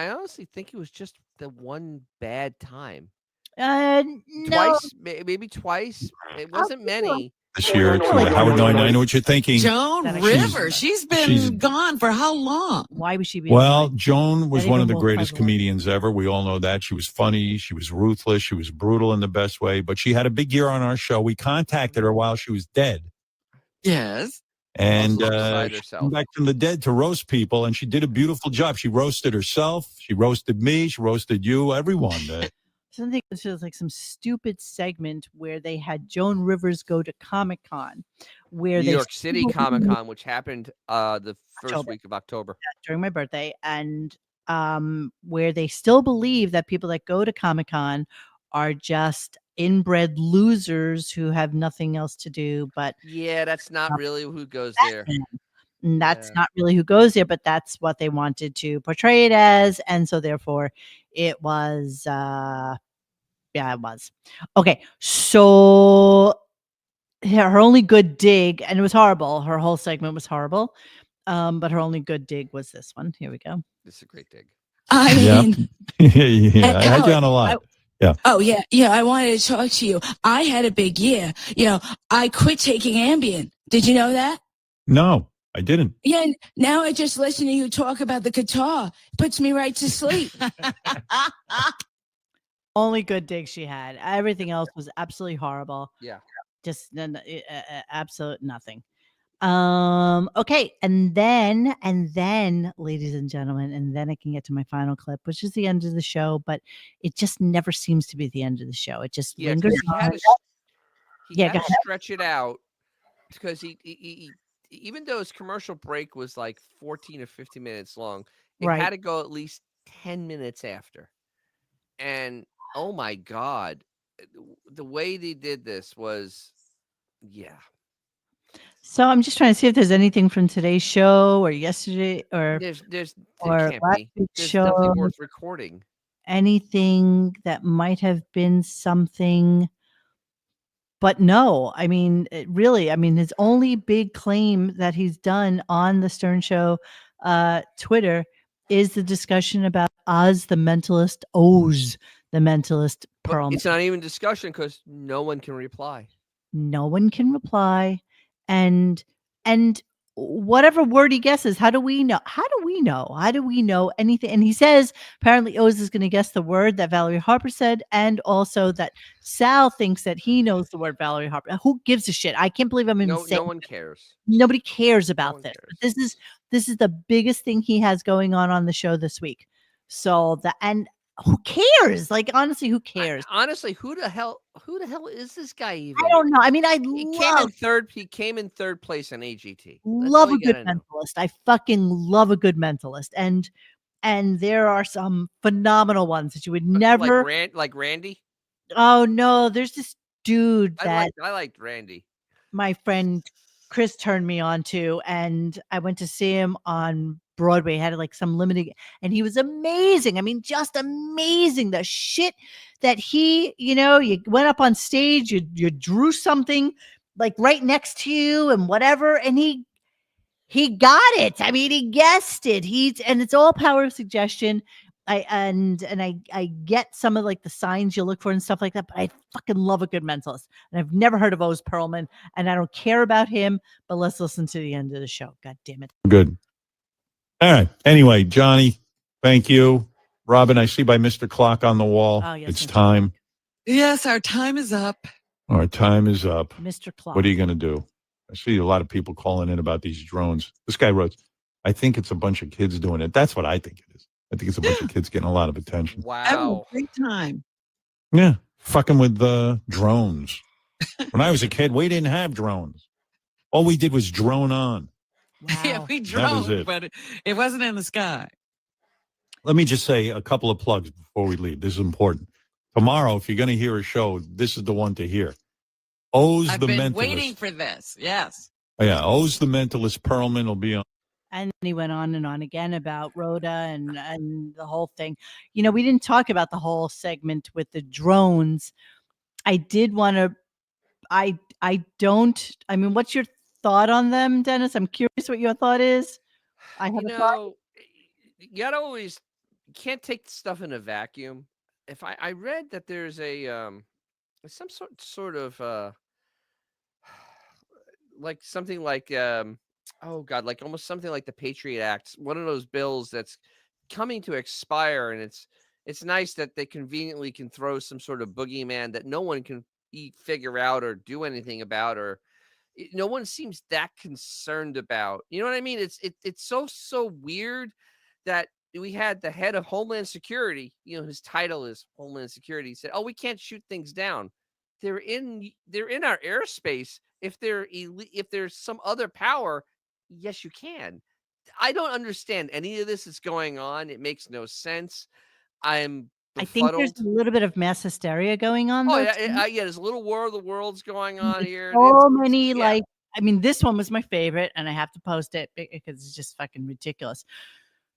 Speaker 2: honestly think it was just the one bad time.
Speaker 1: No.
Speaker 2: Twice, maybe twice. It wasn't many.
Speaker 4: This year, to the Howard Noine. I know what you're thinking.
Speaker 5: Joan Rivers, she's been gone for how long?
Speaker 1: Why was she being
Speaker 4: Well,
Speaker 1: funny?
Speaker 4: Joan was
Speaker 1: Not
Speaker 4: one
Speaker 1: even
Speaker 4: of the
Speaker 1: Wolf
Speaker 4: greatest
Speaker 1: Puzzle.
Speaker 4: comedians ever. We all know that. She was funny. She was ruthless. She was brutal in the best way. But she had a big year on our show. We contacted her while she was dead.
Speaker 5: Yes.
Speaker 4: And
Speaker 2: Also beside
Speaker 4: she
Speaker 2: herself.
Speaker 4: came back from the dead to roast people, and she did a beautiful job. She roasted herself. She roasted me. She roasted you, everyone.
Speaker 1: Something this was like some stupid segment where they had Joan Rivers go to Comic-Con, where
Speaker 2: New
Speaker 1: they
Speaker 2: York City Comic-Con, which happened the first
Speaker 1: October.
Speaker 2: week of October.
Speaker 1: during my birthday, and where they still believe that people that go to Comic-Con are just inbred losers who have nothing else to do but
Speaker 2: Yeah, that's not really who goes there.
Speaker 1: and that's not really who goes there, but that's what they wanted to portray it as, and so therefore it was it was okay. So her only good dig, and it was horrible, her whole segment was horrible, but her only good dig was this one. Here we go.
Speaker 2: This is a great dig.
Speaker 13: I mean,
Speaker 4: yeah, I had you on a lot. Yeah.
Speaker 13: oh yeah, I wanted to talk to you. I had a big year. I quit taking Ambien. Did you know that?
Speaker 4: No, I didn't.
Speaker 13: Yeah, and now I just listen to you talk about the guitar. Puts me right to sleep.
Speaker 1: Only good dig she had. Everything else was absolutely horrible.
Speaker 2: Yeah.
Speaker 1: Just absolute nothing. Okay, and then, ladies and gentlemen, and then I can get to my final clip, which is the end of the show, but it just never seems to be the end of the show. It just lingers
Speaker 2: he
Speaker 1: on.
Speaker 2: had
Speaker 1: go
Speaker 2: to
Speaker 1: ahead.
Speaker 2: stretch it out because he even though his commercial break was like 14 or 15 minutes long, it
Speaker 1: Right.
Speaker 2: had to go at least 10 minutes after. And oh my God, the way they did this was, yeah.
Speaker 1: So I'm just trying to see if there's anything from today's show or yesterday or
Speaker 2: There
Speaker 1: or
Speaker 2: can't
Speaker 1: last
Speaker 2: be.
Speaker 1: week's
Speaker 2: There's
Speaker 1: show.
Speaker 2: nothing worth recording.
Speaker 1: Anything that might have been something, but no, I mean, his only big claim that he's done on the Stern Show Twitter is the discussion about Oz the Mentalist,
Speaker 2: But
Speaker 1: Perlman.
Speaker 2: it's not even discussion because no one can reply.
Speaker 1: No one can reply, and whatever word he guesses, how do we know? How do we know anything? And he says apparently Oz is going to guess the word that Valerie Harper said, and also that Sal thinks that he knows the word Valerie Harper. Who gives a shit? I can't believe I'm even saying.
Speaker 2: No one cares.
Speaker 1: Nobody cares about
Speaker 2: one
Speaker 1: this.
Speaker 2: cares.
Speaker 1: But this is the biggest thing he has going on the show this week. So and who cares? Like, honestly, who cares?
Speaker 2: Honestly, who the hell is this guy even?
Speaker 1: I don't know. I mean,
Speaker 2: He came in third place on AGT. That's
Speaker 1: love
Speaker 2: all
Speaker 1: a
Speaker 2: you
Speaker 1: good
Speaker 2: gotta know.
Speaker 1: mentalist. I fucking love a good mentalist. And there are some phenomenal ones that you would never
Speaker 2: like Randy.
Speaker 1: Oh no, there's this dude that
Speaker 2: I liked Randy.
Speaker 1: my friend Chris turned me on to, and I went to see him on Broadway. He had like some limited, and he was amazing. I mean, just amazing. The shit that you went up on stage, you drew something like right next to you and whatever, and he got it. I mean, he guessed it. And it's all power of suggestion. I get some of like the signs you look for and stuff like that, but I fucking love a good mentalist. And I've never heard of Oz Perlman, and I don't care about him, but let's listen to the end of the show. God damn it.
Speaker 4: Good. All right. Anyway, Johnny, thank you. Robin, I see by Mr. Clock on the wall.
Speaker 1: Oh, yes,
Speaker 4: it's
Speaker 1: Mr.
Speaker 4: time.
Speaker 5: Yes, our time is up.
Speaker 4: Our time is up.
Speaker 1: Mr. Clock.
Speaker 4: What are you going to do? I see a lot of people calling in about these drones. This guy wrote, I think it's a bunch of kids doing it. That's what I think it is. I think it's a bunch of kids getting a lot of attention.
Speaker 5: Having a great time.
Speaker 4: Yeah. Fucking with drones. When I was a kid, we didn't have drones. All we did was drone on.
Speaker 5: Yeah,
Speaker 1: Wow.
Speaker 5: we
Speaker 4: That was
Speaker 5: drove,
Speaker 4: it.
Speaker 5: but it wasn't in the sky.
Speaker 4: Let me just say a couple of plugs before we leave. This is important. Tomorrow, if you're going to hear a show, this is the one to hear. O's
Speaker 5: I've
Speaker 4: the
Speaker 5: been
Speaker 4: Mentalist.
Speaker 5: waiting for this. Yes.
Speaker 4: Yeah, O's the Mentalist. Perlman will be on.
Speaker 1: And he went on and on again about Rhoda and the whole thing. You know, we didn't talk about the whole segment with the drones. I did want to. I mean, what's your thought on them, Dennis? I'm curious what your thought is. I have
Speaker 2: You
Speaker 1: a thought.
Speaker 2: know, you gotta always can't take stuff in a vacuum. If I read that there's a some sort of like something like oh god, like almost something like the Patriot Act, one of those bills that's coming to expire, and it's nice that they conveniently can throw some sort of boogeyman that no one can figure out or do anything about, or no one seems that concerned about. You know what I mean? It's so weird that we had the head of Homeland Security, you know, his title is Homeland Security, said, "Oh, we can't shoot things down. They're in our airspace. If there's some other power, yes, you can." I don't understand any of this that's going on. It makes no sense. I'm
Speaker 1: I think there's
Speaker 2: befuddled.
Speaker 1: a little bit of mass hysteria going on.
Speaker 2: Oh
Speaker 1: Though,
Speaker 2: yeah, yeah. There's a little War of the Worlds going on
Speaker 1: there's
Speaker 2: here.
Speaker 1: so many,
Speaker 2: yeah.
Speaker 1: like, I mean, this one was my favorite, and I have to post it because it's just fucking ridiculous.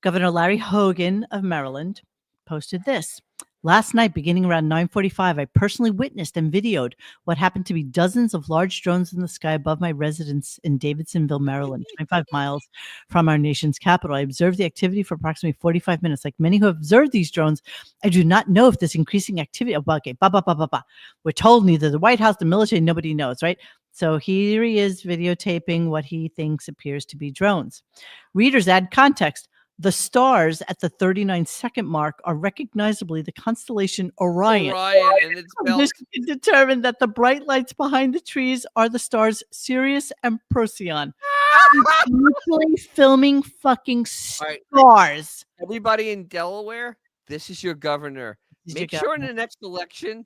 Speaker 1: Governor Larry Hogan of Maryland posted this. Last night, beginning around 9:45, I personally witnessed and videoed what happened to be dozens of large drones in the sky above my residence in Davidsonville, Maryland, 25 miles from our nation's capital. I observed the activity for approximately 45 minutes. Like many who have observed these drones, I do not know if this increasing activity. We're told neither the White House, the military, nobody knows, right? So here he is videotaping what he thinks appears to be drones. Readers add context. The stars at the 39-second mark are recognizably the constellation Orion.
Speaker 2: And it's belt.
Speaker 1: Determined that the bright lights behind the trees are the stars Sirius and Procyon. Literally filming fucking stars.
Speaker 2: Everybody in Delaware, this is your governor. Make sure in the next election,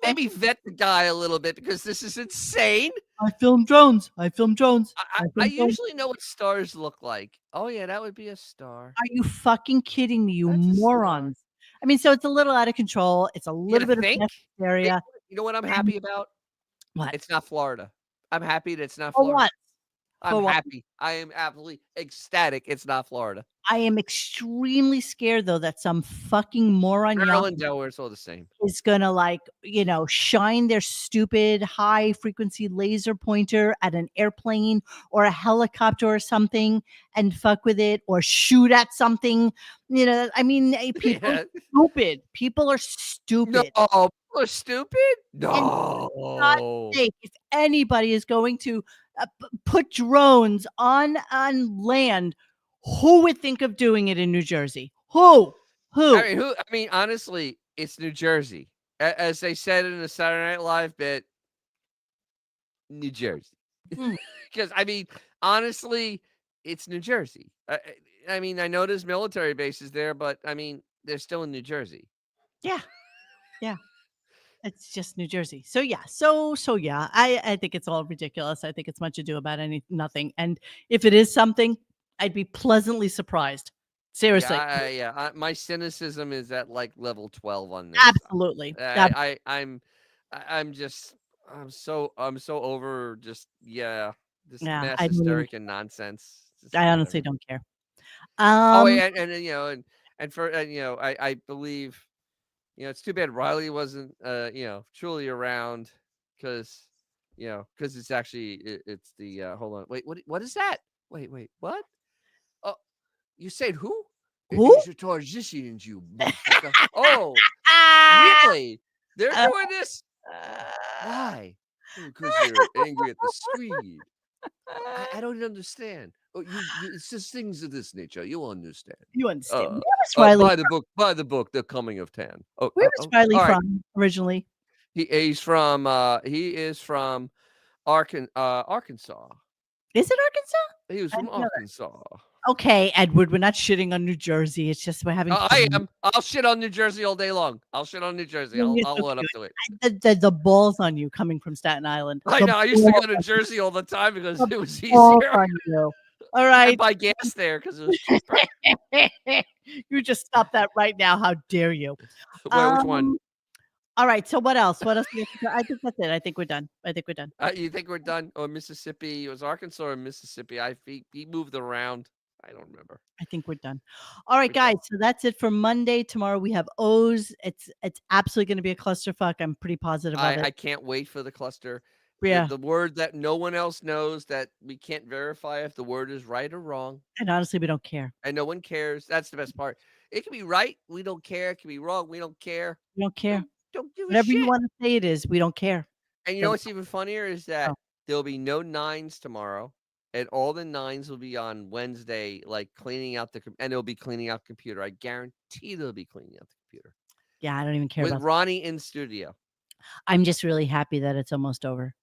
Speaker 2: maybe vet the guy a little bit, because this is insane.
Speaker 1: I film drones.
Speaker 2: I usually know what stars look like. Oh yeah, that would be a star.
Speaker 1: Are you fucking kidding me, you morons? I mean, so it's a little out of control. It's a little bit of hysteria.
Speaker 2: You know what I'm happy about?
Speaker 1: What?
Speaker 2: It's not Florida. I'm happy that it's not
Speaker 1: For
Speaker 2: Florida.
Speaker 1: what?
Speaker 2: I'm happy. I am absolutely ecstatic it's not Florida.
Speaker 1: I am extremely scared, though, that some fucking moron
Speaker 2: Maryland, Delaware, it's all the same.
Speaker 1: is gonna, like, you know, shine their stupid high frequency laser pointer at an airplane or a helicopter or something and fuck with it, or shoot at something. You know, I mean, people are stupid. People are stupid.
Speaker 2: No, people are stupid? No.
Speaker 1: For God's sake, if anybody is going to put drones on land, who would think of doing it in New Jersey? Who?
Speaker 2: I mean, honestly, it's New Jersey. As they said in the Saturday Night Live bit, New Jersey. Because, I mean, honestly, it's New Jersey. I mean, I know there's military bases there, but, I mean, they're still in New Jersey.
Speaker 1: Yeah. Yeah. It's just New Jersey. So yeah. So yeah. I think it's all ridiculous. I think it's much ado about nothing. And if it is something, I'd be pleasantly surprised. Seriously.
Speaker 2: Yeah. My cynicism is at like level 12 on this.
Speaker 1: Absolutely.
Speaker 2: I'm so over just this mass hysteric and nonsense.
Speaker 1: I honestly don't care.
Speaker 2: I believe, you know, it's too bad Riley wasn't truly around, because it's actually it's the hold on, wait, what is that? Wait, what? Oh, you said who?
Speaker 1: Who?
Speaker 2: It's your Tarzicians, you motherfucker. Oh, really? They're doing this? Why? Because they're angry at the Swede. I don't understand. Oh, it's just things of this nature. You understand.
Speaker 1: You understand. Where was Riley
Speaker 2: by the book, The Coming of Tan. Oh,
Speaker 1: where was Riley
Speaker 2: right.
Speaker 1: from originally?
Speaker 2: He is from Arkansas.
Speaker 1: Is it Arkansas?
Speaker 2: He was from Arkansas.
Speaker 1: Okay, Edward, we're not shitting on New Jersey. It's just we're having fun.
Speaker 2: I am. I'll shit on New Jersey all day long. I'll shit on New Jersey. I'll
Speaker 1: You're so
Speaker 2: own up
Speaker 1: cute.
Speaker 2: to it.
Speaker 1: The balls on you coming from Staten Island.
Speaker 2: I
Speaker 1: The
Speaker 2: know. I used to go
Speaker 1: balls
Speaker 2: to
Speaker 1: on
Speaker 2: Jersey all the time because
Speaker 1: The
Speaker 2: it was
Speaker 1: balls
Speaker 2: easier.
Speaker 1: on you. All
Speaker 2: I
Speaker 1: right.
Speaker 2: buy gas there because it was cheaper.
Speaker 1: You just stop that right now. How dare you?
Speaker 2: Where? Which one?
Speaker 1: All right. So what else? What else? I think that's it. I think we're done.
Speaker 2: You think we're done? Oh, Mississippi. It was Arkansas or Mississippi. He moved around. I don't remember.
Speaker 1: I think we're done. All right, guys. So that's it for Monday. Tomorrow we have O's. It's absolutely going to be a clusterfuck. I'm pretty positive of it.
Speaker 2: I can't wait for the cluster.
Speaker 1: Yeah.
Speaker 2: The word that no one else knows, that we can't verify if the word is right or wrong.
Speaker 1: And honestly, we don't care.
Speaker 2: And no one cares. That's the best part. It can be right. We don't care. It can be wrong. We don't care.
Speaker 1: We don't care.
Speaker 2: Don't give a
Speaker 1: Whatever
Speaker 2: shit.
Speaker 1: you want to say it is, we don't care.
Speaker 2: And you know what's even funnier is that there'll be no nines tomorrow, and all the nines will be on Wednesday, like cleaning out and it'll be cleaning out the computer. I guarantee they'll be cleaning out the computer.
Speaker 1: Yeah, I don't even care
Speaker 2: with
Speaker 1: about
Speaker 2: Ronnie in studio.
Speaker 1: I'm just really happy that it's almost over.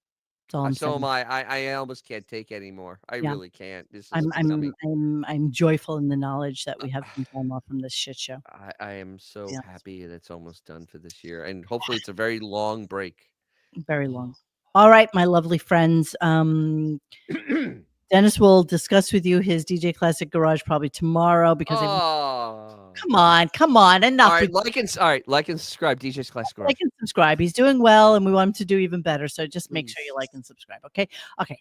Speaker 1: That's all I'm
Speaker 2: So
Speaker 1: saying.
Speaker 2: am I. I almost can't take anymore. I
Speaker 1: Yeah.
Speaker 2: really can't. This is
Speaker 1: I'm joyful in the knowledge that we have some time off from this shit show.
Speaker 2: I am so
Speaker 1: Yeah.
Speaker 2: happy that it's almost done for this year, and hopefully it's a very long break.
Speaker 1: Very long. All right, my lovely friends. Dennis will discuss with you his DJ Classic Garage probably tomorrow because come on, enough.
Speaker 2: All right, like and subscribe. DJ's Classic Garage.
Speaker 1: Like and subscribe. He's doing well, and we want him to do even better. So just make sure you like and subscribe. Okay.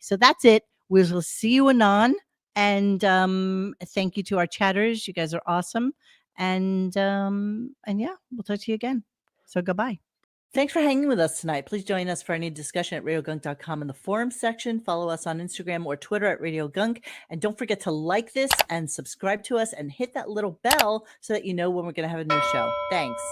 Speaker 1: So that's it. We'll see you anon. And thank you to our chatters. You guys are awesome. And yeah, we'll talk to you again. So goodbye. Thanks for hanging with us tonight. Please join us for any discussion at RadioGunk.com in the forum section. Follow us on Instagram or Twitter at RadioGunk. And don't forget to like this and subscribe to us and hit that little bell so that you know when we're going to have a new show. Thanks.